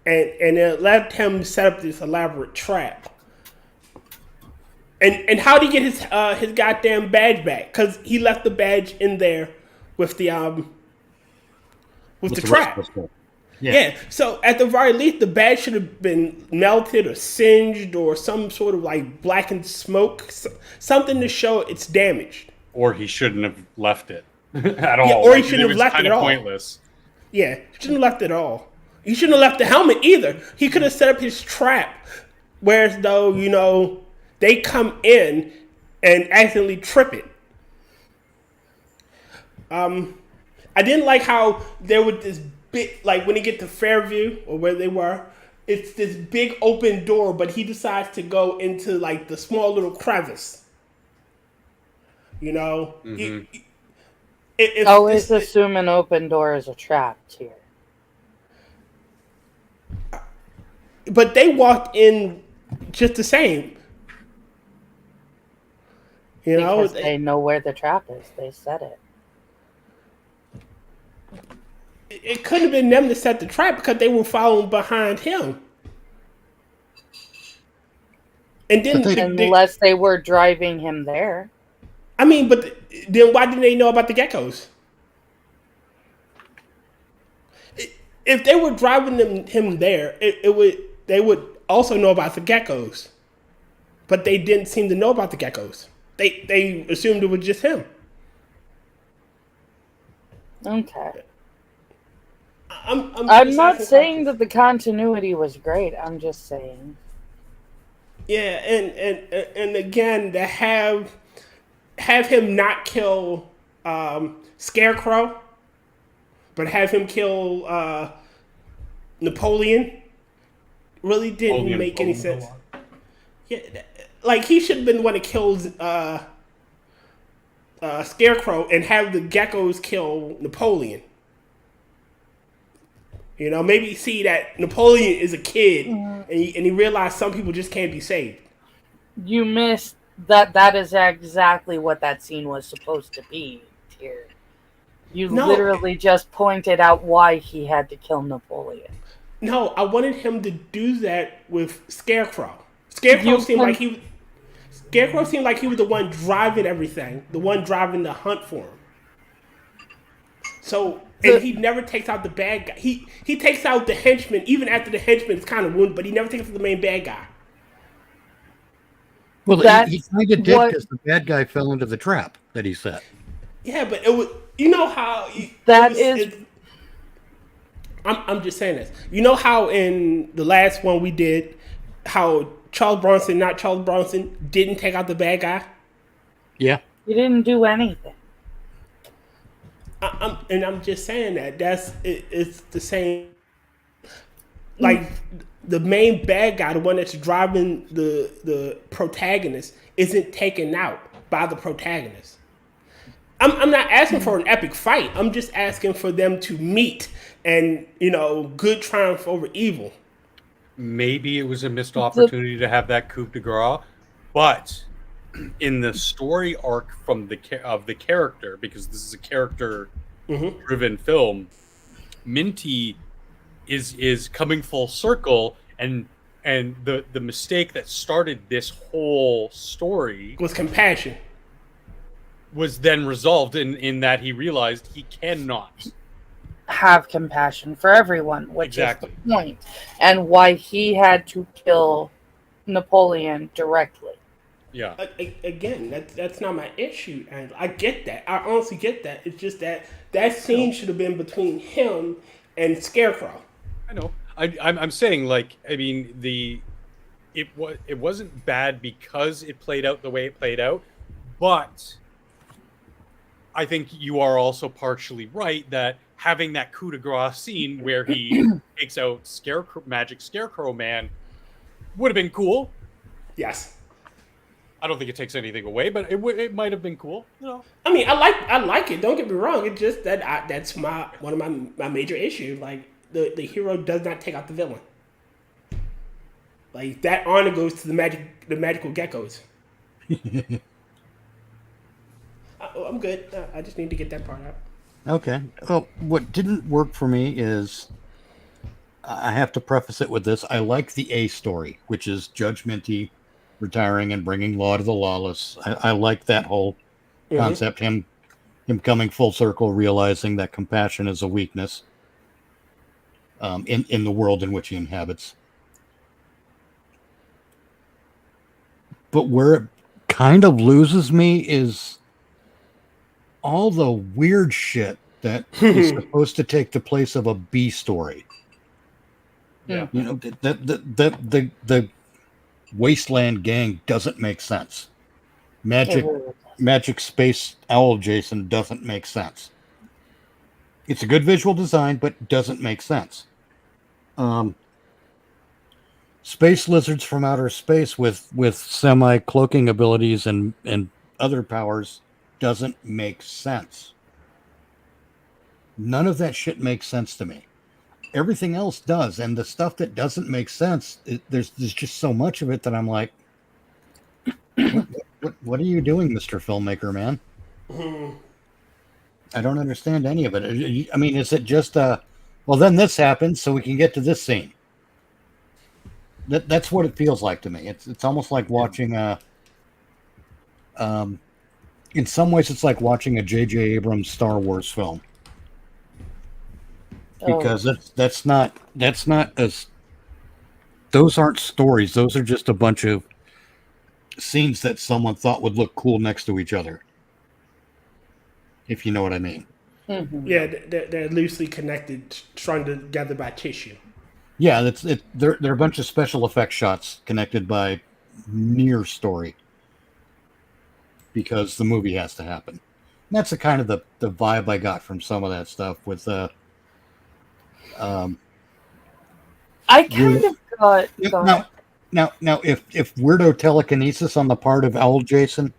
it let him set up this elaborate trap. And how did he get his goddamn badge back? Because he left the badge in there with the trap. Yeah. So at the very least, the badge should have been melted or singed or some sort of like blackened smoke, something to show it's damaged. Or he shouldn't have left it at all. Yeah, or he shouldn't have left it at all. Pointless. Yeah, he shouldn't have left it at all. He shouldn't have left the helmet either. He could have set up his trap, whereas though they come in and accidentally trip it. I didn't like how there was this big, like when they get to Fairview or where they were, it's this big open door, but he decides to go into like the small little crevice. Mm-hmm. Always assume an open door is a trap here. But they walked in just the same. Because they know where the trap is. They set it. It couldn't have been them to set the trap because they were following behind him. And then unless they were driving him there. I mean, but then why didn't they know about the geckos? If they were driving him there, they would also know about the geckos. But they didn't seem to know about the geckos. They assumed it was just him. Okay. I'm not saying that the continuity was great. I'm just saying. Yeah, and again, to have him not kill Scarecrow, but have him kill Napoleon really didn't make any sense. Yeah, like he should have been the one that kills Scarecrow and have the geckos kill Napoleon. Maybe see that Napoleon is a kid, and he realized some people just can't be saved. You missed that. That is exactly what that scene was supposed to be, here. You literally just pointed out why he had to kill Napoleon. No, I wanted him to do that with Scarecrow. Scarecrow seemed like he was the one driving everything, the one driving the hunt for him. So, and he never takes out the bad guy. He takes out the henchman, even after the henchman is kind of wounded, but he never takes out the main bad guy. Well, he kind of did because the bad guy fell into the trap that he set. Yeah, but it was, how... I'm just saying this. You know how in the last one we did, how Charles Bronson didn't take out the bad guy? Yeah. He didn't do anything. I'm just saying that it's the same. Like the main bad guy, the one that's driving the protagonist, isn't taken out by the protagonist. I'm not asking for an epic fight. I'm just asking for them to meet and good triumph over evil. Maybe it was a missed opportunity to have that coup de grace, but in the story arc from of the character, because this is a character-driven film, Minty is coming full circle, and the mistake that started this whole story was compassion. Was then resolved in that he realized he cannot have compassion for everyone, which is the point, and why he had to kill Napoleon directly. Yeah. Again, that's not my issue, and I get that. I honestly get that. It's just that scene should have been between him and Scarecrow. I know. I'm saying, like, I mean, the it wasn't bad because it played out the way it played out, but I think you are also partially right that having that coup de grace scene where he takes out Magic Scarecrow Man would have been cool. Yes. I don't think it takes anything away, but it might have been cool. You know? I mean, I like it. Don't get me wrong. It's just that that's one of my major issues. Like the hero does not take out the villain. Like that honor goes to the magical geckos. I'm good. I just need to get that part out. Okay. Well, what didn't work for me is, I have to preface it with this. I like the A story, which is Judge Minty retiring and bringing law to the lawless. I like that whole concept. Him coming full circle, realizing that compassion is a weakness in the world in which he inhabits. But where it kind of loses me is all the weird shit that is supposed to take the place of a B story. Yeah. You know, the Wasteland gang doesn't make sense. Magic Space Owl Jason doesn't make sense. It's a good visual design, but doesn't make sense. Space lizards from outer space with semi-cloaking abilities and other powers doesn't make sense. None of that shit makes sense to me. Everything else does, and the stuff that doesn't make sense, there's just so much of it that I'm like, what are you doing, Mr. Filmmaker, man? I don't understand any of it. I mean, is it just well, then this happens, so we can get to this scene. That's what it feels like to me. It's almost like watching in some ways it's like watching a J.J. Abrams Star Wars film. Because that's not as, those aren't stories. Those are just a bunch of scenes that someone thought would look cool next to each other. If you know what I mean. Mm-hmm. Yeah, they're loosely connected, strung together by tissue. Yeah, they're a bunch of special effects shots connected by near story. Because the movie has to happen. And that's the kind of the vibe I got from some of that stuff with I kind of got now if weirdo telekinesis on the part of Owl Jason,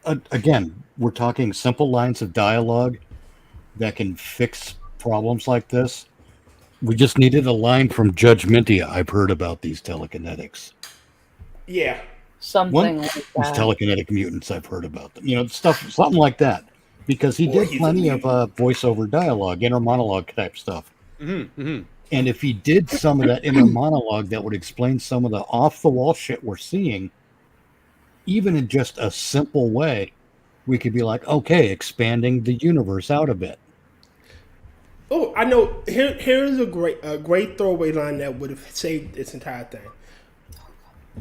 again, we're talking simple lines of dialogue that can fix problems like this. We just needed a line from Judge Minty. I've heard about these telekinetics. Yeah. Something like These that. telekinetic mutants, I've heard about them. You know, something like that. Because he did plenty of voiceover dialogue, inner monologue type stuff. Mm-hmm, mm-hmm. And if he did some of that inner monologue that would explain some of the off-the-wall shit we're seeing, even in just a simple way, we could be like, okay, expanding the universe out a bit. Oh, I know. Here's a great throwaway line that would have saved this entire thing.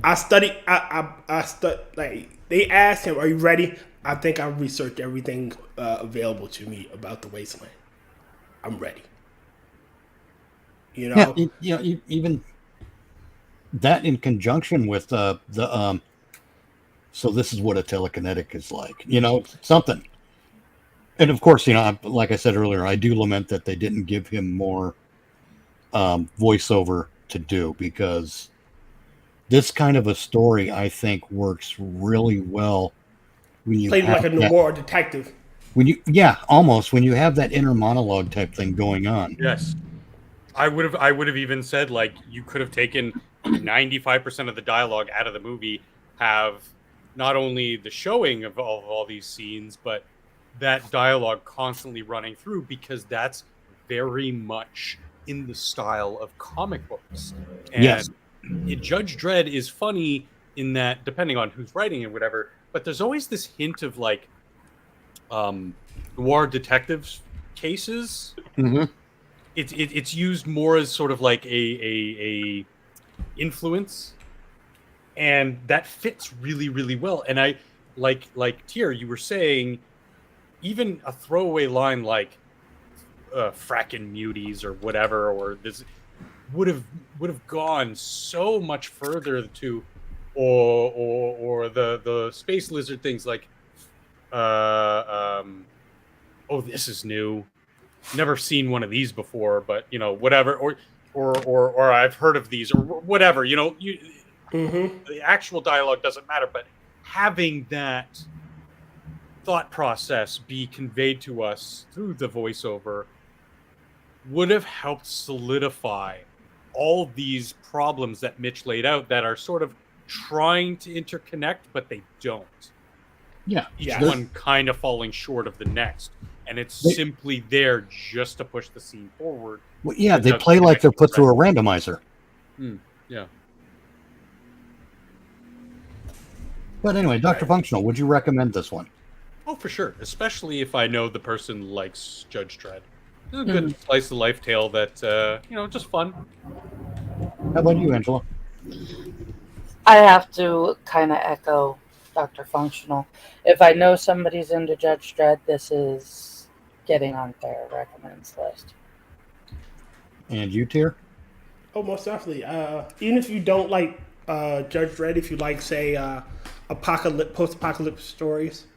I studied. Like they asked him, "Are you ready?" I think I researched everything available to me about the Wasteland. I'm ready. You know. Yeah, even that in conjunction with the so this is what a telekinetic is like. You know, something. And of course, you know, like I said earlier, I do lament that they didn't give him more voiceover to do, because this kind of a story, I think, works really well when you played like a noir detective. Almost when you have that inner monologue type thing going on. Yes, I would have even said, like, you could have taken 95% of the dialogue out of the movie, have not only the showing of all these scenes, but that dialogue constantly running through, because that's very much in the style of comic books. And yes. Judge Dredd is funny in that, depending on who's writing it, whatever, but there's always this hint of like noir detectives cases. Mm-hmm. It's used more as sort of like a influence, and that fits really, really well. And I like Tier, you were saying, even a throwaway line like frackin' muties or whatever, or this, would have gone so much further to, or the space lizard things like, oh, this is new, never seen one of these before, but whatever, or I've heard of these, or whatever, the actual dialogue doesn't matter, but having that thought process be conveyed to us through the voiceover would have helped solidify all these problems that Mitch laid out that are sort of trying to interconnect, but they don't. Yeah. Each one kind of falling short of the next. And it's simply there just to push the scene forward. Well, yeah, they play like they're put through a randomizer. Yeah. But anyway, Dr. Functional, would you recommend this one? Oh, for sure. Especially if I know the person likes Judge Dredd. It's a good slice of life tale that, just fun. How about you, Angela? I have to kind of echo Dr. Functional. If I know somebody's into Judge Dredd, this is getting on their recommends list. And you, Tier? Oh, most definitely. Even if you don't like Judge Dredd, if you like, say, post-apocalypse stories,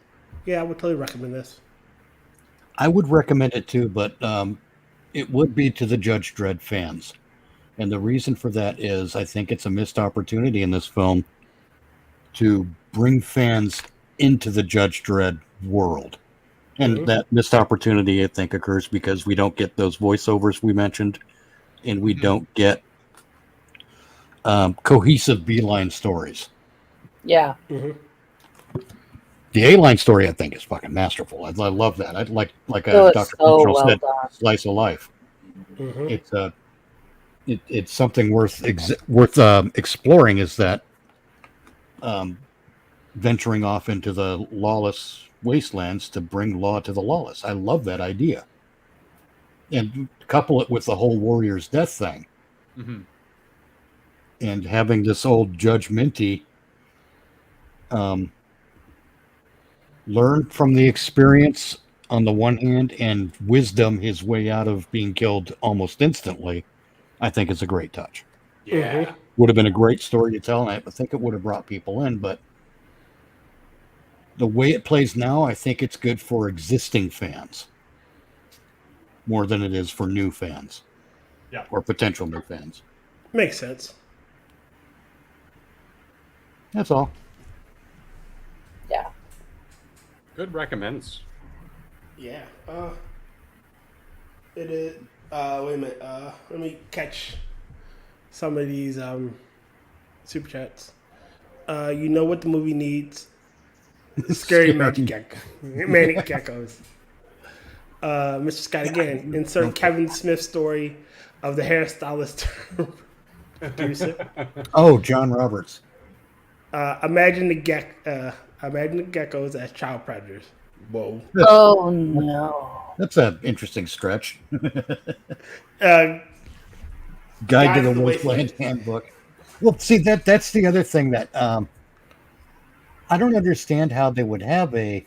yeah, I would totally recommend this. I would recommend it too, but it would be to the Judge Dredd fans. And the reason for that is I think it's a missed opportunity in this film to bring fans into the Judge Dredd world. And that missed opportunity, I think, occurs because we don't get those voiceovers we mentioned, and we don't get cohesive B-line stories. Yeah. The A-line story, I think, is fucking masterful. I love that. I'd like Dr. Functional said, slice of life. It's something worth exploring. Is that venturing off into the lawless wastelands to bring law to the lawless? I love that idea, and couple it with the whole Warrior's Death thing, and having this old Judge Minty learn from the experience on the one hand and wisdom his way out of being killed almost instantly. I think it's a great touch. Yeah. Would have been a great story to tell, and I think it would have brought people in, but the way it plays now, I think it's good for existing fans more than it is for new fans. Yeah. Or potential new fans. Makes sense. That's all. Yeah. Good recommends. Yeah. It is. Wait a minute. Let me catch some of these super chats. You know what the movie needs? Scary magic geckos. Mr. Scott again. Insert Kevin Smith's story of the hairstylist producer. Oh, John Roberts. Imagine the geckos as child predators. Whoa. Oh no. That's an interesting stretch. Guide to the Wasteland Handbook. Well, see, that's the other thing that I don't understand how they would have a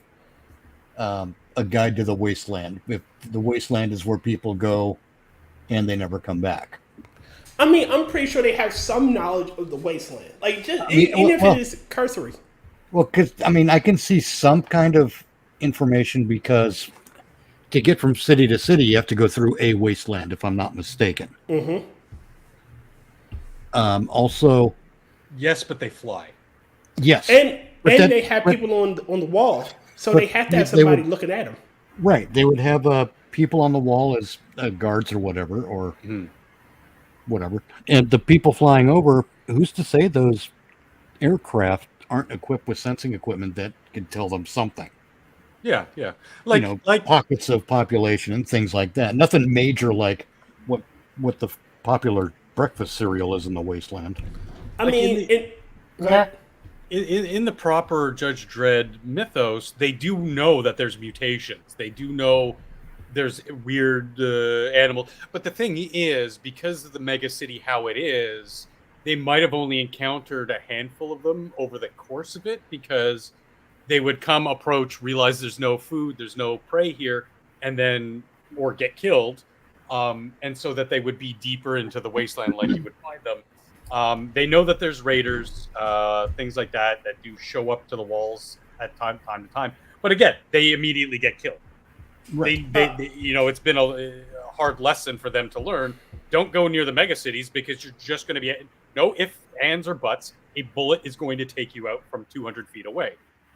guide to the wasteland if the wasteland is where people go and they never come back. I mean, I'm pretty sure they have some knowledge of the wasteland, like even if it is cursory. Well, because I can see some kind of information because to get from city to city, you have to go through a wasteland, if I'm not mistaken. Also, yes, but they fly. Yes, and they have people on the wall, so they have to have somebody looking at them. Right, they would have people on the wall as guards or whatever, or whatever. And the people flying over, who's to say those aircraft aren't equipped with sensing equipment that can tell them something? Yeah. Like pockets of population and things like that. Nothing major like what the popular breakfast cereal is in the wasteland. In the proper Judge Dredd mythos, they do know that there's mutations. They do know there's weird animals. But the thing is, because of the mega city how it is, they might have only encountered a handful of them over the course of it, because they would come, approach, realize there's no food, there's no prey here, and then or get killed, and so that they would be deeper into the wasteland like you would find them. They know that there's raiders, things like that do show up to the walls at time to time. But again, they immediately get killed. Right. They it's been a hard lesson for them to learn. Don't go near the mega cities because you're just going to be no ifs, ands, or buts. A bullet is going to take you out from 200 feet away.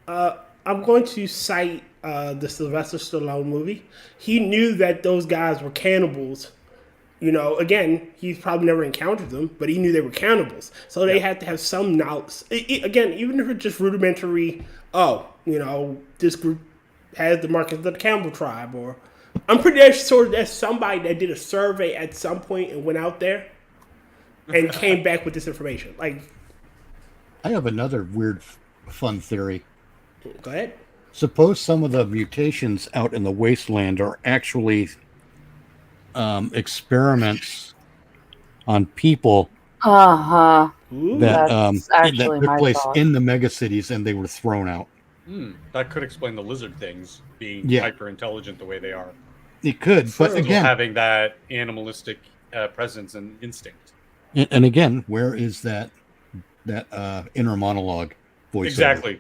I'm going to cite the Sylvester Stallone movie. He knew that those guys were cannibals. Again, he's probably never encountered them, but he knew they were cannibals. So they had to have some knowledge. Again, even if it's just rudimentary, this group has the markings of the Camel tribe, or I'm pretty sure there's somebody that did a survey at some point and went out there and came back with this information. Like, I have another weird, fun theory. Go ahead. Suppose some of the mutations out in the wasteland are actually experiments on people Uh-huh. that took place in the megacities and they were thrown out. That could explain the lizard things being hyper intelligent the way they are. It could, but again, having that animalistic presence and instinct. And again, where is that inner monologue voice? Exactly.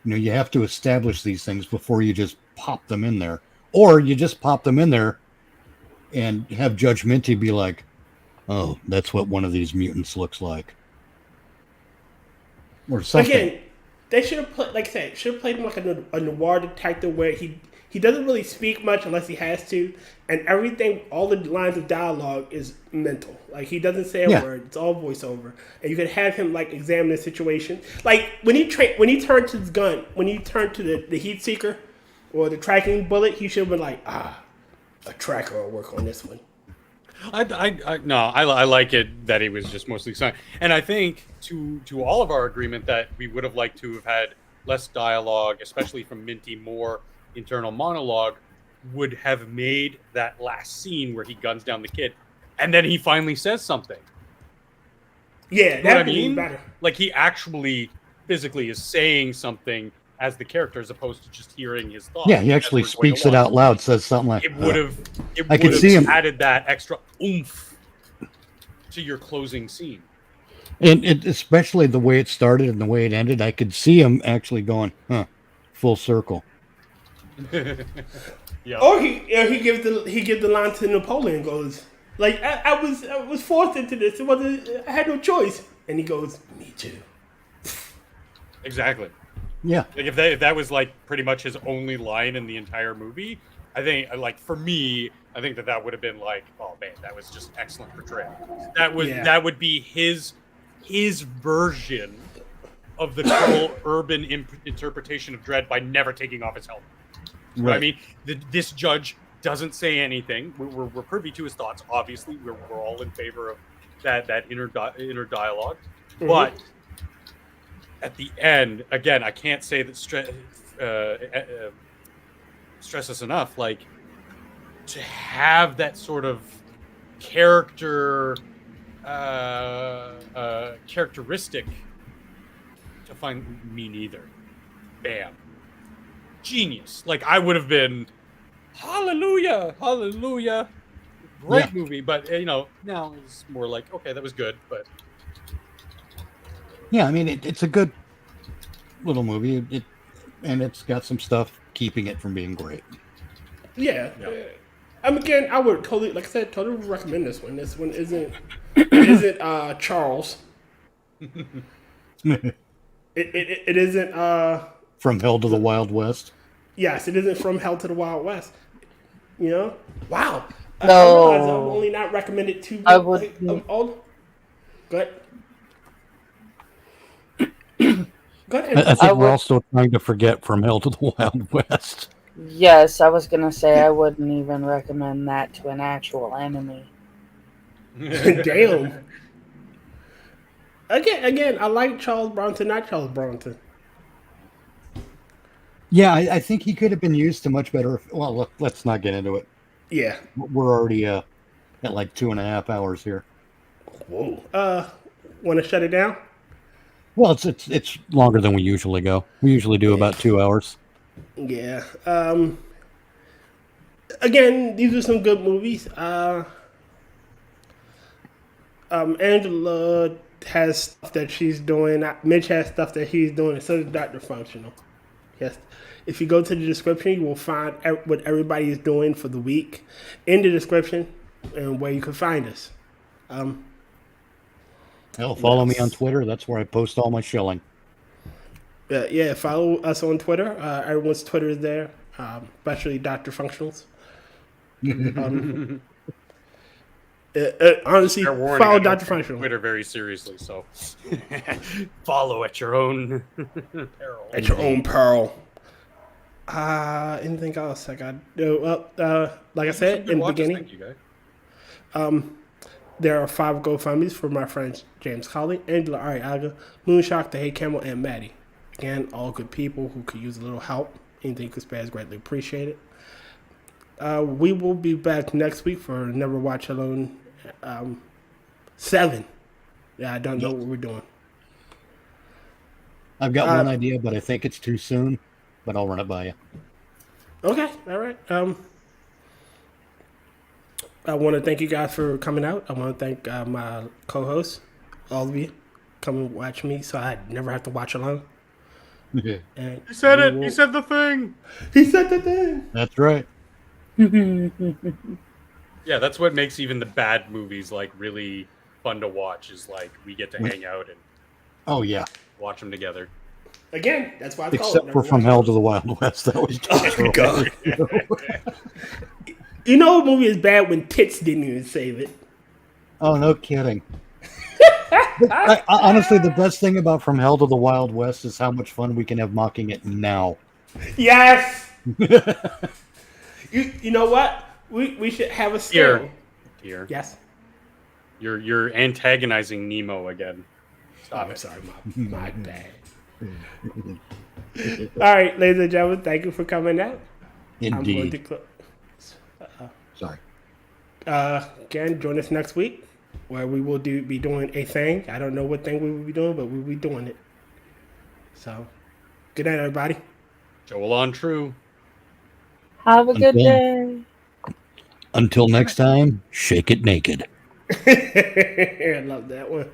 You have to establish these things before you just pop them in there, or you just pop them in there and have Judge Minty be like, "Oh, that's what one of these mutants looks like," or something. Again, they should have played, like I said, should have played him like a noir detective where he doesn't really speak much unless he has to, and everything, all the lines of dialogue is mental. Like, he doesn't say a word; it's all voiceover. And you could have him like examine the situation. Like when he turned to his gun, when he turned to the heat seeker or the tracking bullet, he should have been like, a tracker will work on this one. I like it that he was just mostly silent. And I think to all of our agreement that we would have liked to have had less dialogue, especially from Minty, more internal monologue, would have made that last scene where he guns down the kid and then he finally says something. Yeah, that would be better. Like, he actually physically is saying something as the character, as opposed to just hearing his thoughts. Yeah, he actually speaks it out loud, says something like, it would have added that extra oomph to your closing scene. And especially the way it started and the way it ended, I could see him actually going, full circle. Yeah. Or he gives the line to Napoleon and goes, like, I was forced into this. I had no choice. And he goes, me too. Exactly. Yeah. Like, if that was like pretty much his only line in the entire movie, I think, like, for me, I think that would have been like, oh man, that was just excellent portrayal. That would be his version of the total urban interpretation of Dredd by never taking off his helmet. Right. I mean, this judge doesn't say anything. We're privy to his thoughts. Obviously, we're all in favor of that inner dialogue. Mm-hmm. But at the end, again, I can't say that stress this enough. Like, to have that sort of characteristic to find me neither. Bam. Genius. Like, I would have been hallelujah. Great movie, but now it's more like, okay, that was good, but yeah, I mean, it's a good little movie. It's got some stuff keeping it from being great. Yeah. Again, I would totally, like I said, totally recommend this one. This one isn't Charles. It isn't From Hell to the Wild West. Yes, it isn't From Hell to the Wild West. Wow. No. I realize I've only not recommended two. I would. Go ahead. Go ahead. I think we're all still trying to forget From Hell to the Wild West. Yes, I was gonna say I wouldn't even recommend that to an actual enemy. Damn. Again, I like Charles Bronson, not Charles Bronson. Yeah, I think he could have been used to much better. Well, look, let's not get into it. Yeah. We're already at like 2.5 hours here. Whoa. Want to shut it down? Well, it's longer than we usually go. We usually do about 2 hours. Yeah. again, these are some good movies. Angela has stuff that she's doing. Mitch has stuff that he's doing, and so does Dr. Functional. Yes. If you go to the description, you will find what everybody is doing for the week in the description and where you can find us. Hell, follow me on Twitter. That's where I post all my shilling. Yeah, follow us on Twitter. Everyone's Twitter is there, especially Dr. Functionals. Honestly, follow Dr. Functional. Twitter very seriously, so follow at your own peril. At your own peril. Anything else I got? Like I said in the beginning, thank you, guys. There are 5 GoFundMes for my friends James Colley, Angela Ariaga, Moonshock, the Hey Camel, and Maddy. Again, all good people who could use a little help. Anything you could spare is greatly appreciated. We will be back next week for Never Watch Alone 7. Yeah, I don't know what we're doing. I've got one idea, but I think it's too soon. But I'll run it by you. Okay, all right. I want to thank you guys for coming out. I want to thank my co-hosts, all of you, come and watch me, so I never have to watch alone. Yeah. And he said it. He said the thing. He said the thing. That's right. Yeah, that's what makes even the bad movies like really fun to watch. Is like we get to hang out and watch them together. Again, that's why I call Except for From Hell to the Wild West. That was oh, God. You know a movie is bad when tits didn't even save it. Oh, no kidding. Honestly, the best thing about From Hell to the Wild West is how much fun we can have mocking it now. Yes! You know what? We should have a skill. Here. Yes? You're antagonizing Nemo again. Stop it. I'm sorry, my bad. All right, ladies and gentlemen, thank you for coming out. Indeed. I'm going to sorry. Again, join us next week where we will be doing a thing. I don't know what thing we will be doing, but we'll be doing it. So, good night, everybody. Joel on true. Have a good day. Until next time, shake it naked. I love that one.